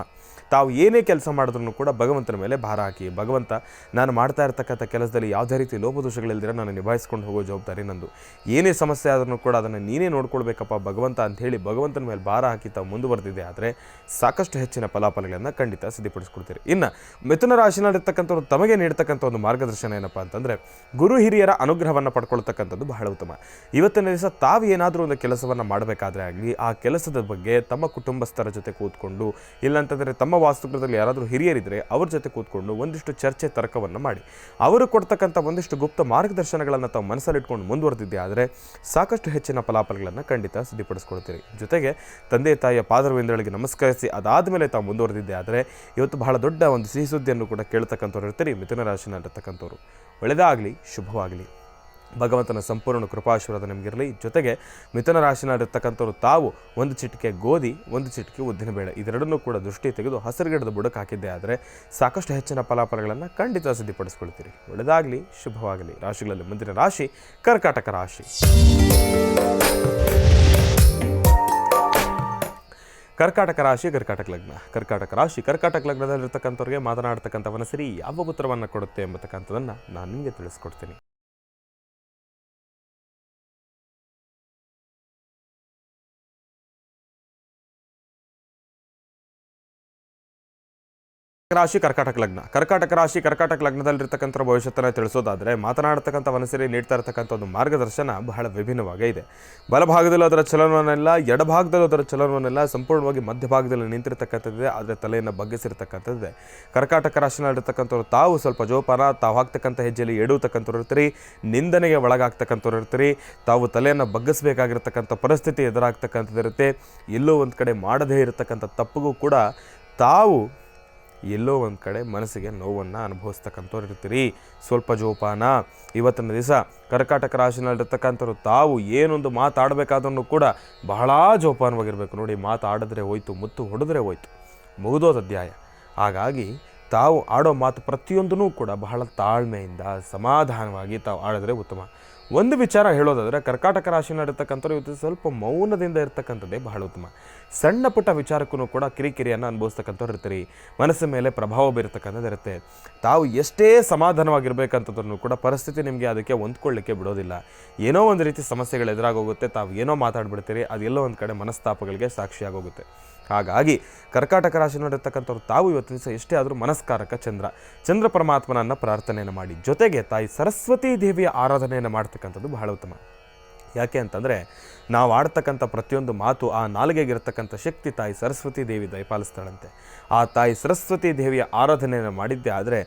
ತಾವು ಏನೇ ಕೆಲಸ ಮಾಡಿದ್ರೂ ಕೂಡ ಭಗವಂತನ ಮೇಲೆ ಭಾರ ಹಾಕಿ, ಭಗವಂತ ನಾನು ಮಾಡ್ತಾ ಇರ್ತಕ್ಕಂಥ ಕೆಲಸದಲ್ಲಿ ಯಾವುದೇ ರೀತಿ ಲೋಪದೋಷಗಳಿಲ್ದಿರ ನಾನು ನಿಭಾಯಿಸ್ಕೊಂಡು ಹೋಗೋ ಜವಾಬ್ದಾರಿ ನಂದು. ಏನೇ ಸಮಸ್ಯೆ ಆದ್ರೂ ಕೂಡ ಅದನ್ನು ನೀನೇ ನೋಡ್ಕೊಳ್ಬೇಕಪ್ಪ ಭಗವಂತ ಅಂಥೇಳಿ ಭಗವಂತನ ಮೇಲೆ ಭಾರ ಹಾಕಿ ತಾವು ಮುಂದುವರೆದಿದೆ ಆದರೆ ಸಾಕಷ್ಟು ಹೆಚ್ಚಿನ ಫಲಾಫಲಗಳನ್ನು ಖಂಡಿತ ಸಿದ್ಧಪಡಿಸ್ಕೊಡ್ತೀರಿ. ಇನ್ನು ಮಿಥುನ ರಾಶಿನಲ್ಲಿರ್ತಕ್ಕಂಥವ್ರು ತಮಗೆ ನೀಡ್ತಕ್ಕಂಥ ಒಂದು ಮಾರ್ಗದರ್ಶನ ಏನಪ್ಪ ಅಂತಂದರೆ ಗುರು ಹಿರಿಯರ ಅನುಗ್ರಹವನ್ನು ಪಡ್ಕೊಳ್ತಕ್ಕಂಥದ್ದು ಬಹಳ ಉತ್ತಮ. ಇವತ್ತಿನ ದಿವಸ ತಾವು ಏನಾದರೂ ಒಂದು ಕೆಲಸವನ್ನು ಮಾಡಬೇಕಾದ್ರೆ ಆಗಲಿ ಆ ಕೆಲಸದ ಬಗ್ಗೆ ತಮ್ಮ ಕುಟುಂಬಸ್ಥರ ಜೊತೆ ಕೂತ್ಕೊಂಡು, ಇಲ್ಲಾಂತಂದರೆ ತಮ್ಮ ವಾಸ್ತುಗೃಹದಲ್ಲಿ ಯಾರಾದರೂ ಹಿರಿಯರಿದ್ದರೆ ಅವ್ರ ಜೊತೆ ಕೂತ್ಕೊಂಡು ಒಂದಿಷ್ಟು ಚರ್ಚೆ ತರ್ಕವನ್ನು ಮಾಡಿ ಅವರು ಕೊಡ್ತಕ್ಕಂಥ ಒಂದಿಷ್ಟು ಗುಪ್ತ ಮಾರ್ಗದರ್ಶನಗಳನ್ನು ತಾವು ಮನಸ್ಸಲ್ಲಿಟ್ಕೊಂಡು ಮುಂದುವರೆದಿದ್ದೆ ಆದರೆ ಸಾಕಷ್ಟು ಹೆಚ್ಚಿನ ಫಲಾಫಲಗಳನ್ನು ಖಂಡಿತ ಸಿದ್ಧಪಡಿಸ್ಕೊಳ್ತೀರಿ. ಜೊತೆಗೆ ತಂದೆ ತಾಯಿಯ ಪಾದರವಿಂದಗಳಿಗೆ ನಮಸ್ಕರಿಸಿ ಅದಾದ ಮೇಲೆ ತಾವು ಮುಂದುವರೆದಿದ್ದೆ ಆದರೆ ಇವತ್ತು ಬಹಳ ದೊಡ್ಡ ಒಂದು ಸಿಹಿ ಸುದ್ದಿಯನ್ನು ಕೂಡ ಕೇಳ್ತಕ್ಕಂಥವ್ರು ಇರ್ತೀರಿ. ಮಿಥುನ ರಾಶಿನಲ್ಲಿರ್ತಕ್ಕಂಥವ್ರು ಒಳ್ಳೆಯದಾಗಲಿ, ಶುಭವಾಗಲಿ. ಭಗವಂತನ ಸಂಪೂರ್ಣ ಕೃಪಾಶೀರ್ವಾದ ನಿಮಗಿರಲಿ. ಜೊತೆಗೆ ಮಿಥುನ ರಾಶಿನಲ್ಲಿರ್ತಕ್ಕಂಥವ್ರು ತಾವು ಒಂದು ಚಿಟಿಕೆ ಗೋಧಿ, ಒಂದು ಚಿಟಿಕೆ ಉದ್ದಿನಬೇಳೆ ಇದೆರಡನ್ನೂ ಕೂಡ ದೃಷ್ಟಿ ತೆಗೆದು ಹಸಿರುಗಿಡದ ಬುಡಕ್ಕೆ ಹಾಕಿದ್ದೆ ಆದರೆ ಸಾಕಷ್ಟು ಹೆಚ್ಚಿನ ಫಲಾಫಲಗಳನ್ನು ಖಂಡಿತ ಸಿದ್ಧಪಡಿಸ್ಕೊಳ್ತೀರಿ. ಒಳ್ಳೆಯದಾಗಲಿ, ಶುಭವಾಗಲಿ. ರಾಶಿಗಳಲ್ಲಿ ಮುಂದಿನ ರಾಶಿ ಕರ್ಕಾಟಕ ರಾಶಿ. ಕರ್ಕಾಟಕ ರಾಶಿ ಕರ್ಕಾಟಕ ಲಗ್ನ. ಕರ್ಕಾಟಕ ರಾಶಿ ಕರ್ಕಾಟಕ ಲಗ್ನದಲ್ಲಿರ್ತಕ್ಕಂಥವ್ರಿಗೆ ಮಾತನಾಡ್ತಕ್ಕಂಥ ಮನಸ್ಸಿರಿ ಯಾವ ಉತ್ತರವನ್ನು ಕೊಡುತ್ತೆ ಎಂಬತಕ್ಕಂಥದ್ದನ್ನು ನಾನು ನಿಮಗೆ ತಿಳಿಸ್ಕೊಡ್ತೀನಿ. ರಾಶಿ ಕರ್ಕಾಟಕ ಲಗ್ನ. ಕರ್ಕಾಟಕ ಲಗ್ನದಲ್ಲಿರ್ತಕ್ಕಂಥ ಭವಿಷ್ಯತ್ತನ್ನು ತಿಳಿಸೋದಾದರೆ, ಮಾತನಾಡ್ತಕ್ಕಂಥ ಮನಸ್ಸಲ್ಲಿ ನೀಡ್ತಾ ಇರ್ತಕ್ಕಂಥ ಒಂದು ಮಾರ್ಗದರ್ಶನ ಬಹಳ ವಿಭಿನ್ನವಾಗೇ ಇದೆ. ಬಲಭಾಗದಲ್ಲೂ ಅದರ ಚಲನವನ್ನೆಲ್ಲ, ಎಡಭಾಗದಲ್ಲೂ ಅದರ ಚಲನವನ್ನೆಲ್ಲ ಸಂಪೂರ್ಣವಾಗಿ ಮಧ್ಯಭಾಗದಲ್ಲಿ ನಿಂತಿರ್ತಕ್ಕಂಥದ್ದಿದೆ, ಆದರೆ ತಲೆಯನ್ನು ಬಗ್ಗಿಸಿರ್ತಕ್ಕಂಥದ್ದಿದೆ. ಕರ್ಕಾಟಕ ರಾಶಿನಲ್ಲಿರ್ತಕ್ಕಂಥವ್ರು ತಾವು ಸ್ವಲ್ಪ ಜೋಪಾನ, ತಾವು ಹಾಕ್ತಕ್ಕಂಥ ಹೆಜ್ಜೆಯಲ್ಲಿ ಎಡುವತಕ್ಕಂಥವ್ರು ಇರ್ತೀರಿ, ನಿಂದನೆಗೆ ಒಳಗಾಗ್ತಕ್ಕಂಥವ್ರು ಇರ್ತೀರಿ, ತಾವು ತಲೆಯನ್ನು ಬಗ್ಗಿಸಬೇಕಾಗಿರ್ತಕ್ಕಂಥ ಪರಿಸ್ಥಿತಿ ಎದುರಾಗ್ತಕ್ಕಂಥದ್ದಿರುತ್ತೆ. ಎಲ್ಲೋ ಒಂದು ಕಡೆ ಮಾಡದೇ ಇರತಕ್ಕಂಥ ತಪ್ಪಿಗೂ ಕೂಡ ತಾವು ಎಲ್ಲೋ ಒಂದು ಕಡೆ ಮನಸ್ಸಿಗೆ ನೋವನ್ನು ಅನುಭವಿಸ್ತಕ್ಕಂಥವ್ರು ಇರ್ತೀರಿ. ಸ್ವಲ್ಪ ಜೋಪಾನ. ಇವತ್ತಿನ ದಿವಸ ಕರ್ಕಾಟಕ ರಾಶಿನಲ್ಲಿರ್ತಕ್ಕಂಥವ್ರು ತಾವು ಏನೊಂದು ಮಾತಾಡಬೇಕಾದ್ರೂ ಕೂಡ ಬಹಳ ಜೋಪಾನವಾಗಿರಬೇಕು. ನೋಡಿ, ಮಾತಾಡಿದ್ರೆ ಹೋಯ್ತು, ಮುತ್ತು ಹೊಡೆದ್ರೆ ಹೋಯ್ತು, ಮುಗಿದೋದ ಅಧ್ಯಾಯ. ಹಾಗಾಗಿ ತಾವು ಆಡೋ ಮಾತು ಪ್ರತಿಯೊಂದೂ ಕೂಡ ಬಹಳ ತಾಳ್ಮೆಯಿಂದ ಸಮಾಧಾನವಾಗಿ ತಾವು ಆಡಿದ್ರೆ ಉತ್ತಮ. ಒಂದು ವಿಚಾರ ಹೇಳೋದಾದರೆ, ಕರ್ಕಾಟಕ ರಾಶಿನಲ್ಲಿರ್ತಕ್ಕಂಥವ್ರು ಇವತ್ತು ಸ್ವಲ್ಪ ಮೌನದಿಂದ ಇರ್ತಕ್ಕಂಥದ್ದೇ ಬಹಳ ಉತ್ತಮ. ಸಣ್ಣ ಪುಟ್ಟ ವಿಚಾರಕ್ಕೂ ಕೂಡ ಕಿರಿಕಿರಿಯನ್ನು ಅನುಭವಿಸ್ತಕ್ಕಂಥವ್ರು ಇರ್ತೀರಿ. ಮನಸ್ಸಿನ ಮೇಲೆ ಪ್ರಭಾವ ಬೀರತಕ್ಕಂಥದ್ದು ಇರುತ್ತೆ. ತಾವು ಎಷ್ಟೇ ಸಮಾಧಾನವಾಗಿರ್ಬೇಕಂತಂದ್ರೂ ಕೂಡ ಪರಿಸ್ಥಿತಿ ನಿಮಗೆ ಅದಕ್ಕೆ ಹೊಂದ್ಕೊಳ್ಳಿಕ್ಕೆ ಬಿಡೋದಿಲ್ಲ. ಏನೋ ಒಂದು ರೀತಿ ಸಮಸ್ಯೆಗಳು ಎದುರಾಗೋಗುತ್ತೆ, ತಾವು ಏನೋ ಮಾತಾಡ್ಬಿಡ್ತೀರಿ, ಅದೆಲ್ಲೋ ಒಂದು ಕಡೆ ಮನಸ್ತಾಪಗಳಿಗೆ ಸಾಕ್ಷಿಯಾಗೋಗುತ್ತೆ. ಹಾಗಾಗಿ ಕರ್ಕಾಟಕ ರಾಶಿನಲ್ಲಿರ್ತಕ್ಕಂಥವ್ರು ತಾವು ಇವತ್ತಿನ ದಿವಸ ಎಷ್ಟೇ ಆದರೂ ಮನಸ್ಕಾರಕ ಚಂದ್ರ ಪರಮಾತ್ಮನನ್ನು ಪ್ರಾರ್ಥನೆಯನ್ನು ಮಾಡಿ, ಜೊತೆಗೆ ತಾಯಿ ಸರಸ್ವತಿ ದೇವಿಯ ಆರಾಧನೆಯನ್ನು ಮಾಡ್ತಕ್ಕಂಥದ್ದು ಬಹಳ ಉತ್ತಮ. ಯಾಕೆ ಅಂತಂದರೆ, ನಾವು ಆಡ್ತಕ್ಕಂಥ ಪ್ರತಿಯೊಂದು ಮಾತು, ಆ ನಾಲಿಗೆಗಿರ್ತಕ್ಕಂಥ ಶಕ್ತಿ ತಾಯಿ ಸರಸ್ವತಿ ದೇವಿ ದಯಪಾಲಿಸ್ತಾಳಂತೆ. ಆ ತಾಯಿ ಸರಸ್ವತಿ ದೇವಿಯ ಆರಾಧನೆಯನ್ನು ಮಾಡಿದ್ದೆ ಆದರೆ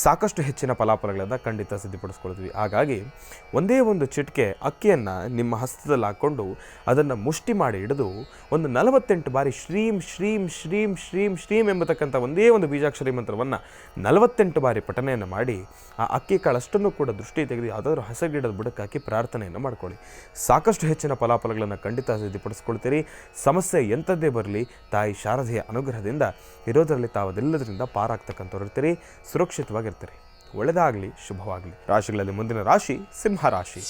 ಸಾಕಷ್ಟು ಹೆಚ್ಚಿನ ಫಲಾಫಲಗಳನ್ನು ಖಂಡಿತ ಸಿದ್ಧಪಡಿಸ್ಕೊಳ್ತೀವಿ. ಹಾಗಾಗಿ ಒಂದೇ ಒಂದು ಚಿಟಿಕೆ ಅಕ್ಕಿಯನ್ನು ನಿಮ್ಮ ಹಸ್ತದಲ್ಲಿ ಹಾಕ್ಕೊಂಡು ಅದನ್ನು ಮುಷ್ಟಿ ಮಾಡಿ ಹಿಡಿದು ಒಂದು 48 ಬಾರಿ ಶ್ರೀಂ ಶ್ರೀಂ ಶ್ರೀಂ ಶ್ರೀಂ ಶ್ರೀಂ ಎಂಬತಕ್ಕಂಥ ಒಂದೇ ಒಂದು ಬೀಜಾಕ್ಷರಿ ಮಂತ್ರವನ್ನು 48 ಬಾರಿ ಪಠನೆಯನ್ನು ಮಾಡಿ ಆ ಅಕ್ಕಿ ಕಾಳಷ್ಟನ್ನು ಕೂಡ ದೃಷ್ಟಿ ತೆಗೆದು ಯಾವುದಾದ್ರೂ ಹಸಗಿಡದ ಬುಡಕ್ಕೆ ಹಾಕಿ ಪ್ರಾರ್ಥನೆಯನ್ನು ಮಾಡ್ಕೊಳ್ಳಿ. ಸಾಕಷ್ಟು ಹೆಚ್ಚಿನ ಫಲಾಫಲಗಳನ್ನು ಖಂಡಿತ ಸಿದ್ಧಪಡಿಸ್ಕೊಳ್ತೀರಿ. ಸಮಸ್ಯೆ ಎಂಥದ್ದೇ ಬರಲಿ, ತಾಯಿ ಶಾರದೆಯ ಅನುಗ್ರಹದಿಂದ ಇರೋದರಲ್ಲಿ ತಾವದೆಲ್ಲದರಿಂದ ಪಾರಾಗ್ತಕ್ಕಂಥವ್ರು ಇರ್ತೀರಿ, ಸುರಕ್ಷಿತವಾಗಿರ್ತೀರಿ. ಒಳ್ಳೆಯದಾಗಲಿ, ಶುಭವಾಗಲಿ. ರಾಶಿಗಳಲ್ಲಿ ಮುಂದಿನ ರಾಶಿ ಸಿಂಹರಾಶಿ.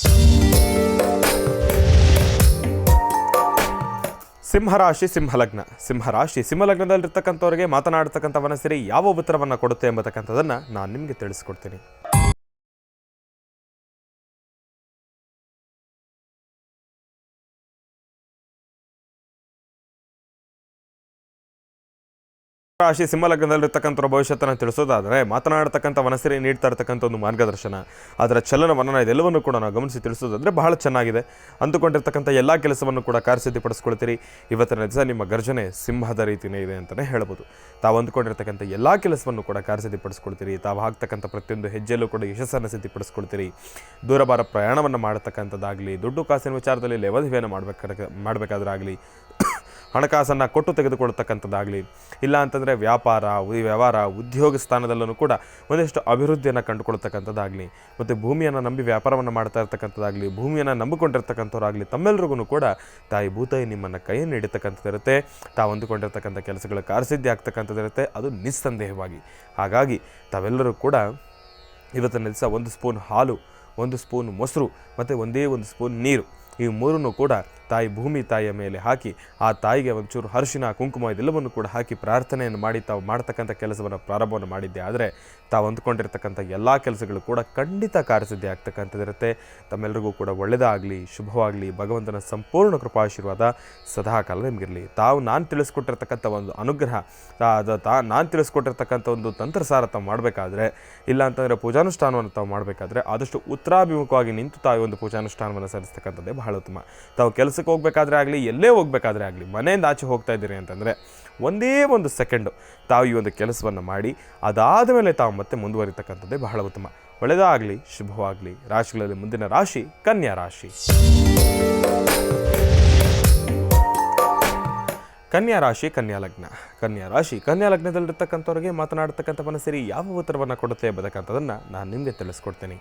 ಸಿಂಹಲಗ್ನದಲ್ಲಿರ್ತಕ್ಕಂಥವ್ರಿಗೆ ಮಾತನಾಡ್ತಕ್ಕಂಥ ಮನಸ್ಸಿರಿ ಯಾವ ಉತ್ತರವನ್ನು ಕೊಡುತ್ತೆ ಎಂಬತಕ್ಕಂಥದ್ದನ್ನು ನಾನು ನಿಮಗೆ ತಿಳಿಸ್ಕೊಡ್ತೀನಿ. ರಾಶಿ ಸಿಂಹಲಗ್ನದಲ್ಲಿರ್ತಕ್ಕಂಥ ಭವಿಷ್ಯತ್ತನ್ನು ತಿಳಿಸೋದಾದರೆ, ಮಾತನಾಡ್ತಕ್ಕಂಥ ಮನಸ್ಸಿಗೆ ನೀಡ್ತಾ ಇರ್ತಕ್ಕಂಥ ಒಂದು ಮಾರ್ಗದರ್ಶನ, ಅದರ ಚಲನವನ್ನು ಇದೆಲ್ಲವನ್ನು ಕೂಡ ನಾವು ಗಮನಿಸಿ ತಿಳಿಸೋದಾದರೆ ಬಹಳ ಚೆನ್ನಾಗಿದೆ. ಅಂದುಕೊಂಡಿರ್ತಕ್ಕಂಥ ಎಲ್ಲ ಕೆಲಸವನ್ನು ಕೂಡ ಕಾರ್ಯಸಿದ್ಧಿಪಡಿಸ್ಕೊಳ್ತೀರಿ. ಇವತ್ತಿನ ದಿವಸ ನಿಮ್ಮ ಗರ್ಜನೆ ಸಿಂಹದ ರೀತಿಯೇ ಇದೆ ಅಂತಲೇ ಹೇಳ್ಬೋದು. ತಾವು ಅಂದುಕೊಂಡಿರ್ತಕ್ಕಂಥ ಎಲ್ಲ ಕೆಲಸವನ್ನು ಕೂಡ ಕಾರ್ಯಸಿದ್ಧಿಪಡಿಸ್ಕೊಳ್ತೀರಿ. ತಾವು ಹಾಕ್ತಕ್ಕಂಥ ಪ್ರತಿಯೊಂದು ಹೆಜ್ಜೆಯಲ್ಲೂ ಕೂಡ ಯಶಸ್ಸನ್ನು ಸಿದ್ಧಿಪಡಿಸ್ಕೊಳ್ತೀರಿ. ದೂರಭಾರ ಪ್ರಯಾಣವನ್ನು ಮಾಡತಕ್ಕಂಥದ್ದಾಗಲಿ, ದುಡ್ಡು ಕಾಸಿನ ವಿಚಾರದಲ್ಲಿ ಲೆವಧಿವೆಯನ್ನು ಮಾಡಬೇಕಾದ್ರಾಗಲಿ, ಹಣಕಾಸನ್ನು ಕೊಟ್ಟು ತೆಗೆದುಕೊಳ್ತಕ್ಕಂಥದ್ದಾಗಲಿ, ಇಲ್ಲ ಅಂತಂದರೆ ವ್ಯವಹಾರ ಉದ್ಯೋಗ ಸ್ಥಾನದಲ್ಲೂ ಕೂಡ ಒಂದಿಷ್ಟು ಅಭಿವೃದ್ಧಿಯನ್ನು ಕಂಡುಕೊಳ್ತಕ್ಕಂಥದ್ದಾಗಲಿ, ಮತ್ತು ಭೂಮಿಯನ್ನು ನಂಬಿ ವ್ಯಾಪಾರವನ್ನು ಮಾಡ್ತಾ ಇರ್ತಕ್ಕಂಥದ್ದಾಗಲಿ, ಭೂಮಿಯನ್ನು ನಂಬಿಕೊಂಡಿರ್ತಕ್ಕಂಥವ್ರಾಗಲಿ, ತಮ್ಮೆಲ್ಲರಿಗೂ ಕೂಡ ತಾಯಿ ಭೂತಾಯಿ ನಿಮ್ಮನ್ನು ಕೈಯನ್ನು ಹಿಡಿತಕ್ಕಂಥದ್ದಿರುತ್ತೆ. ತಾವು ಅಂದುಕೊಂಡಿರ್ತಕ್ಕಂಥ ಕೆಲಸಗಳು ಕಾರ್ಯಸಿದ್ಧಿ ಆಗ್ತಕ್ಕಂಥದ್ದಿರುತ್ತೆ, ಅದು ನಿಸ್ಸಂದೇಹವಾಗಿ. ಹಾಗಾಗಿ ತಾವೆಲ್ಲರೂ ಕೂಡ ಇವತ್ತಿನ ದಿವಸ 1 ಸ್ಪೂನ್ ಹಾಲು, 1 ಸ್ಪೂನ್ ಮೊಸರು ಮತ್ತು ಒಂದೇ 1 ಸ್ಪೂನ್ ನೀರು, ಈ ಮೂರನ್ನು ಕೂಡ ತಾಯಿ ಭೂಮಿ ತಾಯಿಯ ಮೇಲೆ ಹಾಕಿ, ಆ ತಾಯಿಗೆ ಒಂಚೂರು ಅರಿಶಿನ ಕುಂಕುಮ ಇದೆಲ್ಲವನ್ನು ಕೂಡ ಹಾಕಿ ಪ್ರಾರ್ಥನೆಯನ್ನು ಮಾಡಿ ತಾವು ಮಾಡ್ತಕ್ಕಂಥ ಕೆಲಸವನ್ನು ಪ್ರಾರಂಭವನ್ನು ಮಾಡಿದ್ದೆ ಆದರೆ ತಾವು ಅಂದ್ಕೊಂಡಿರ್ತಕ್ಕಂಥ ಎಲ್ಲ ಕೆಲಸಗಳು ಕೂಡ ಖಂಡಿತ ಕಾರ್ಯಸಿದ್ಧಿ ಆಗ್ತಕ್ಕಂಥದ್ದಿರುತ್ತೆ. ತಮ್ಮೆಲ್ಲರಿಗೂ ಕೂಡ ಒಳ್ಳೆಯದಾಗಲಿ, ಶುಭವಾಗಲಿ. ಭಗವಂತನ ಸಂಪೂರ್ಣ ಕೃಪಾಶೀರ್ವಾದ ಸದಾಕಾಲ ನಿಮಗಿರಲಿ. ನಾನು ತಿಳಿಸ್ಕೊಟ್ಟಿರ್ತಕ್ಕಂಥ ಒಂದು ಅನುಗ್ರಹ, ನಾನು ತಿಳಿಸ್ಕೊಟ್ಟಿರ್ತಕ್ಕಂಥ ಒಂದು ತಂತ್ರಸಾರ ತಾವು ಮಾಡಬೇಕಾದ್ರೆ, ಇಲ್ಲ ಅಂತಂದರೆ ಪೂಜಾನುಷ್ಠಾನವನ್ನು ತಾವು ಮಾಡಬೇಕಾದ್ರೆ ಆದಷ್ಟು ಉತ್ತರಾಭಿಮುಖವಾಗಿ ನಿಂತು ತಾವು ಒಂದು ಪೂಜಾನುಷ್ಠಾನವನ್ನು ಸಲ್ಲಿಸ್ತಕ್ಕಂಥದ್ದೇ ಬಹಳ ಉತ್ತಮ. ತಾವು ಕೆಲಸಕ್ಕೆ ಹೋಗಬೇಕಾದ್ರೆ ಆಗಲಿ, ಎಲ್ಲೇ ಹೋಗಬೇಕಾದ್ರೆ ಆಗಲಿ, ಮನೆಯಿಂದ ಆಚೆ ಹೋಗ್ತಾ ಇದ್ದೀರಿ ಅಂತಂದರೆ ಒಂದೇ 1 ಸೆಕೆಂಡು ತಾವು ಈ ಒಂದು ಕೆಲಸವನ್ನು ಮಾಡಿ ಅದಾದ ಮೇಲೆ ತಾವು ಮತ್ತೆ ಮುಂದುವರಿತಕ್ಕಂಥದ್ದೇ ಬಹಳ ಉತ್ತಮ. ಒಳ್ಳೆಯದಾಗಲಿ, ಶುಭವಾಗಲಿ. ರಾಶಿಗಳಲ್ಲಿ ಮುಂದಿನ ರಾಶಿ ಕನ್ಯಾ ರಾಶಿ. ಕನ್ಯಾ ಲಗ್ನದಲ್ಲಿರ್ತಕ್ಕಂಥವ್ರಿಗೆ ಮಾತನಾಡ್ತಕ್ಕಂಥ ಮನಸ್ಸಿರಿ ಯಾವ ಉತ್ತರವನ್ನು ಕೊಡುತ್ತೆ ಎಂಬತಕ್ಕಂಥದ್ದನ್ನು ನಾನು ನಿಮಗೆ ತಿಳಿಸ್ಕೊಡ್ತೀನಿ.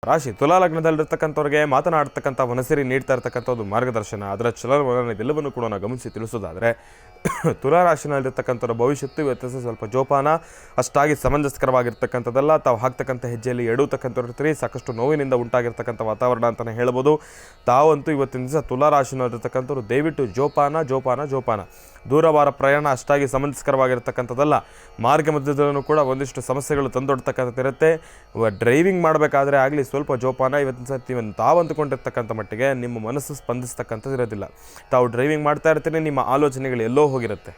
ರಾಶಿ ತುಲಾ ಲಗ್ನದಲ್ಲಿರ್ತಕ್ಕಂಥವ್ರಿಗೆ ಮಾತನಾಡ್ತಕ್ಕಂಥ ಮನಸ್ಸಿರಿ ನೀಡ್ತಾ ಇರ್ತಕ್ಕಂಥ ಒಂದು ಮಾರ್ಗದರ್ಶನ, ಅದರ ಚಲನವಲನ ಇದೆಲ್ಲವನ್ನು ಕೂಡ ನಾವು ಗಮನಿಸಿ ತಿಳಿಸೋದಾದರೆ ತುಲಾ ರಾಶಿನಲ್ಲಿರ್ತಕ್ಕಂಥವ್ರ ಭವಿಷ್ಯತ್ತು ಇವತ್ತು ಸ್ವಲ್ಪ ಜೋಪಾನ, ಅಷ್ಟಾಗಿ ಸಮಂಜಸ್ಕರವಾಗಿರ್ತಕ್ಕಂಥದ್ದಲ್ಲ. ತಾವು ಹಾಕ್ತಕ್ಕಂಥ ಹೆಜ್ಜೆಯಲ್ಲಿ ಎಡುವತಕ್ಕಂಥವ್ರು ಇರ್ತೀರಿ, ಸಾಕಷ್ಟು ನೋವಿನಿಂದ ಉಂಟಾಗಿರ್ತಕ್ಕಂಥ ವಾತಾವರಣ ಅಂತಲೇ ಹೇಳ್ಬೋದು. ತಾವಂತೂ ಇವತ್ತಿನ ದಿವಸ ತುಲಾ ರಾಶಿನಲ್ಲಿರ್ತಕ್ಕಂಥವ್ರು ದಯವಿಟ್ಟು ಜೋಪಾನ ಜೋಪಾನ ಜೋಪಾನ. ದೂರವಾರ ಪ್ರಯಾಣ ಅಷ್ಟಾಗಿ ಸಮಂಜಸ್ಕರವಾಗಿರ್ತಕ್ಕಂಥದ್ದಲ್ಲ. ಮಾರ್ಗ ಮಧ್ಯದಲ್ಲೂ ಕೂಡ ಒಂದಿಷ್ಟು ಸಮಸ್ಯೆಗಳು ತಂದೊಡ್ತಕ್ಕಂಥದ್ದಿರುತ್ತೆ. ಡ್ರೈವಿಂಗ್ ಮಾಡಬೇಕಾದ್ರೆ ಆಗಲಿ ಸ್ವಲ್ಪ ಜೋಪಾನ. ಇವತ್ತಿನ ಸರ್ತಿ ತಾವು ಅಂದುಕೊಂಡಿರ್ತಕ್ಕಂಥ ಮಟ್ಟಿಗೆ ನಿಮ್ಮ ಮನಸ್ಸು ಸ್ಪಂದಿಸ್ತಕ್ಕಂಥದ್ದು ಇರೋದಿಲ್ಲ. ತಾವು ಡ್ರೈವಿಂಗ್ ಮಾಡ್ತಾ ಇರ್ತೀರಿ, ನಿಮ್ಮ ಆಲೋಚನೆಗಳು ಎಲ್ಲೋ ಹೋಗಿರುತ್ತೆ.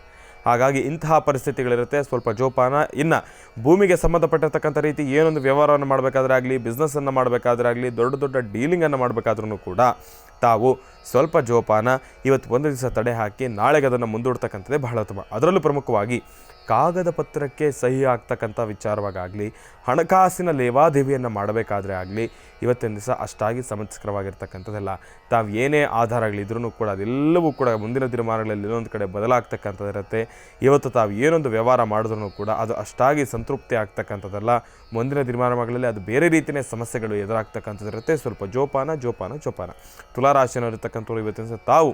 ಹಾಗಾಗಿ ಇಂತಹ ಪರಿಸ್ಥಿತಿಗಳಿರುತ್ತೆ, ಸ್ವಲ್ಪ ಜೋಪಾನ. ಇನ್ನು ಭೂಮಿಗೆ ಸಂಬಂಧಪಟ್ಟಿರ್ತಕ್ಕಂಥ ರೀತಿ ಏನೊಂದು ವ್ಯವಹಾರವನ್ನು ಮಾಡಬೇಕಾದ್ರೆ ಆಗಲಿ, ಬಿಸ್ನೆಸ್ಸನ್ನು ಮಾಡಬೇಕಾದ್ರೆ ಆಗಲಿ, ದೊಡ್ಡ ದೊಡ್ಡ ಡೀಲಿಂಗನ್ನು ಮಾಡಬೇಕಾದ್ರೂ ಕೂಡ ತಾವು ಸ್ವಲ್ಪ ಜೋಪಾನ. ಇವತ್ತು ಒಂದು ದಿವಸ ತಡೆ ಹಾಕಿ ನಾಳೆಗೆ ಅದನ್ನು ಮುಂದೂಡ್ತಕ್ಕಂಥದ್ದೇ ಬಹಳ ಉತ್ತಮ. ಅದರಲ್ಲೂ ಪ್ರಮುಖವಾಗಿ ಕಾಗದ ಪತ್ರಕ್ಕೆ ಸಹಿ ಆಗ್ತಕ್ಕಂಥ ವಿಚಾರವಾಗಲಿ, ಹಣಕಾಸಿನ ಲೇವಾದೇವಿಯನ್ನು ಮಾಡಬೇಕಾದ್ರೆ ಆಗಲಿ, ಇವತ್ತಿನ ದಿವಸ ಅಷ್ಟಾಗಿ ಸಮಂಜಸ್ಕರವಾಗಿರ್ತಕ್ಕಂಥದ್ದಲ್ಲ. ತಾವು ಏನೇ ಆಧಾರಗಳಿದ್ರೂ ಕೂಡ ಅದೆಲ್ಲವೂ ಕೂಡ ಮುಂದಿನ ದಿನಮಾನಗಳಲ್ಲಿ ಇನ್ನೊಂದು ಕಡೆ ಬದಲಾಗ್ತಕ್ಕಂಥದ್ದಿರುತ್ತೆ. ಇವತ್ತು ತಾವು ಏನೊಂದು ವ್ಯವಹಾರ ಮಾಡಿದ್ರೂ ಕೂಡ ಅದು ಅಷ್ಟಾಗಿ ಸಂತೃಪ್ತಿ ಆಗ್ತಕ್ಕಂಥದ್ದಲ್ಲ. ಮುಂದಿನ ದಿನಮಾನಗಳಲ್ಲಿ ಅದು ಬೇರೆ ರೀತಿಯೇ ಸಮಸ್ಯೆಗಳು ಎದುರಾಗ್ತಕ್ಕಂಥದ್ದಿರುತ್ತೆ. ಸ್ವಲ್ಪ ಜೋಪಾನ ಜೋಪಾನ ಜೋಪಾನ. ತುಲಾರಾಶಿನಲ್ಲಿರ್ತಕ್ಕಂಥವ್ರು ಇವತ್ತಿನ ದಿವಸ ತಾವು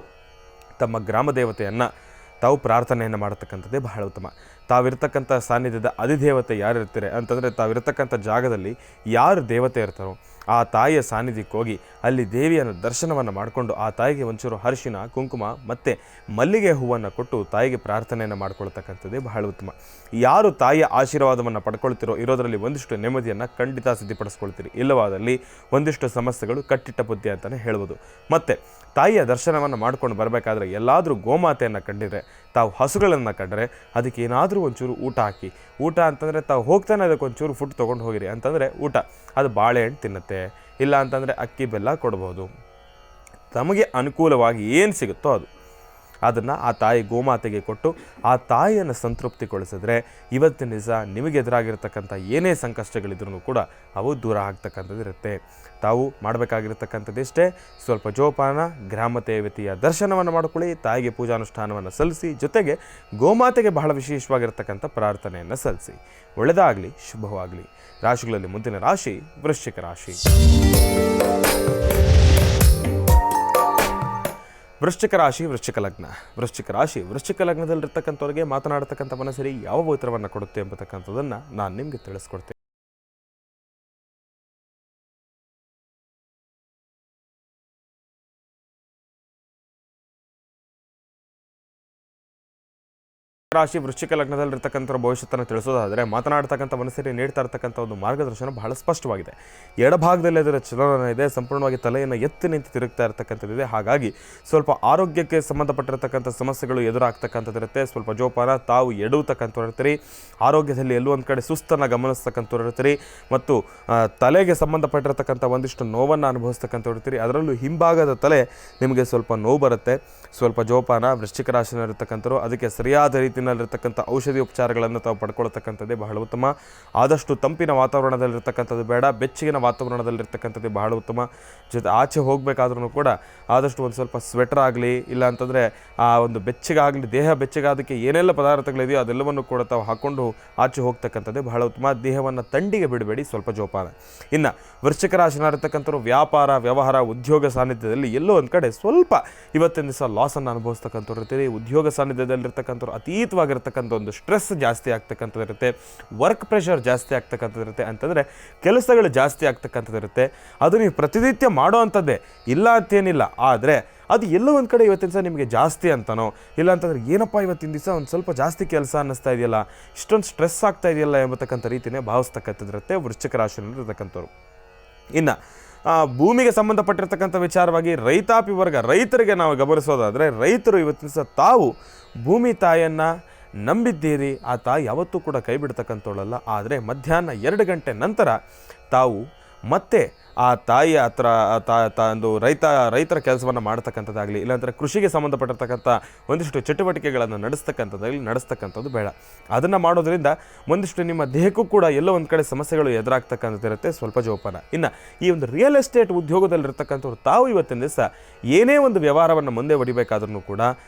ತಮ್ಮ ಗ್ರಾಮ ದೇವತೆಯನ್ನು ತಾವು ಪ್ರಾರ್ಥನೆಯನ್ನು ಮಾಡತಕ್ಕಂಥದ್ದೇ ಬಹಳ ಉತ್ತಮ. ತಾವಿರ್ತಕ್ಕಂಥ ಸಾನ್ನಿಧ್ಯದ ಅಧಿದೇವತೆ ಯಾರು ಇರ್ತಾರೆ ಅಂತಂದರೆ, ತಾವಿರ್ತಕ್ಕಂಥ ಜಾಗದಲ್ಲಿ ಯಾರು ದೇವತೆ ಇರ್ತಾರೋ ಆ ತಾಯಿಯ ಸಾನ್ನಿಧ್ಯಕ್ಕೆ ಹೋಗಿ ಅಲ್ಲಿ ದೇವಿಯನ್ನು ದರ್ಶನವನ್ನು ಮಾಡಿಕೊಂಡು ಆ ತಾಯಿಗೆ ಒಂಚೂರು ಅರಿಶಿನ, ಕುಂಕುಮ ಮತ್ತು ಮಲ್ಲಿಗೆ ಹೂವನ್ನು ಕೊಟ್ಟು ತಾಯಿಗೆ ಪ್ರಾರ್ಥನೆಯನ್ನು ಮಾಡ್ಕೊಳ್ತಕ್ಕಂಥದ್ದೇ ಬಹಳ ಉತ್ತಮ. ಯಾರು ತಾಯಿಯ ಆಶೀರ್ವಾದವನ್ನು ಪಡ್ಕೊಳ್ತಿರೋ ಇರೋದರಲ್ಲಿ ಒಂದಿಷ್ಟು ನೆಮ್ಮದಿಯನ್ನು ಖಂಡಿತ ಸಿದ್ಧಪಡಿಸ್ಕೊಳ್ತೀರಿ. ಇಲ್ಲವಾದಲ್ಲಿ ಒಂದಿಷ್ಟು ಸಮಸ್ಯೆಗಳು ಕಟ್ಟಿಟ್ಟ ಬುದ್ಧಿ ಅಂತಲೇ ಹೇಳ್ಬೋದು. ಮತ್ತು ತಾಯಿಯ ದರ್ಶನವನ್ನು ಮಾಡ್ಕೊಂಡು ಬರಬೇಕಾದ್ರೆ ಎಲ್ಲಾದರೂ ಗೋಮಾತೆಯನ್ನು ಕಂಡಿದ್ರೆ, ತಾವು ಹಸುಗಳನ್ನು ಕಂಡರೆ ಅದಕ್ಕೆ ಏನಾದರೂ ಒಂಚೂರು ಊಟ ಹಾಕಿ. ಊಟ ಅಂತಂದರೆ ತಾವು ಹೋಗ್ತಾನೆ ಅದಕ್ಕೆ ಒಂಚೂರು ಫುಡ್ ತೊಗೊಂಡು ಹೋಗಿರಿ ಅಂತಂದರೆ ಊಟ, ಅದು ಬಾಳೆಹಣ್ಣು ತಿನ್ನುತ್ತೆ, ಇಲ್ಲ ಅಂತಂದರೆ ಅಕ್ಕಿ ಬೆಲ್ಲ ಕೊಡ್ಬೋದು. ತಮಗೆ ಅನುಕೂಲವಾಗಿ ಏನು ಸಿಗುತ್ತೋ ಅದನ್ನು ಆ ತಾಯಿ ಗೋಮಾತೆಗೆ ಕೊಟ್ಟು ಆ ತಾಯಿಯನ್ನು ಸಂತೃಪ್ತಿಗೊಳಿಸಿದ್ರೆ ಇವತ್ತಿನ ದಿವಸ ನಿಮಗೆ ಎದುರಾಗಿರ್ತಕ್ಕಂಥ ಏನೇ ಸಂಕಷ್ಟಗಳಿದ್ರೂ ಕೂಡ ಅವು ದೂರ ಆಗ್ತಕ್ಕಂಥದ್ದಿರುತ್ತೆ. ತಾವು ಮಾಡಬೇಕಾಗಿರ್ತಕ್ಕಂಥದ್ದಿಷ್ಟೇ, ಸ್ವಲ್ಪ ಜೋಪಾನ, ಗ್ರಾಮ ದೇವತೆಯ ದರ್ಶನವನ್ನು ಮಾಡ್ಕೊಳ್ಳಿ, ತಾಯಿಗೆ ಪೂಜಾನುಷ್ಠಾನವನ್ನು ಸಲ್ಲಿಸಿ, ಜೊತೆಗೆ ಗೋಮಾತೆಗೆ ಬಹಳ ವಿಶೇಷವಾಗಿರ್ತಕ್ಕಂಥ ಪ್ರಾರ್ಥನೆಯನ್ನು ಸಲ್ಲಿಸಿ. ಒಳ್ಳೆಯದಾಗಲಿ, ಶುಭವಾಗಲಿ. ರಾಶಿಗಳಲ್ಲಿ ಮುಂದಿನ ರಾಶಿ ವೃಶ್ಚಿಕ ರಾಶಿ. ವೃಶ್ಚಿಕ ರಾಶಿ ವೃಶ್ಚಿಕ ಲಗ್ನ. ವೃಶ್ಚಿಕ ಲಗ್ನದಲ್ಲಿರ್ತಕ್ಕಂಥವ್ರಿಗೆ ಮಾತನಾಡ್ತಕ್ಕಂಥ ಮನಸ್ಸರಿ ಯಾವ ಉತ್ತರವನ್ನು ಕೊಡುತ್ತೆ ಎಂಬತಕ್ಕಂಥದ್ದನ್ನು ನಾನು ನಿಮಗೆ ತಿಳಿಸ್ಕೊಡ್ತೇನೆ. ರಾಶಿ ವೃಶ್ಚಿಕ ಲಗ್ನದಲ್ಲಿರ್ತಕ್ಕಂಥ ಭವಿಷ್ಯತ್ತನ್ನು ತಿಳಿಸೋದಾದರೆ, ಮಾತನಾಡ್ತಕ್ಕಂಥ ಮನಸ್ಸಲ್ಲಿ ನೀಡ್ತಾ ಇರ್ತಕ್ಕಂಥ ಒಂದು ಮಾರ್ಗದರ್ಶನ ಬಹಳ ಸ್ಪಷ್ಟವಾಗಿದೆ. ಎಡಭಾಗದಲ್ಲಿ ಅದರ ಚಲನ ಇದೆ, ಸಂಪೂರ್ಣವಾಗಿ ತಲೆಯನ್ನು ಎತ್ತಿ ನಿಂತು ತಿರುಗ್ತಾ ಇರ್ತಕ್ಕಂಥದ್ದಿದೆ. ಹಾಗಾಗಿ ಸ್ವಲ್ಪ ಆರೋಗ್ಯಕ್ಕೆ ಸಂಬಂಧಪಟ್ಟಿರ್ತಕ್ಕಂಥ ಸಮಸ್ಯೆಗಳು ಎದುರಾಗ್ತಕ್ಕಂಥದ್ದಿರುತ್ತೆ. ಸ್ವಲ್ಪ ಜೋಪಾನ. ತಾವು ಎಡುವತಕ್ಕಂಥವ್ರು ಇರ್ತೀರಿ, ಆರೋಗ್ಯದಲ್ಲಿ ಎಲ್ಲೋ ಒಂದು ಕಡೆ ಸುಸ್ತನ್ನು ಗಮನಿಸ್ತಕ್ಕಂಥವ್ರು ಇರ್ತೀರಿ, ಮತ್ತು ತಲೆಗೆ ಸಂಬಂಧಪಟ್ಟಿರ್ತಕ್ಕಂಥ ಒಂದಿಷ್ಟು ನೋವನ್ನು ಅನುಭವಿಸ್ತಕ್ಕಂಥವ್ರು ಇರ್ತೀರಿ. ಅದರಲ್ಲೂ ಹಿಂಭಾಗದ ತಲೆ ನಿಮಗೆ ಸ್ವಲ್ಪ ನೋವು ಬರುತ್ತೆ. ಸ್ವಲ್ಪ ಜೋಪಾನ. ವೃಶ್ಚಿಕ ರಾಶಿನಲ್ಲಿರ್ತಕ್ಕಂಥವ್ರು ಅದಕ್ಕೆ ಸರಿಯಾದ ರೀತಿಯಲ್ಲಿರ್ತಕ್ಕಂಥ ಔಷಧಿ ಉಪಚಾರಗಳನ್ನು ತಾವು ಪಡ್ಕೊಳ್ತಕ್ಕಂಥದ್ದೇ ಬಹಳ ಉತ್ತಮ. ಆದಷ್ಟು ತಂಪಿನ ವಾತಾವರಣದಲ್ಲಿರ್ತಕ್ಕಂಥದ್ದು ಬೇಡ, ಬೆಚ್ಚಗಿನ ವಾತಾವರಣದಲ್ಲಿರ್ತಕ್ಕಂಥದ್ದೇ ಬಹಳ ಉತ್ತಮ. ಜೊತೆ ಆಚೆ ಹೋಗಬೇಕಾದ್ರೂ ಕೂಡ ಆದಷ್ಟು ಒಂದು ಸ್ವಲ್ಪ ಸ್ವೆಟರ್ ಆಗಲಿ, ಇಲ್ಲ ಅಂತಂದರೆ ಆ ಒಂದು ಬೆಚ್ಚಗಾಗಲಿ, ದೇಹ ಬೆಚ್ಚಗಾದಕ್ಕೆ ಏನೆಲ್ಲ ಪದಾರ್ಥಗಳಿದೆಯೋ ಅದೆಲ್ಲವನ್ನು ಕೂಡ ತಾವು ಹಾಕ್ಕೊಂಡು ಆಚೆ ಹೋಗ್ತಕ್ಕಂಥದ್ದೇ ಬಹಳ ಉತ್ತಮ. ದೇಹವನ್ನು ತಂಡಿಗೆ ಬಿಡಬೇಡಿ, ಸ್ವಲ್ಪ ಜೋಪಾನ. ಇನ್ನು ವೃಶ್ಚಿಕ ರಾಶಿನಲ್ಲಿರ್ತಕ್ಕಂಥವ್ರು ವ್ಯಾಪಾರ, ವ್ಯವಹಾರ, ಉದ್ಯೋಗ ಸಾನ್ನಿಧ್ಯದಲ್ಲಿ ಎಲ್ಲೋ ಒಂದು ಕಡೆ ಸ್ವಲ್ಪ ಇವತ್ತಿನ ದಿವಸ ಲಾಸನ್ನು ಅನುಭವಿಸ್ತಕ್ಕಂಥವ್ರು ಇರ್ತೀರಿ. ಉದ್ಯೋಗ ಸಾನ್ನಿಧ್ಯದಲ್ಲಿರ್ತಕ್ಕಂಥವ್ರು ಅತೀತವಾಗಿರ್ತಕ್ಕಂಥ ಒಂದು ಸ್ಟ್ರೆಸ್ ಜಾಸ್ತಿ ಆಗ್ತಕ್ಕಂಥದ್ದಿರುತ್ತೆ, ವರ್ಕ್ ಪ್ರೆಷರ್ ಜಾಸ್ತಿ ಆಗ್ತಕ್ಕಂಥದ್ದಿರುತ್ತೆ. ಅಂತಂದರೆ ಕೆಲಸಗಳು ಜಾಸ್ತಿ ಆಗ್ತಕ್ಕಂಥದ್ದಿರುತ್ತೆ. ಅದು ನೀವು ಪ್ರತಿನಿತ್ಯ ಮಾಡೋ ಅಂಥದ್ದೇ, ಇಲ್ಲ ಅಂತೇನಿಲ್ಲ. ಆದರೆ ಅದು ಎಲ್ಲೋ ಒಂದು ಕಡೆ ಇವತ್ತಿನ ದಿವಸ ನಿಮಗೆ ಜಾಸ್ತಿ ಅಂತನೋ, ಇಲ್ಲ ಅಂತಂದರೆ ಏನಪ್ಪ ಇವತ್ತಿನ ದಿವಸ ಒಂದು ಸ್ವಲ್ಪ ಜಾಸ್ತಿ ಕೆಲಸ ಅನ್ನಿಸ್ತಾ ಇದೆಯಲ್ಲ, ಇಷ್ಟೊಂದು ಸ್ಟ್ರೆಸ್ ಆಗ್ತಾ ಇದೆಯಲ್ಲ ಎಂಬತಕ್ಕಂಥ ರೀತಿಯೇ ಭಾವಿಸ್ತಕ್ಕಂಥದ್ದಿರುತ್ತೆ ವೃಶ್ಚಿಕ ರಾಶಿಯಲ್ಲಿರ್ತಕ್ಕಂಥವ್ರು. ಇನ್ನು ಭೂಮಿಗೆ ಸಂಬಂಧಪಟ್ಟಿರ್ತಕ್ಕಂಥ ವಿಚಾರವಾಗಿ ರೈತಾಪಿ ವರ್ಗ, ರೈತರಿಗೆ ನಾವು ಗಮನಿಸೋದಾದರೆ, ರೈತರು ಇವತ್ತಿನ ದಿವಸ ತಾವು ಭೂಮಿ ತಾಯಿಯನ್ನು ನಂಬಿದ್ದೀರಿ. ಆ ತಾಯಿ ಯಾವತ್ತೂ ಕೂಡ ಕೈ ಬಿಡ್ತಕ್ಕಂಥವಳಲ್ಲ. ಆದರೆ ಮಧ್ಯಾಹ್ನ 2 ಗಂಟೆ ನಂತರ ತಾವು ಮತ್ತೆ ಆ ತಾಯಿಯ ಹತ್ರ ಒಂದು ರೈತರ ಕೆಲಸವನ್ನು ಮಾಡ್ತಕ್ಕಂಥದ್ದಾಗಲಿ, ಇಲ್ಲಾಂದರೆ ಕೃಷಿಗೆ ಸಂಬಂಧಪಟ್ಟಿರ್ತಕ್ಕಂಥ ಒಂದಿಷ್ಟು ಚಟುವಟಿಕೆಗಳನ್ನು ನಡೆಸ್ತಕ್ಕಂಥದ್ದು ಬೇಡ. ಅದನ್ನು ಮಾಡೋದ್ರಿಂದ ಒಂದಿಷ್ಟು ನಿಮ್ಮ ದೇಹಕ್ಕೂ ಕೂಡ ಎಲ್ಲೋ ಒಂದು ಕಡೆ ಸಮಸ್ಯೆಗಳು ಎದುರಾಗ್ತಕ್ಕಂಥದ್ದಿರುತ್ತೆ. ಸ್ವಲ್ಪ ಜೋಪಾನ. ಇನ್ನು ಈ ಒಂದು ರಿಯಲ್ ಎಸ್ಟೇಟ್ ಉದ್ಯೋಗದಲ್ಲಿರ್ತಕ್ಕಂಥವ್ರು ತಾವು ಇವತ್ತಿನ ದಿವಸ ಏನೇ ಒಂದು ವ್ಯವಹಾರವನ್ನು ಮುಂದೆ ಹೊಡಿಬೇಕಾದ್ರೂ ಕೂಡ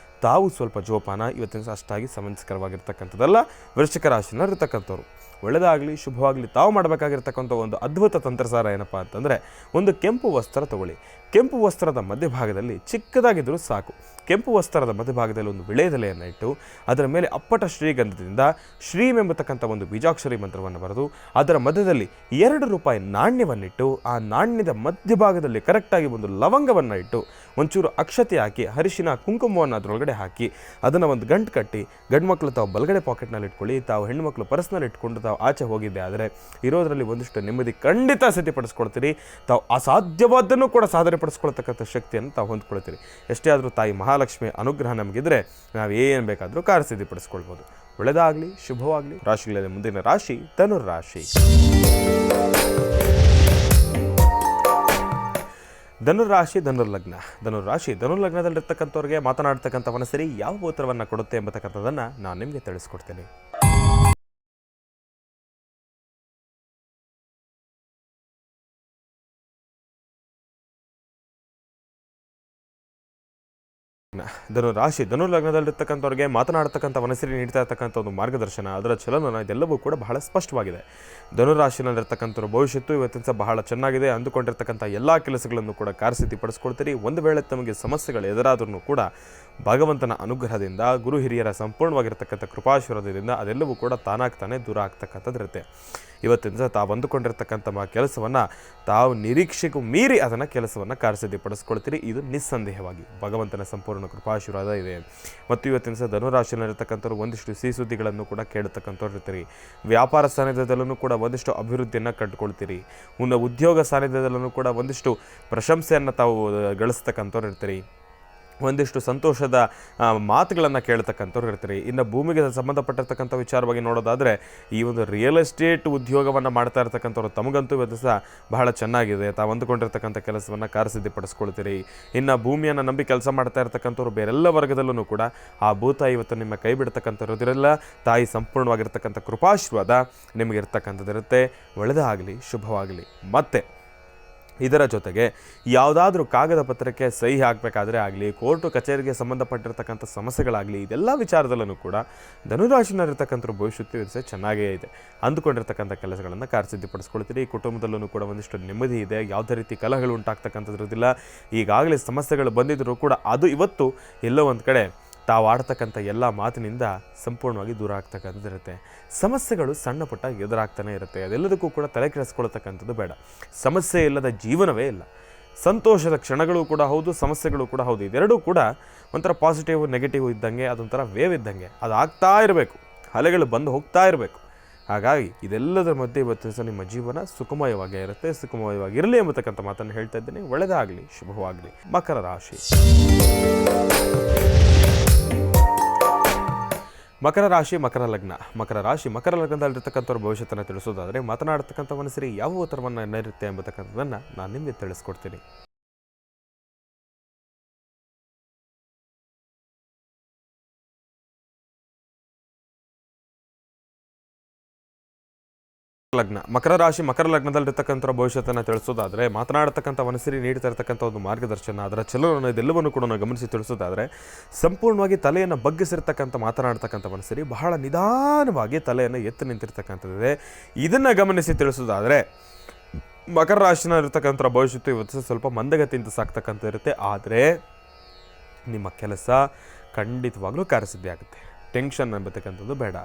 ತಾವು ಸ್ವಲ್ಪ ಜೋಪಾನ. ಇವತ್ತಿನ ದಿವಸ ಅಷ್ಟಾಗಿ ಸಮಂಜಸ್ಕರವಾಗಿರ್ತಕ್ಕಂಥದ್ದಲ್ಲ ವೃಶ್ಚಿಕ ರಾಶಿನಲ್ಲಿರ್ತಕ್ಕಂಥವ್ರು. ಒಳ್ಳೆಯದಾಗಲಿ, ಶುಭವಾಗಲಿ. ತಾವು ಮಾಡಬೇಕಾಗಿರ್ತಕ್ಕಂಥ ಒಂದು ಅದ್ಭುತ ತಂತ್ರಸಾರ ಏನಪ್ಪ ಅಂತಂದರೆ, ಒಂದು ಕೆಂಪು ವಸ್ತ್ರ ತಗೊಳ್ಳಿ. ಕೆಂಪು ವಸ್ತ್ರದ ಮಧ್ಯಭಾಗದಲ್ಲಿ ಚಿಕ್ಕದಾಗಿದ್ದರೂ ಸಾಕು, ಕೆಂಪು ವಸ್ತ್ರದ ಮಧ್ಯಭಾಗದಲ್ಲಿ ಒಂದು ವಿಳೆದೆಲೆಯನ್ನು ಇಟ್ಟು ಅದರ ಮೇಲೆ ಅಪ್ಪಟ ಶ್ರೀಗಂಧದಿಂದ ಶ್ರೀಂ ಎಂಬತಕ್ಕಂಥ ಒಂದು ಬೀಜಾಕ್ಷರಿ ಮಂತ್ರವನ್ನು ಬರೆದು ಅದರ ಮಧ್ಯದಲ್ಲಿ 2 ರೂಪಾಯಿ ನಾಣ್ಯವನ್ನಿಟ್ಟು ಆ ನಾಣ್ಯದ ಮಧ್ಯಭಾಗದಲ್ಲಿ ಕರೆಕ್ಟಾಗಿ ಒಂದು ಲವಂಗವನ್ನು ಇಟ್ಟು ಒಂಚೂರು ಅಕ್ಷತೆ ಹಾಕಿ ಅರಿಶಿನ ಕುಂಕುಮವನ್ನು ಅದರೊಳಗಡೆ ಹಾಕಿ ಅದನ್ನು ಒಂದು ಗಂಟು ಕಟ್ಟಿ ಗಂಡು ಮಕ್ಕಳು ತಾವು ಬಲಗಡೆ ಪಾಕೆಟ್ನಲ್ಲಿ ಇಟ್ಕೊಳ್ಳಿ, ತಾವು ಹೆಣ್ಣುಮಕ್ಕಳು ಪರ್ಸ್ನಲ್ಲಿ ಇಟ್ಕೊಂಡು ತಾವು ಆಚೆ ಹೋಗಿದ್ದೆ ಆದರೆ ಇರೋದರಲ್ಲಿ ಒಂದಿಷ್ಟು ನೆಮ್ಮದಿ ಖಂಡಿತ ಸಿದ್ಧಪಡಿಸ್ಕೊಳ್ತೀರಿ. ತಾವು ಅಸಾಧ್ಯವಾದ್ದನ್ನು ಕೂಡ ಸಾಧನೆ ಪಡಿಸ್ಕೊಳ್ತಕ್ಕಂಥ ಶಕ್ತಿಯನ್ನು ತಾವು ಹೊಂದ್ಕೊಳ್ತೀರಿ. ಎಷ್ಟೇ ಆದರೂ ತಾಯಿ ಮಹಾಲಕ್ಷ್ಮಿ ಅನುಗ್ರಹ ನಮಗಿದ್ರೆ ನಾವೇನು ಬೇಕಾದರೂ ಕಾರ್ಯ ಸಿದ್ಧಪಡಿಸ್ಕೊಳ್ಬೋದು. ಒಳ್ಳೆಯದಾಗಲಿ, ಶುಭವಾಗಲಿ. ರಾಶಿಗಳಲ್ಲಿ ಮುಂದಿನ ರಾಶಿ ಧನುರ್ರಾಶಿ. ಧನುರ್ರಾಶಿ ಧನುರ್ಲಗ್ನ. ಧನುರ್ಲಗ್ನದಲ್ಲಿರ್ತಕ್ಕಂಥವ್ರಿಗೆ ಮಾತನಾಡ್ತಕ್ಕಂಥ ಮನಸ್ಸರಿ ಯಾವ ಉತ್ತರವನ್ನು ಕೊಡುತ್ತೆ ಎಂಬತಕ್ಕಂಥದ್ದನ್ನು ನಾನು ನಿಮಗೆ ತಿಳಿಸ್ಕೊಡ್ತೇನೆ. ಧನುರ್ಲಗ್ನದಲ್ಲಿರ್ತಕ್ಕಂಥವ್ರಿಗೆ ಮಾತನಾಡ್ತಕ್ಕಂಥ ಮನಸ್ಸರಿ ನೀಡ್ತಾ ಇರ್ತಕ್ಕಂಥ ಒಂದು ಮಾರ್ಗದರ್ಶನ, ಅದರ ಚಲನ ಇದೆಲ್ಲವೂ ಕೂಡ ಬಹಳ ಸ್ಪಷ್ಟವಾಗಿದೆ. ಧನುರಾಶಿನಲ್ಲಿರ್ತಕ್ಕಂಥವ್ರ ಭವಿಷ್ಯತ್ತು ಇವತ್ತಿನ ಸಹ ಬಹಳ ಚೆನ್ನಾಗಿದೆ. ಅಂದುಕೊಂಡಿರ್ತಕ್ಕಂಥ ಎಲ್ಲ ಕೆಲಸಗಳನ್ನು ಕೂಡ ಕಾರ್ಯಸಿದ್ಧಪಡಿಸ್ಕೊಳ್ತೀರಿ. ಒಂದು ವೇಳೆ ತಮಗೆ ಸಮಸ್ಯೆಗಳು ಎದುರಾದ್ರೂ ಕೂಡ ಭಗವಂತನ ಅನುಗ್ರಹದಿಂದ, ಗುರು ಹಿರಿಯರ ಸಂಪೂರ್ಣವಾಗಿರ್ತಕ್ಕಂಥ ಕೃಪಾಶೀರ್ವಾದದಿಂದ ಅದೆಲ್ಲವೂ ಕೂಡ ತಾನಾಗ್ತಾನೆ ದೂರ ಆಗ್ತಕ್ಕಂಥದ್ದಿರುತ್ತೆ. ಇವತ್ತಿನ ಸಹ ತಾವು ಅಂದುಕೊಂಡಿರ್ತಕ್ಕಂಥ ಕೆಲಸವನ್ನು ತಾವು ನಿರೀಕ್ಷೆಗೂ ಮೀರಿ ಅದನ್ನು ಕೆಲಸವನ್ನು ಕಾರ್ಯಸಿದ್ಧಪಡಿಸ್ಕೊಳ್ತೀರಿ. ಇದು ನಿಸ್ಸಂದೇಹವಾಗಿ ಭಗವಂತನ ಸಂಪೂರ್ಣ ಕೃಪಾಶೀರ್ವಾದ ಇದೆ. ಮತ್ತು ಇವತ್ತಿನ ಸಹ ಧನುರಾಶಿನಲ್ಲಿರ್ತಕ್ಕಂಥವ್ರು ಒಂದಿಷ್ಟು ಸಿಹಿ ಸುದ್ದಿಗಳನ್ನು ಕೂಡ ಕೇಳತಕ್ಕಂಥವ್ರು ಇರ್ತೀರಿ. ವ್ಯಾಪಾರ ಸಾನ್ನಿಧ್ಯದಲ್ಲೂ ಕೂಡ ಒಂದಿಷ್ಟು ಅಭಿವೃದ್ಧಿಯನ್ನು ಕಂಡುಕೊಳ್ತೀರಿ. ಉದ್ಯೋಗ ಸಾನ್ನಿಧ್ಯದಲ್ಲೂ ಕೂಡ ಒಂದಿಷ್ಟು ಪ್ರಶಂಸೆಯನ್ನು ತಾವು ಗಳಿಸ್ತಕ್ಕಂಥವ್ರು ಇರ್ತೀರಿ. ಒಂದಿಷ್ಟು ಸಂತೋಷದ ಮಾತುಗಳನ್ನು ಕೇಳ್ತಕ್ಕಂಥವ್ರು ಇರ್ತೀರಿ. ಇನ್ನು ಭೂಮಿಗೆ ಸಂಬಂಧಪಟ್ಟಿರ್ತಕ್ಕಂಥ ವಿಚಾರವಾಗಿ ನೋಡೋದಾದರೆ ಈ ಒಂದು ರಿಯಲ್ ಎಸ್ಟೇಟ್ ಉದ್ಯೋಗವನ್ನು ಮಾಡ್ತಾ ಇರ್ತಕ್ಕಂಥವ್ರು ತಮಗಂತೂ ಇವತ್ತು ಸಹ ಬಹಳ ಚೆನ್ನಾಗಿದೆ. ತಾವು ಅಂದುಕೊಂಡಿರ್ತಕ್ಕಂಥ ಕೆಲಸವನ್ನು ಕಾರ್ಯಸಿದ್ಧಪಡಿಸ್ಕೊಳ್ತೀರಿ. ಇನ್ನು ಭೂಮಿಯನ್ನು ನಂಬಿ ಕೆಲಸ ಮಾಡ್ತಾ ಇರ್ತಕ್ಕಂಥವ್ರು ಬೇರೆಲ್ಲ ವರ್ಗದಲ್ಲೂ ಕೂಡ ಆ ಭೂತಾಯಿ ಇವತ್ತು ನಿಮ್ಮ ಕೈ ಬಿಡ್ತಕ್ಕಂಥವ್ರದಿರಲ್ಲ. ತಾಯಿ ಸಂಪೂರ್ಣವಾಗಿರ್ತಕ್ಕಂಥ ಕೃಪಾಶೀರ್ವಾದ ನಿಮಗೆ ಇರ್ತಕ್ಕಂಥದ್ದಿರುತ್ತೆ. ಒಳ್ಳೆಯದಾಗಲಿ, ಶುಭವಾಗಲಿ. ಮತ್ತು ಇದರ ಜೊತೆಗೆ ಯಾವುದಾದ್ರೂ ಕಾಗದ ಪತ್ರಕ್ಕೆ ಸಹಿ ಹಾಕಬೇಕಾದ್ರೆ ಆಗಲಿ, ಕೋರ್ಟು ಕಚೇರಿಗೆ ಸಂಬಂಧಪಟ್ಟಿರ್ತಕ್ಕಂಥ ಸಮಸ್ಯೆಗಳಾಗಲಿ, ಇದೆಲ್ಲ ವಿಚಾರದಲ್ಲೂ ಕೂಡ ಧನುರಾಶಿನಲ್ಲಿರ್ತಕ್ಕಂಥ ಭವಿಷ್ಯತ್ತು ಚೆನ್ನಾಗೇ ಇದೆ. ಅಂದುಕೊಂಡಿರ್ತಕ್ಕಂಥ ಕೆಲಸಗಳನ್ನು ಕಾರ್ಯಸಿದ್ಧಪಡಿಸ್ಕೊಳ್ತೀರಿ. ಕುಟುಂಬದಲ್ಲೂ ಕೂಡ ಒಂದಿಷ್ಟು ನೆಮ್ಮದಿ ಇದೆ. ಯಾವುದೇ ರೀತಿ ಕಲಹಗಳು ಉಂಟಾಗ್ತಕ್ಕಂಥದ್ದಿರೋದಿಲ್ಲ. ಈಗಾಗಲೇ ಸಮಸ್ಯೆಗಳು ಬಂದಿದ್ದರೂ ಕೂಡ ಅದು ಇವತ್ತು ಎಲ್ಲೋ ಒಂದು ಕಡೆ ತಾವು ಆಡ್ತಕ್ಕಂಥ ಎಲ್ಲ ಮಾತಿನಿಂದ ಸಂಪೂರ್ಣವಾಗಿ ದೂರ ಆಗ್ತಕ್ಕಂಥದ್ದಿರುತ್ತೆ. ಸಮಸ್ಯೆಗಳು ಸಣ್ಣ ಪುಟ್ಟ ಎದುರಾಗ್ತಾನೆ ಇರುತ್ತೆ. ಅದೆಲ್ಲದಕ್ಕೂ ಕೂಡ ತಲೆ ಕೆಡಿಸ್ಕೊಳ್ತಕ್ಕಂಥದ್ದು ಬೇಡ. ಸಮಸ್ಯೆ ಇಲ್ಲದ ಜೀವನವೇ ಇಲ್ಲ. ಸಂತೋಷದ ಕ್ಷಣಗಳು ಕೂಡ ಹೌದು, ಸಮಸ್ಯೆಗಳು ಕೂಡ ಹೌದು. ಇದೆರಡೂ ಕೂಡ ಒಂಥರ ಪಾಸಿಟಿವ್ ನೆಗೆಟಿವ್ ಇದ್ದಂಗೆ, ಅದೊಂಥರ ವೇವ್ ಇದ್ದಂಗೆ. ಅದು ಆಗ್ತಾ ಇರಬೇಕು, ಅಲೆಗಳು ಬಂದು ಹೋಗ್ತಾ ಇರಬೇಕು. ಹಾಗಾಗಿ ಇದೆಲ್ಲದರ ಮಧ್ಯೆ ಇವತ್ತು ಸಹ ನಿಮ್ಮ ಜೀವನ ಸುಖಮಯವಾಗೇ ಇರುತ್ತೆ. ಸುಖಮಯವಾಗಿರಲಿ ಎಂಬತಕ್ಕಂಥ ಮಾತನ್ನು ಹೇಳ್ತಾ ಇದ್ದೇನೆ. ಒಳ್ಳೆಯದಾಗಲಿ, ಶುಭವಾಗಲಿ. ಮಕರ ರಾಶಿ. ಮಕರ ರಾಶಿ ಮಕರ ಲಗ್ನದಲ್ಲಿರ್ತಕ್ಕಂಥವ್ರ ಭವಿಷ್ಯತನ್ನು ತಿಳಿಸೋದಾದರೆ ಮಾತನಾಡತಕ್ಕಂಥ ಮನಸ್ಸರಿ ಯಾವ ಉತ್ತರವನ್ನು ನೀಡುತ್ತೆ ಎಂಬತಕ್ಕಂಥದ್ದನ್ನು ನಾನು ನಿಮಗೆ ತಿಳಿಸ್ಕೊಡ್ತೀನಿ. ಮಕರ ಲಗ್ನದಲ್ಲಿರ್ತಕ್ಕಂಥ ಭವಿಷ್ಯತನ್ನು ತಿಳಿಸೋದಾದರೆ ಮಾತನಾಡತಕ್ಕಂಥ ಮನಸ್ಸರಿ ನೀಡ್ತಾ ಇರ್ತಕ್ಕಂಥ ಒಂದು ಮಾರ್ಗದರ್ಶನ, ಅದರ ಚಲನ ಇದೆಲ್ಲವನ್ನು ಕೂಡ ನಾವು ಗಮನಿಸಿ ತಿಳಿಸೋದಾದರೆ ಸಂಪೂರ್ಣವಾಗಿ ತಲೆಯನ್ನು ಬಗ್ಗಿಸಿರ್ತಕ್ಕಂಥ ಮಾತನಾಡ್ತಕ್ಕಂಥ ಮನಸ್ಸರಿ ಬಹಳ ನಿಧಾನವಾಗಿ ತಲೆಯನ್ನು ಎತ್ತು ನಿಂತಿರ್ತಕ್ಕಂಥದ್ದಿದೆ. ಇದನ್ನು ಗಮನಿಸಿ ತಿಳಿಸೋದಾದರೆ ಮಕರ ರಾಶಿನಲ್ಲಿರ್ತಕ್ಕಂಥ ಭವಿಷ್ಯತ್ತು ಇವತ್ತು ಸ್ವಲ್ಪ ಮಂದಗತಿಯಿಂದ ಸಾಕ್ತಕ್ಕಂಥ ಇರುತ್ತೆ. ಆದರೆ ನಿಮ್ಮ ಕೆಲಸ ಖಂಡಿತವಾಗ್ಲೂ ಕಾರ್ಯಸಿದ್ಧಿ ಆಗುತ್ತೆ. ಟೆನ್ಷನ್ ಎಂಬತಕ್ಕಂಥದ್ದು ಬೇಡ.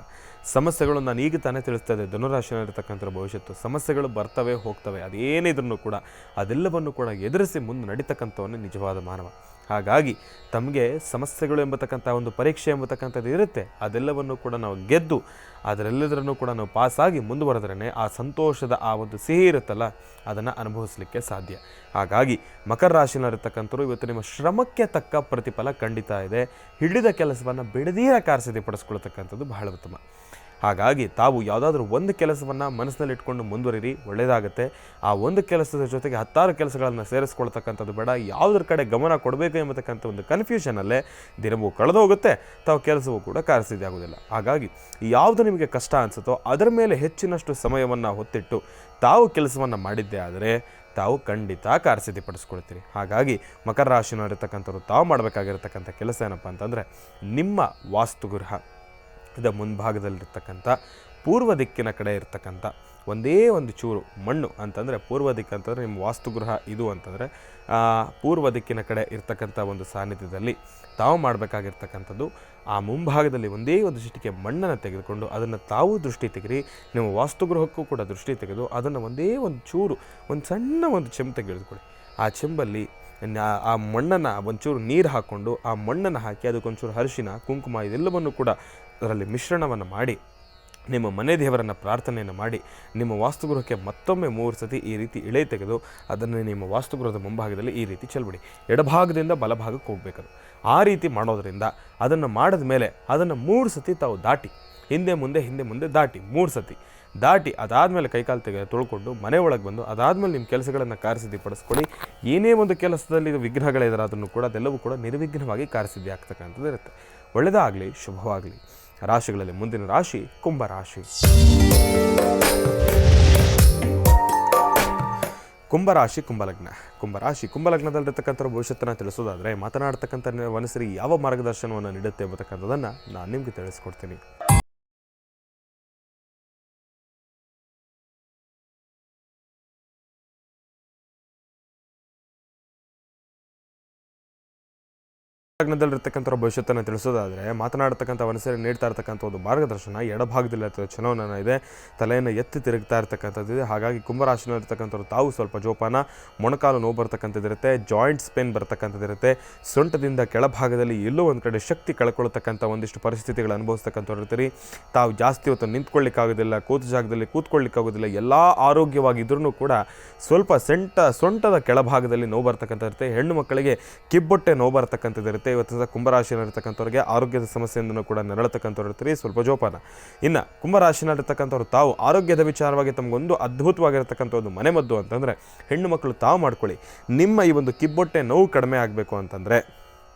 ಸಮಸ್ಯೆಗಳು ನಾನು ಈಗ ತಾನೇ ತಿಳಿಸ್ತಾ ಇದ್ದೆ, ಧನುರಾಶಿನಲ್ಲಿರ್ತಕ್ಕಂಥ ಭವಿಷ್ಯತ್ತು ಸಮಸ್ಯೆಗಳು ಬರ್ತವೆ ಹೋಗ್ತವೆ. ಅದೇನಿದ್ರೂ ಕೂಡ ಅದೆಲ್ಲವನ್ನು ಕೂಡ ಎದುರಿಸಿ ಮುಂದೆ ನಡೀತಕ್ಕಂಥವನ್ನೇ ನಿಜವಾದ ಮಾನವ. ಹಾಗಾಗಿ ತಮಗೆ ಸಮಸ್ಯೆಗಳು ಎಂಬತಕ್ಕಂಥ ಒಂದು ಪರೀಕ್ಷೆ ಎಂಬತಕ್ಕಂಥದ್ದು ಇರುತ್ತೆ. ಅದೆಲ್ಲವನ್ನು ಕೂಡ ನಾವು ಗೆದ್ದು ಅದರೆಲ್ಲದರನ್ನು ಕೂಡ ನಾವು ಪಾಸಾಗಿ ಮುಂದುವರೆದ್ರೇ ಆ ಸಂತೋಷದ ಆ ಒಂದು ಸಿಹಿ ಇರುತ್ತಲ್ಲ, ಅದನ್ನು ಅನುಭವಿಸಲಿಕ್ಕೆ ಸಾಧ್ಯ. ಹಾಗಾಗಿ ಮಕರ ರಾಶಿನಲ್ಲಿರ್ತಕ್ಕಂಥವ್ರು ಇವತ್ತು ನಿಮ್ಮ ಶ್ರಮಕ್ಕೆ ತಕ್ಕ ಪ್ರತಿಫಲ ಖಂಡಿತ ಇದೆ. ಹಿಡಿದ ಕೆಲಸವನ್ನು ಬಿಡದೀರ ಕಾರ್ಯಸಿದ್ಧಪಡಿಸ್ಕೊಳ್ತಕ್ಕಂಥದ್ದು ಬಹಳ ಉತ್ತಮ. ಹಾಗಾಗಿ ತಾವು ಯಾವುದಾದ್ರೂ ಒಂದು ಕೆಲಸವನ್ನು ಮನಸ್ಸಿನಲ್ಲಿ ಇಟ್ಕೊಂಡು ಮುಂದುವರಿರಿ, ಒಳ್ಳೆಯದಾಗುತ್ತೆ. ಆ ಒಂದು ಕೆಲಸದ ಜೊತೆಗೆ 10 ಕೆಲಸಗಳನ್ನು ಸೇರಿಸ್ಕೊಳ್ತಕ್ಕಂಥದ್ದು ಬೇಡ. ಯಾವುದ್ರ ಕಡೆ ಗಮನ ಕೊಡಬೇಕು ಎಂಬತಕ್ಕಂಥ ಒಂದು ಕನ್ಫ್ಯೂಷನಲ್ಲೇ ದಿನವೂ ಕಳೆದು ಹೋಗುತ್ತೆ. ತಾವು ಕೆಲಸವೂ ಕೂಡ ಕಾರ್ಯಸಿದ್ಧಿ ಆಗೋದಿಲ್ಲ. ಹಾಗಾಗಿ ಯಾವುದು ನಿಮಗೆ ಕಷ್ಟ ಅನಿಸುತ್ತೋ ಅದರ ಮೇಲೆ ಹೆಚ್ಚಿನಷ್ಟು ಸಮಯವನ್ನು ಹೊತ್ತಿಟ್ಟು ತಾವು ಕೆಲಸವನ್ನು ಮಾಡಿದ್ದೇ ಆದರೆ ತಾವು ಖಂಡಿತ ಕಾರ್ಯಸಿದ್ಧಪಡಿಸ್ಕೊಳ್ತೀರಿ. ಹಾಗಾಗಿ ಮಕರ ರಾಶಿನಲ್ಲಿರ್ತಕ್ಕಂಥವ್ರು ತಾವು ಮಾಡಬೇಕಾಗಿರ್ತಕ್ಕಂಥ ಕೆಲಸ ಏನಪ್ಪ ಅಂತಂದರೆ ನಿಮ್ಮ ವಾಸ್ತುಗೃಹ ಇದರ ಮುಂಭಾಗದಲ್ಲಿರ್ತಕ್ಕಂಥ ಪೂರ್ವ ದಿಕ್ಕಿನ ಕಡೆ ಇರ್ತಕ್ಕಂಥ ಒಂದೇ ಒಂದು ಚೂರು ಮಣ್ಣು ಅಂತಂದರೆ, ಪೂರ್ವ ದಿಕ್ಕು ಅಂತಂದರೆ ನಿಮ್ಮ ವಾಸ್ತುಗೃಹ ಇದು ಅಂತಂದರೆ ಪೂರ್ವ ದಿಕ್ಕಿನ ಕಡೆ ಇರ್ತಕ್ಕಂಥ ಒಂದು ಸಾನ್ನಿಧ್ಯದಲ್ಲಿ ತಾವು ಮಾಡಬೇಕಾಗಿರ್ತಕ್ಕಂಥದ್ದು, ಆ ಮುಂಭಾಗದಲ್ಲಿ ಒಂದೇ ಒಂದು ಚಿಟಿಕೆ ಮಣ್ಣನ್ನು ತೆಗೆದುಕೊಂಡು ಅದನ್ನು ತಾವು ದೃಷ್ಟಿ ತೆಗೆರಿ, ನಿಮ್ಮ ವಾಸ್ತುಗೃಹಕ್ಕೂ ಕೂಡ ದೃಷ್ಟಿ ತೆಗೆದು ಅದನ್ನು ಒಂದೇ ಒಂದು ಚೂರು ಒಂದು ಸಣ್ಣ ಒಂದು ಚೆಂಬು ತೆಗೆದುಕೊಳ್ಳಿ. ಆ ಚೆಂಬಲ್ಲಿ ಆ ಮಣ್ಣನ್ನು ಒಂಚೂರು ನೀರು ಹಾಕ್ಕೊಂಡು ಆ ಮಣ್ಣನ್ನು ಹಾಕಿ ಅದಕ್ಕೊಂಚೂರು ಅರಿಶಿನ, ಕುಂಕುಮ ಇದೆಲ್ಲವನ್ನು ಕೂಡ ಅದರಲ್ಲಿ ಮಿಶ್ರಣವನ್ನು ಮಾಡಿ ನಿಮ್ಮ ಮನೆ ದೇವರನ್ನು ಪ್ರಾರ್ಥನೆಯನ್ನು ಮಾಡಿ ನಿಮ್ಮ ವಾಸ್ತುಗೃಹಕ್ಕೆ ಮತ್ತೊಮ್ಮೆ 3 ಸತಿ ಈ ರೀತಿ ಇಳೆ ತೆಗೆದು ಅದನ್ನು ನಿಮ್ಮ ವಾಸ್ತುಗೃಹದ ಮುಂಭಾಗದಲ್ಲಿ ಈ ರೀತಿ ಚೆಲ್ಬಿಡಿ. ಎಡಭಾಗದಿಂದ ಬಲಭಾಗಕ್ಕೆ ಹೋಗಬೇಕದು. ಆ ರೀತಿ ಮಾಡೋದರಿಂದ ಅದನ್ನು ಮಾಡಿದ ಮೇಲೆ ಅದನ್ನು 3 ಸತಿ ತಾವು ದಾಟಿ ಹಿಂದೆ ಮುಂದೆ ದಾಟಿ 3 ಸತಿ ದಾಟಿ ಅದಾದಮೇಲೆ ಕೈಕಾಲು ತೊಳ್ಕೊಂಡು ಮನೆ ಒಳಗೆ ಬಂದು ಅದಾದಮೇಲೆ ನಿಮ್ಮ ಕೆಲಸಗಳನ್ನು ಕಾರ್ಯಸಿದ್ಧಿಪಡಿಸ್ಕೊಳ್ಳಿ. ಏನೇ ಒಂದು ಕೆಲಸದಲ್ಲಿ ವಿಘ್ನಗಳಿದ್ರೆ ಅದನ್ನು ಕೂಡ ಅದೆಲ್ಲವೂ ಕೂಡ ನಿರ್ವಿಘ್ನವಾಗಿ ಕಾರ್ಯಸಿದ್ಧಿ ಆಗ್ತಕ್ಕಂಥದ್ದು ಇರುತ್ತೆ. ಒಳ್ಳೆಯದಾಗಲಿ, ಶುಭವಾಗಲಿ. ರಾಶಿಗಳಲ್ಲಿ ಮುಂದಿನ ರಾಶಿ ಕುಂಭರಾಶಿ. ಕುಂಭರಾಶಿ ಕುಂಭಲಗ್ನದಲ್ಲಿರ್ತಕ್ಕಂಥ ಭವಿಷ್ಯತ್ತನ್ನು ತಿಳಿಸೋದಾದರೆ ಮಾತನಾಡ್ತಕ್ಕಂಥ ವನಸರಿ ಯಾವ ಮಾರ್ಗದರ್ಶನವನ್ನು ನೀಡುತ್ತೆ ಎಂಬತಕ್ಕಂಥದ್ದನ್ನು ನಾನು ನಿಮಗೆ ತಿಳಿಸ್ಕೊಡ್ತೀನಿ. ಲಗ್ನದಲ್ಲಿರ್ತಕ್ಕಂಥ ಭವಿಷ್ಯತ್ತನ್ನು ತಿಳಿಸೋದಾದರೆ ಮಾತನಾಡ್ತಕ್ಕಂಥ ವನಸರಿ ನೀಡ್ತಾ ಇರ್ತಕ್ಕಂಥ ಒಂದು ಮಾರ್ಗದರ್ಶನ ಎಡಭಾಗದಲ್ಲಿ ಚಲನವಲನ ಇದೆ, ತಲೆಯನ್ನು ಎತ್ತಿ ತಿರುಗ್ತಾ ಇರ್ತಕ್ಕಂಥದ್ದಿದೆ. ಹಾಗಾಗಿ ಕುಂಭರಾಶಿನಲ್ಲಿರ್ತಕ್ಕಂಥವ್ರು ತಾವು ಸ್ವಲ್ಪ ಜೋಪಾನ, ಮೊಣಕಾಲು ನೋವು ಬರ್ತಕ್ಕಂಥದ್ದಿರುತ್ತೆ, ಜಾಯಿಂಟ್ಸ್ ಪೇನ್ ಬರ್ತಕ್ಕಂಥದ್ದಿರುತ್ತೆ, ಸೊಂಟದಿಂದ ಕೆಳಭಾಗದಲ್ಲಿ ಎಲ್ಲೋ ಒಂದು ಕಡೆ ಶಕ್ತಿ ಕಳ್ಕೊಳ್ತಕ್ಕಂಥ ಒಂದಿಷ್ಟು ಪರಿಸ್ಥಿತಿಗಳು ಅನುಭವಿಸ್ತಕ್ಕಂಥವ್ರು ಇರ್ತೀರಿ. ತಾವು ಜಾಸ್ತಿ ಹೊತ್ತು ನಿಂತ್ಕೊಳ್ಳಿಕ್ಕಾಗೋದಿಲ್ಲ, ಕೂತ ಜಾಗದಲ್ಲಿ ಕೂತ್ಕೊಳ್ಳಿಕ್ಕಾಗೋದಿಲ್ಲ. ಎಲ್ಲ ಆರೋಗ್ಯವಾಗಿದ್ರೂ ಕೂಡ ಸ್ವಲ್ಪ ಸೊಂಟದ ಕೆಳಭಾಗದಲ್ಲಿ ನೋವು ಬರ್ತಕ್ಕಂಥ ಇರುತ್ತೆ. ಹೆಣ್ಣು ಮಕ್ಕಳಿಗೆ ಕಿಬ್ಬೊಟ್ಟೆ ನೋವು ಬರ್ತಕ್ಕಂಥದ್ದಿರುತ್ತೆ. ಇವತ್ತಿನ ಕುಂಭರಾಶಿನಲ್ಲಿರ್ತಕ್ಕಂಥವ್ರಿಗೆ ಆರೋಗ್ಯದ ಸಮಸ್ಯೆಯನ್ನು ಕೂಡ ನರಳತಕ್ಕಂಥವ್ರು ಇರ್ತೀರಿ, ಸ್ವಲ್ಪ ಜೋಪಾನ. ಇನ್ನು ಕುಂಭರಾಶಿನಲ್ಲಿರ್ತಕ್ಕಂಥವ್ರು ತಾವು ಆರೋಗ್ಯದ ವಿಚಾರವಾಗಿ ತಮಗೊಂದು ಅದ್ಭುತವಾಗಿರ್ತಕ್ಕಂಥ ಒಂದು ಮನೆಮದ್ದು ಅಂತಂದರೆ ಹೆಣ್ಣು ಮಕ್ಕಳು ತಾವು ಮಾಡ್ಕೊಳ್ಳಿ. ನಿಮ್ಮ ಈ ಒಂದು ಕಿಬ್ಬೊಟ್ಟೆ ನೋವು ಕಡಿಮೆ ಆಗಬೇಕು ಅಂತಂದರೆ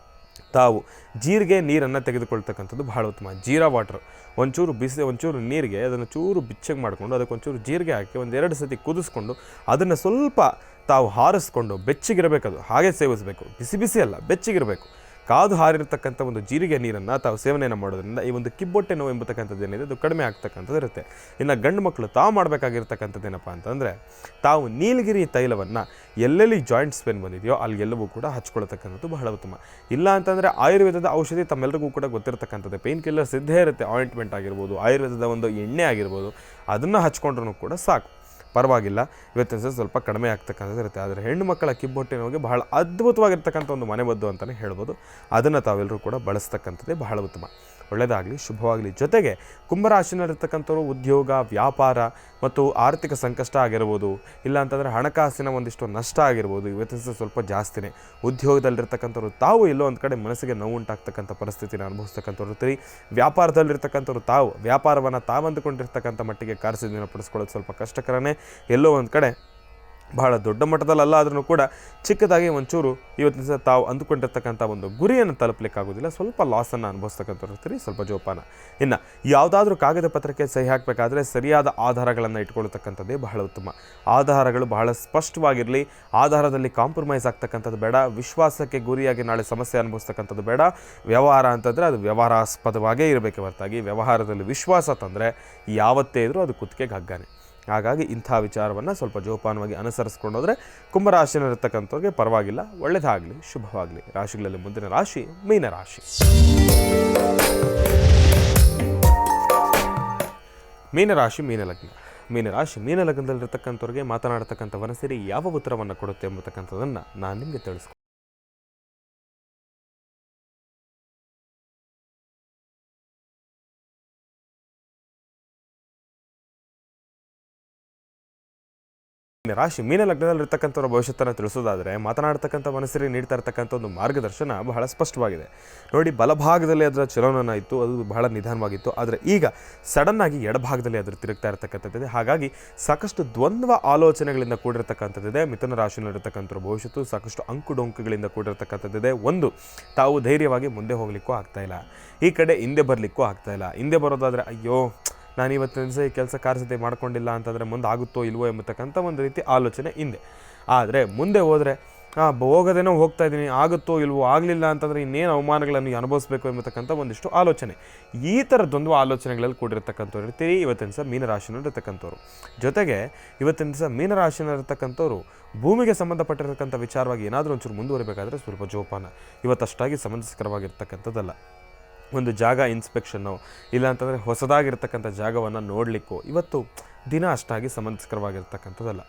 ತಾವು ಜೀರಿಗೆ ನೀರನ್ನು ತೆಗೆದುಕೊಳ್ತಕ್ಕಂಥದ್ದು ಬಹಳ ಉತ್ತಮ. ಜೀರಾ ವಾಟರ್ ಒಂಚೂರು ನೀರಿಗೆ ಅದನ್ನು ಚೂರು ಬಿಚ್ಚಗೆ ಮಾಡಿಕೊಂಡು ಅದಕ್ಕೊಂಚೂರು ಜೀರಿಗೆ ಹಾಕಿ 1-2 ಸತಿ ಕುದಿಸ್ಕೊಂಡು ಅದನ್ನು ಸ್ವಲ್ಪ ತಾವು ಹಾರಿಸ್ಕೊಂಡು ಬೆಚ್ಚಗಿರಬೇಕದು, ಹಾಗೆ ಸೇವಿಸಬೇಕು. ಬಿಸಿ ಅಲ್ಲ, ಬೆಚ್ಚಗಿರಬೇಕು. ಕಾದು ಹಾರಿರ್ತಕ್ಕಂಥ ಒಂದು ಜೀರಿಗೆ ನೀರನ್ನು ತಾವು ಸೇವನೆಯನ್ನು ಮಾಡೋದ್ರಿಂದ ಈ ಒಂದು ಕಿಬ್ಬೊಟ್ಟೆ ನೋವು ಎಂಬತಕ್ಕಂಥದ್ದು ಏನಿದೆ ಅದು ಕಡಿಮೆ ಆಗ್ತಕ್ಕಂಥದ್ದು ಇರುತ್ತೆ. ಇನ್ನು ಗಂಡು ಮಕ್ಕಳು ತಾವು ಮಾಡಬೇಕಾಗಿರ್ತಕ್ಕಂಥದ್ದು ಏನಪ್ಪ ಅಂತಂದರೆ ತಾವು ನೀಲಗಿರಿ ತೈಲವನ್ನು ಎಲ್ಲೆಲ್ಲಿ ಜಾಯಿಂಟ್ಸ್ ಪೇನ್ ಬಂದಿದೆಯೋ ಅಲ್ಲಿಗೆಲ್ಲವೂ ಕೂಡ ಹಚ್ಕೊಳ್ತಕ್ಕಂಥದ್ದು ಬಹಳ ಉತ್ತಮ. ಇಲ್ಲ ಅಂತಂದರೆ ಆಯುರ್ವೇದದ ಔಷಧಿ ತಮ್ಮೆಲ್ಲರಿಗೂ ಕೂಡ ಗೊತ್ತಿರತಕ್ಕಂಥದ್ದು, ಪೇನ್ ಕಿಲ್ಲರ್ಸ್ ಇದ್ದೇ ಇರುತ್ತೆ. ಆಯಿಂಟ್ಮೆಂಟ್ ಆಗಿರ್ಬೋದು, ಆಯುರ್ವೇದದ ಒಂದು ಎಣ್ಣೆ ಆಗಿರ್ಬೋದು, ಅದನ್ನು ಹಚ್ಕೊಂಡ್ರೂ ಕೂಡ ಸಾಕು, ಪರವಾಗಿಲ್ಲ. ಇವತ್ತಿನ ದಿವಸ ಸ್ವಲ್ಪ ಕಡಿಮೆ ಆಗ್ತಕ್ಕಂಥದ್ದು ಇರುತ್ತೆ. ಆದರೆ ಹೆಣ್ಣು ಮಕ್ಕಳ ಕಿಬ್ಬೊಟ್ಟೆ ನೋವಿಗೆ ಬಹಳ ಅದ್ಭುತವಾಗಿರ್ತಕ್ಕಂಥ ಒಂದು ಮನೆಮದ್ದು ಅಂತಲೇ ಹೇಳ್ಬೋದು. ಅದನ್ನು ತಾವೆಲ್ಲರೂ ಕೂಡ ಬಳಸ್ತಕ್ಕಂಥದ್ದೇ ಬಹಳ ಉತ್ತಮ. ಒಳ್ಳೆಯದಾಗಲಿ, ಶುಭವಾಗಲಿ. ಜೊತೆಗೆ ಕುಂಭರಾಶಿನಲ್ಲಿರ್ತಕ್ಕಂಥವ್ರು ಉದ್ಯೋಗ, ವ್ಯಾಪಾರ ಮತ್ತು ಆರ್ಥಿಕ ಸಂಕಷ್ಟ ಆಗಿರ್ಬೋದು, ಇಲ್ಲ ಅಂತಂದರೆ ಹಣಕಾಸಿನ ಒಂದಿಷ್ಟು ನಷ್ಟ ಆಗಿರ್ಬೋದು, ಇವತ್ತಿನ ಸ್ವಲ್ಪ ಜಾಸ್ತಿನೇ. ಉದ್ಯೋಗದಲ್ಲಿರ್ತಕ್ಕಂಥವ್ರು ತಾವು ಎಲ್ಲೋ ಒಂದು ಕಡೆ ಮನಸ್ಸಿಗೆ ನೋವು ಉಂಟಾಗ್ತಕ್ಕಂಥ ಪರಿಸ್ಥಿತಿನ ಅನುಭವಿಸ್ತಕ್ಕಂಥವ್ರು ಇರ್ತೀರಿ. ವ್ಯಾಪಾರದಲ್ಲಿರ್ತಕ್ಕಂಥವ್ರು ತಾವು ವ್ಯಾಪಾರವನ್ನು ಅಂದುಕೊಂಡಿರ್ತಕ್ಕಂಥ ಮಟ್ಟಿಗೆ ಕಾರ್ಯಸಿದ್ಧಿಯನ್ನು ಪಡಿಸ್ಕೊಳ್ಳೋದು ಸ್ವಲ್ಪ ಕಷ್ಟಕರನೇ. ಎಲ್ಲೋ ಒಂದು ಕಡೆ ಬಹಳ ದೊಡ್ಡ ಮಟ್ಟದಲ್ಲ ಆದ್ರೂ ಕೂಡ ಚಿಕ್ಕದಾಗಿ ಒಂಚೂರು ಇವತ್ತಿನ ದಿವಸ ತಾವು ಅಂದುಕೊಂಡಿರ್ತಕ್ಕಂಥ ಒಂದು ಗುರಿಯನ್ನು ತಲುಪಲಿಕ್ಕಾಗೋದಿಲ್ಲ, ಸ್ವಲ್ಪ ಲಾಸನ್ನು ಅನುಭವಿಸ್ತಕ್ಕಂಥವ್ರು ಇರ್ತೀರಿ, ಸ್ವಲ್ಪ ಜೋಪಾನ. ಇನ್ನು ಯಾವುದಾದ್ರೂ ಕಾಗದ ಪತ್ರಕ್ಕೆ ಸಹಿ ಹಾಕಬೇಕಾದ್ರೆ ಸರಿಯಾದ ಆಧಾರಗಳನ್ನು ಇಟ್ಕೊಳ್ತಕ್ಕಂಥದ್ದೇ ಬಹಳ ಉತ್ತಮ. ಆಧಾರಗಳು ಬಹಳ ಸ್ಪಷ್ಟವಾಗಿರಲಿ. ಆಧಾರದಲ್ಲಿ ಕಾಂಪ್ರಮೈಸ್ ಆಗ್ತಕ್ಕಂಥದ್ದು ಬೇಡ. ವಿಶ್ವಾಸಕ್ಕೆ ಗುರಿಯಾಗಿ ನಾಳೆ ಸಮಸ್ಯೆ ಅನುಭವಿಸ್ತಕ್ಕಂಥದ್ದು ಬೇಡ. ವ್ಯವಹಾರ ಅಂತಂದರೆ ಅದು ವ್ಯವಹಾರಾಸ್ಪದವಾಗೇ ಇರಬೇಕೆ ಹೊರತಾಗಿ ವ್ಯವಹಾರದಲ್ಲಿ ವಿಶ್ವಾಸ ತಂದರೆ ಯಾವತ್ತೇ ಇದ್ರೂ ಅದು ಕುತ್ತಿಗೆಗೆ ಹಗ್ಗಾನೆ. ಹಾಗಾಗಿ ಇಂಥ ವಿಚಾರವನ್ನು ಸ್ವಲ್ಪ ಜೋಪಾನವಾಗಿ ಅನುಸರಿಸ್ಕೊಂಡೋದ್ರೆ ಕುಂಭರಾಶಿನಲ್ಲಿರ್ತಕ್ಕಂಥವ್ರಿಗೆ ಪರವಾಗಿಲ್ಲ. ಒಳ್ಳೆಯದಾಗಲಿ, ಶುಭವಾಗಲಿ. ರಾಶಿಗಳಲ್ಲಿ ಮುಂದಿನ ರಾಶಿ ಮೀನರಾಶಿ. ಮೀನಲಗ್ನದಲ್ಲಿರ್ತಕ್ಕಂಥವ್ರಿಗೆ ಮಾತನಾಡತಕ್ಕಂಥ ವನಸೇರಿ ಯಾವ ಉತ್ತರವನ್ನು ಕೊಡುತ್ತೆ ಎಂಬತಕ್ಕಂಥದ್ದನ್ನು ನಾನು ನಿಮಗೆ ತಿಳಿಸ್ಕೊಡ್ತೀನಿ. ಮೀನಲಗ್ನದಲ್ಲಿರ್ತಕ್ಕಂಥವ್ರ ಭವಿಷ್ಯತ್ತನ್ನು ತಿಳಿಸೋದಾದರೆ ಮಾತನಾಡ್ತಕ್ಕಂಥ ಮನಸ್ಸರಿ ನೀಡ್ತಾ ಇರ್ತಕ್ಕಂಥ ಒಂದು ಮಾರ್ಗದರ್ಶನ ಬಹಳ ಸ್ಪಷ್ಟವಾಗಿದೆ. ನೋಡಿ, ಬಲಭಾಗದಲ್ಲಿ ಅದರ ಚಲನನ ಇತ್ತು, ಅದು ಬಹಳ ನಿಧಾನವಾಗಿತ್ತು. ಆದರೆ ಈಗ ಸಡನ್ನಾಗಿ ಎಡಭಾಗದಲ್ಲಿ ಅದರ ತಿರುಗ್ತಾ ಇರ್ತಕ್ಕಂಥದ್ದಿದೆ. ಹಾಗಾಗಿ ಸಾಕಷ್ಟು ದ್ವಂದ್ವ ಆಲೋಚನೆಗಳಿಂದ ಕೂಡಿರ್ತಕ್ಕಂಥದ್ದಿದೆ. ಮಿಥುನ ರಾಶಿಯಲ್ಲಿರ್ತಕ್ಕಂಥ ಭವಿಷ್ಯತ್ತು ಸಾಕಷ್ಟು ಅಂಕುಡೊಂಕುಗಳಿಂದ ಕೂಡಿರ್ತಕ್ಕಂಥದ್ದಿದೆ. ಒಂದು, ತಾವು ಧೈರ್ಯವಾಗಿ ಮುಂದೆ ಹೋಗ್ಲಿಕ್ಕೂ ಆಗ್ತಾಯಿಲ್ಲ, ಈ ಕಡೆ ಹಿಂದೆ ಬರಲಿಕ್ಕೂ ಆಗ್ತಾಯಿಲ್ಲ. ಹಿಂದೆ ಬರೋದಾದರೆ ಅಯ್ಯೋ ನಾನು ಇವತ್ತಿನ ದಿವಸ ಈ ಕೆಲಸ ಕಾರ್ಯಸಿದ್ಧಿ ಮಾಡ್ಕೊಂಡಿಲ್ಲ ಅಂತಂದರೆ ಮುಂದೆ ಆಗುತ್ತೋ ಇಲ್ವೋ ಎಂಬತಕ್ಕಂಥ ಒಂದು ರೀತಿ ಆಲೋಚನೆ ಹಿಂದೆ. ಆದರೆ ಮುಂದೆ ಹೋದರೆ ಹೋಗೋದೇನೋ ಹೋಗ್ತಾ ಇದ್ದೀನಿ, ಆಗುತ್ತೋ ಇಲ್ವೋ, ಆಗಲಿಲ್ಲ ಅಂತಂದರೆ ಇನ್ನೇನು ಅವಮಾನಗಳನ್ನು ಅನುಭವಿಸಬೇಕು ಎಂಬತಕ್ಕಂಥ ಒಂದಿಷ್ಟು ಆಲೋಚನೆ. ಈ ಥರ ದ್ವಂದ್ವ ಆಲೋಚನೆಗಳಲ್ಲಿ ಕೂಡಿರ್ತಕ್ಕಂಥವ್ರು ಇರ್ತೀರಿ ಇವತ್ತಿನ ದಿವಸ ಮೀನರಾಶಿನಲ್ಲಿರ್ತಕ್ಕಂಥವ್ರು. ಜೊತೆಗೆ ಇವತ್ತಿನ ದಿವಸ ಮೀನರಾಶಿನಲ್ಲಿರ್ತಕ್ಕಂಥವ್ರು ಭೂಮಿಗೆ ಸಂಬಂಧಪಟ್ಟಿರ್ತಕ್ಕಂಥ ವಿಚಾರವಾಗಿ ಏನಾದರೂ ಒಂಚೂರು ಮುಂದುವರಿಬೇಕಾದ್ರೆ ಸ್ವಲ್ಪ ಜೋಪಾನ. ಇವತ್ತಷ್ಟಾಗಿ ಸಮಂಜಸಕರವಾಗಿರ್ತಕ್ಕಂಥದ್ದಲ್ಲ. ಒಂದು ಜಾಗ ಇನ್ಸ್ಪೆಕ್ಷನ್ನು ಇಲ್ಲ ಅಂತಂದರೆ ಹೊಸದಾಗಿರ್ತಕ್ಕಂಥ ಜಾಗವನ್ನು ನೋಡಲಿಕ್ಕೋ ಇವತ್ತು ದಿನ ಅಷ್ಟಾಗಿ ಸಮಂಜಸಕರವಾಗಿರ್ತಕ್ಕಂಥದ್ದಲ್ಲ.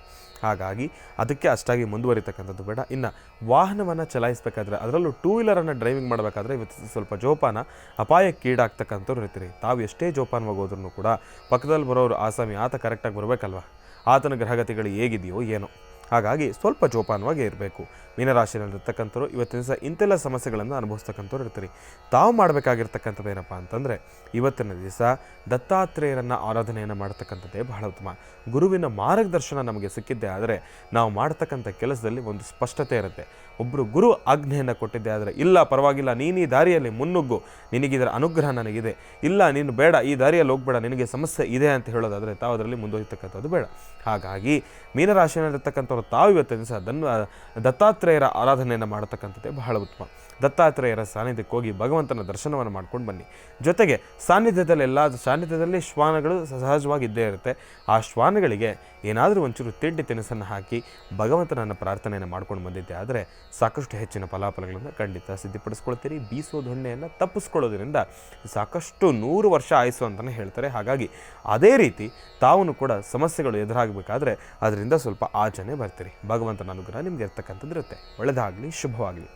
ಹಾಗಾಗಿ ಅದಕ್ಕೆ ಅಷ್ಟಾಗಿ ಮುಂದುವರಿತಕ್ಕಂಥದ್ದು ಬೇಡ. ಇನ್ನು ವಾಹನವನ್ನು ಚಲಾಯಿಸಬೇಕಾದ್ರೆ, ಅದರಲ್ಲೂ ಟೂ ವೀಲರನ್ನು ಡ್ರೈವಿಂಗ್ ಮಾಡಬೇಕಾದ್ರೆ ಇವತ್ತು ಸ್ವಲ್ಪ ಜೋಪಾನ, ಅಪಾಯಕ್ಕೀಡಾಗ್ತಕ್ಕಂಥವ್ರು ಇರ್ತೀರಿ. ತಾವು ಎಷ್ಟೇ ಜೋಪಾನವಾಗಿ ಹೋದ್ರೂ ಕೂಡ ಪಕ್ಕದಲ್ಲಿ ಬರೋರು ಆಸಾಮಿ ಆತ ಕರೆಕ್ಟಾಗಿ ಬರಬೇಕಲ್ವ, ಆತನ ಗ್ರಹಗತಿಗಳು ಹೇಗಿದೆಯೋ ಏನೋ. ಹಾಗಾಗಿ ಸ್ವಲ್ಪ ಜೋಪಾನವಾಗಿ ಇರಬೇಕು. ಮೀನರಾಶಿನಲ್ಲಿರ್ತಕ್ಕಂಥವ್ರು ಇವತ್ತಿನ ದಿವಸ ಇಂತೆಲ್ಲ ಸಮಸ್ಯೆಗಳನ್ನು ಅನುಭವಿಸ್ತಕ್ಕಂಥವ್ರು ಇರ್ತೀರಿ. ತಾವು ಮಾಡಬೇಕಾಗಿರ್ತಕ್ಕಂಥದ್ದು ಏನಪ್ಪ ಅಂತಂದರೆ, ಇವತ್ತಿನ ದಿವಸ ದತ್ತಾತ್ರೇಯರನ್ನು ಆರಾಧನೆಯನ್ನು ಮಾಡ್ತಕ್ಕಂಥದ್ದೇ ಬಹಳ ಉತ್ತಮ. ಗುರುವಿನ ಮಾರ್ಗದರ್ಶನ ನಮಗೆ ಸಿಕ್ಕಿದ್ದೇ ಆದರೆ ನಾವು ಮಾಡ್ತಕ್ಕಂಥ ಕೆಲಸದಲ್ಲಿ ಒಂದು ಸ್ಪಷ್ಟತೆ ಇರುತ್ತೆ. ಒಬ್ಬರು ಗುರು ಆಜ್ಞೆಯನ್ನು ಕೊಟ್ಟಿದ್ದೆ ಆದರೆ, ಇಲ್ಲ ಪರವಾಗಿಲ್ಲ, ನೀನು ಈ ದಾರಿಯಲ್ಲಿ ಮುನ್ನುಗ್ಗು, ನಿನಗಿದರ ಅನುಗ್ರಹ ನನಗಿದೆ, ಇಲ್ಲ ನೀನು ಬೇಡ ಈ ದಾರಿಯಲ್ಲಿ ಹೋಗ್ಬೇಡ, ನಿನಗೆ ಸಮಸ್ಯೆ ಇದೆ ಅಂತ ಹೇಳೋದಾದರೆ ತಾವು ಅದರಲ್ಲಿ ಮುಂದುವರಿತಕ್ಕಂಥದ್ದು ಬೇಡ. ಹಾಗಾಗಿ ಮೀನರಾಶಿಯಲ್ಲಿರ್ತಕ್ಕಂಥವ್ರು ತಾವು ಇವತ್ತಿನ ದಿವಸ ದತ್ತಾತ್ರೇಯರ ಆರಾಧನೆಯನ್ನು ಮಾಡತಕ್ಕಂಥದ್ದೇ ಬಹಳ ಉತ್ತಮ. ದತ್ತಾತ್ರೇಯರ ಸಾನ್ನಿಧ್ಯಕ್ಕೆ ಹೋಗಿ ಭಗವಂತನ ದರ್ಶನವನ್ನು ಮಾಡ್ಕೊಂಡು ಬನ್ನಿ. ಜೊತೆಗೆ ಸಾನ್ನಿಧ್ಯದಲ್ಲಿ ಶ್ವಾನಗಳು ಸಹಜವಾಗಿ ಇದ್ದೇ ಇರುತ್ತೆ. ಆ ಶ್ವಾನಗಳಿಗೆ ಏನಾದರೂ ಒಂಚೂರು ತಿಂಡಿ ತಿನಿಸನ್ನು ಹಾಕಿ ಭಗವಂತನನ್ನು ಪ್ರಾರ್ಥನೆಯನ್ನು ಮಾಡ್ಕೊಂಡು ಬಂದಿದ್ದೆ ಆದರೆ ಸಾಕಷ್ಟು ಹೆಚ್ಚಿನ ಫಲಾಫಲಗಳನ್ನು ಖಂಡಿತ ಸಿದ್ಧಪಡಿಸ್ಕೊಳ್ತೀರಿ. ಬೀಸೋ ದೊಣ್ಣೆಯನ್ನು ತಪ್ಪಿಸ್ಕೊಳ್ಳೋದ್ರಿಂದ ಸಾಕಷ್ಟು 100 ವರ್ಷ ಆಯಿಸು ಅಂತಲೇ ಹೇಳ್ತಾರೆ. ಹಾಗಾಗಿ ಅದೇ ರೀತಿ ತಾವು ಕೂಡ ಸಮಸ್ಯೆಗಳು ಎದುರಾಗಬೇಕಾದ್ರೆ ಅದರಿಂದ ಸ್ವಲ್ಪ ಆಚರಣೆ ಬರ್ತೀರಿ. ಭಗವಂತನ ಅನುಗ್ರಹ ನಿಮಗೆ ಇರ್ತಕ್ಕಂಥದ್ದು ಇರುತ್ತೆ. ಒಳ್ಳೆಯದಾಗಲಿ, ಶುಭವಾಗಲಿ.